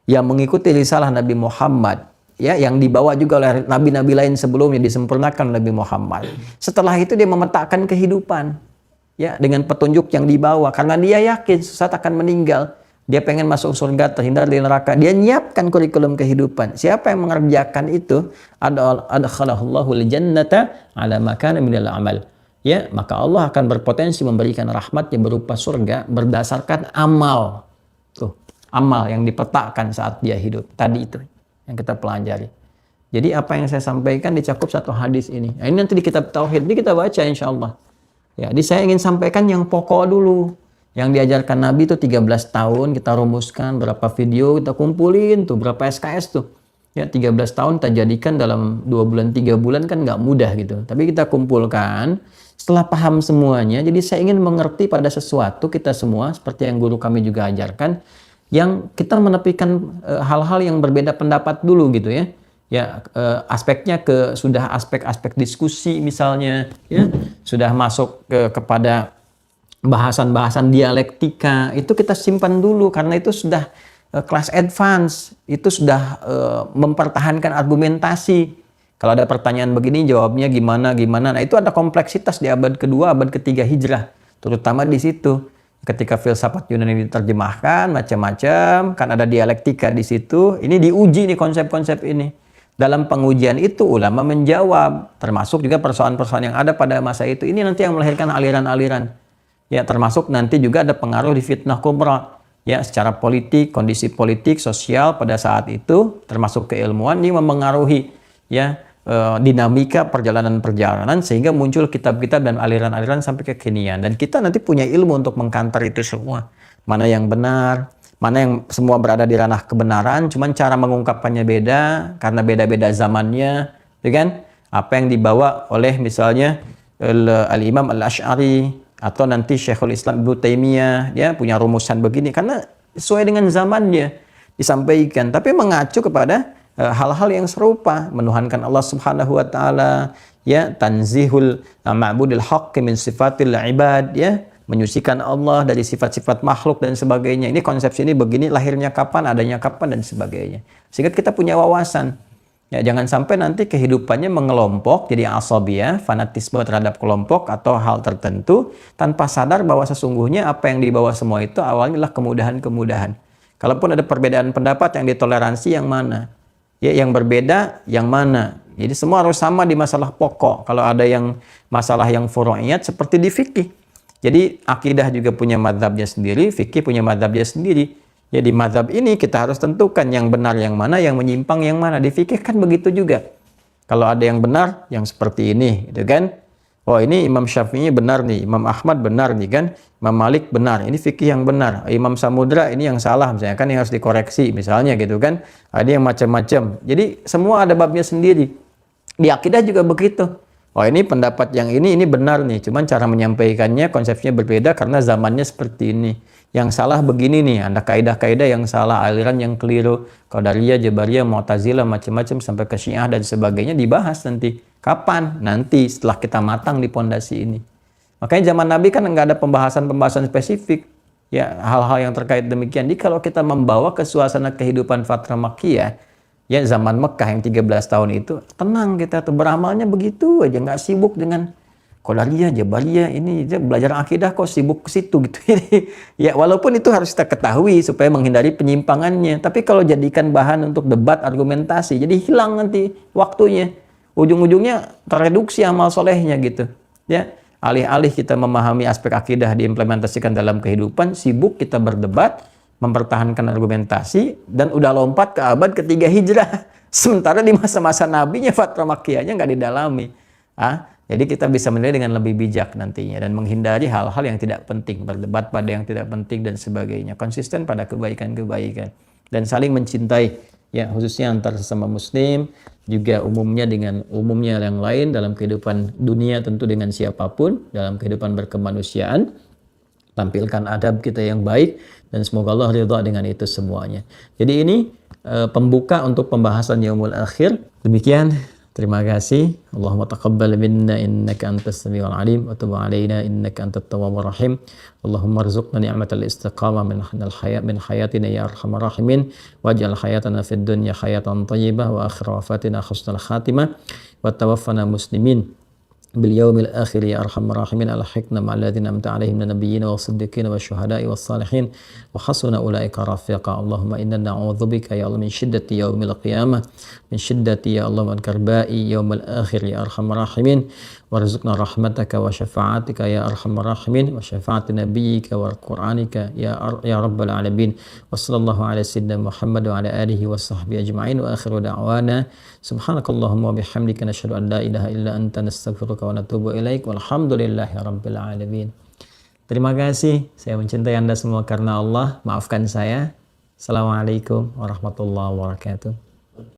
yang mengikuti risalah Nabi Muhammad, ya, yang dibawa juga oleh nabi-nabi lain sebelumnya, disempurnakan oleh Nabi Muhammad. Setelah itu dia memetakan kehidupan, ya, dengan petunjuk yang dibawa, karena dia yakin saat akan meninggal, dia pengen masuk surga, terhindar dari neraka. Dia nyiapkan kurikulum kehidupan. Siapa yang mengerjakan itu, adkhalahullahu al-jannata ala ma kana minal amal. Ya, maka Allah akan berpotensi memberikan rahmatnya berupa surga berdasarkan amal. Tuh, amal yang dipetakan saat dia hidup. Tadi itu yang kita pelajari. Jadi apa yang saya sampaikan dicakup satu hadis ini. Nah, ini nanti di kitab Tauhid, ini kita baca insya Allah. Ya, jadi saya ingin sampaikan yang pokok dulu. Yang diajarkan Nabi itu 13 tahun, kita rumuskan berapa video, kita kumpulin tuh, berapa SKS tuh. Ya, 13 tahun kita jadikan dalam 2 bulan, 3 bulan kan nggak mudah gitu. Tapi kita kumpulkan, setelah paham semuanya, jadi saya ingin mengerti pada sesuatu kita semua, seperti yang guru kami juga ajarkan, yang kita menepikan hal-hal yang berbeda pendapat dulu gitu ya. Ya, aspeknya sudah aspek-aspek diskusi misalnya, ya, sudah masuk kepada bahasan-bahasan dialektika, itu kita simpan dulu karena itu sudah kelas advance, itu sudah mempertahankan argumentasi. Kalau ada pertanyaan begini, jawabnya gimana. Nah, itu ada kompleksitas di abad kedua, abad ketiga Hijrah. Terutama di situ. Ketika filsafat Yunani diterjemahkan, macam-macam, kan ada dialektika di situ. Ini diuji nih konsep-konsep ini. Dalam pengujian itu, ulama menjawab. Termasuk juga persoalan-persoalan yang ada pada masa itu. Ini nanti yang melahirkan aliran-aliran. Ya, termasuk nanti juga ada pengaruh di fitnah kubra. Ya, secara politik, kondisi politik, sosial pada saat itu, termasuk keilmuan, ini mempengaruhi, ya, dinamika perjalanan-perjalanan sehingga muncul kitab-kitab dan aliran-aliran sampai kekinian. Dan kita nanti punya ilmu untuk mengkantar itu semua. Mana yang benar, mana yang semua berada di ranah kebenaran, cuman cara mengungkapkannya beda karena beda-beda zamannya, ya kan? Apa yang dibawa oleh misalnya Al-Imam Al-Asy'ari atau nanti Syekhul Islam Ibnu Taimiyah, ya, punya rumusan begini karena sesuai dengan zamannya disampaikan, tapi mengacu kepada hal-hal yang serupa, menuhankan Allah Subhanahu wa taala, ya, tanzihul ma'budil haqqi min sifatil ibad, ya, menyucikan Allah dari sifat-sifat makhluk dan sebagainya. Ini konsepsi ini begini, lahirnya kapan, adanya kapan dan sebagainya. Sehingga kita punya wawasan. Ya, jangan sampai nanti kehidupannya mengelompok, jadi asabiyah, fanatisme terhadap kelompok atau hal tertentu tanpa sadar bahwa sesungguhnya apa yang dibawa semua itu awalnya adalah kemudahan-kemudahan. Kalaupun ada perbedaan pendapat, yang ditoleransi yang mana? Ya, yang berbeda yang mana? Jadi semua harus sama di masalah pokok. Kalau ada yang masalah yang furu'iyat seperti di fikih. Jadi akidah juga punya mazhabnya sendiri, fikih punya mazhabnya sendiri. Ya, di mazhab ini kita harus tentukan yang benar yang mana, yang menyimpang yang mana. Di fikih kan begitu juga. Kalau ada yang benar, yang seperti ini, gitu kan? Oh, ini Imam Syafi'i benar nih, Imam Ahmad benar nih kan, Imam Malik benar, ini fikih yang benar. Imam Samudra ini yang salah, misalnya kan, yang harus dikoreksi misalnya gitu kan. Ada yang macam-macam. Jadi semua ada babnya sendiri. Di akidah juga begitu. Oh, ini pendapat yang ini benar nih, cuman cara menyampaikannya konsepnya berbeda karena zamannya seperti ini. Yang salah begini nih, ada kaidah-kaidah yang salah, aliran yang keliru, Qadariyah, Jabariyah, Mu'tazilah, macam-macam sampai ke Syiah dan sebagainya dibahas nanti. Kapan? Nanti setelah kita matang di pondasi ini. Makanya zaman Nabi kan nggak ada pembahasan-pembahasan spesifik. Ya, hal-hal yang terkait demikian. Jadi kalau kita membawa ke suasana kehidupan Fatrah Makkiyah, ya zaman Mekah yang 13 tahun itu, tenang kita tuh beramalnya begitu aja, nggak sibuk dengan Qadariyah, Jabariyah, ini dia belajar akidah kok sibuk ke situ gitu. Ya walaupun itu harus kita ketahui supaya menghindari penyimpangannya. Tapi kalau jadikan bahan untuk debat, argumentasi, jadi hilang nanti waktunya. Ujung-ujungnya tereduksi amal solehnya gitu. Ya, alih-alih kita memahami aspek akidah diimplementasikan dalam kehidupan, sibuk kita berdebat, mempertahankan argumentasi, dan udah lompat ke abad ketiga hijrah. Sementara di masa-masa nabinya Fatrah Makkiyahnya nggak didalami. Jadi kita bisa menilai dengan lebih bijak nantinya dan menghindari hal-hal yang tidak penting, berdebat pada yang tidak penting dan sebagainya. Konsisten pada kebaikan-kebaikan dan saling mencintai, ya khususnya antar sesama muslim, juga umumnya dengan umumnya yang lain dalam kehidupan dunia, tentu dengan siapapun dalam kehidupan berkemanusiaan. Tampilkan adab kita yang baik dan semoga Allah ridha dengan itu semuanya. Jadi ini pembuka untuk pembahasan Yaumul Akhir. Demikian. Terima kasih. Allahumma taqabbal minna innaka antas samiul alim wa tub alaina innaka antat tawwabur rahim. Allahumma arzuqna ni'matal istiqamah min hayatina ya arhamar rahimin waj'al hayatana fid dunya hayatan thayyibah wa akhir wafatina husnul khatimah wa tawaffana muslimin باليوم الآخر يا أرحم الراحمين ألحقنا مع الذين أنعمت عليهم من النبيين والصديقين والشهداء والصالحين وحسن أولئك رفيقا اللهم إنا نعوذ بك يا الله من شدة يوم القيامة من شدة يا الله من كرباء يوم الآخر يا أرحم الراحمين وارزقنا رحمتك وشفاعتك يا أرحم الراحمين وشفاعة نبيك وقرآنك يا رب العالمين وصلى الله على سيدنا محمد وعلى آله وصحبه أجمعين وآخر دعوانا سبحانك اللهم وبحمدك نشهد أن لا إله إلا أنت نستغفرك ونتوب إليك والحمد لله رب العالمين. Terima kasih. Saya mencintai Anda semua karena Allah. Maafkan saya. Assalamualaikum warahmatullahi wabarakatuh.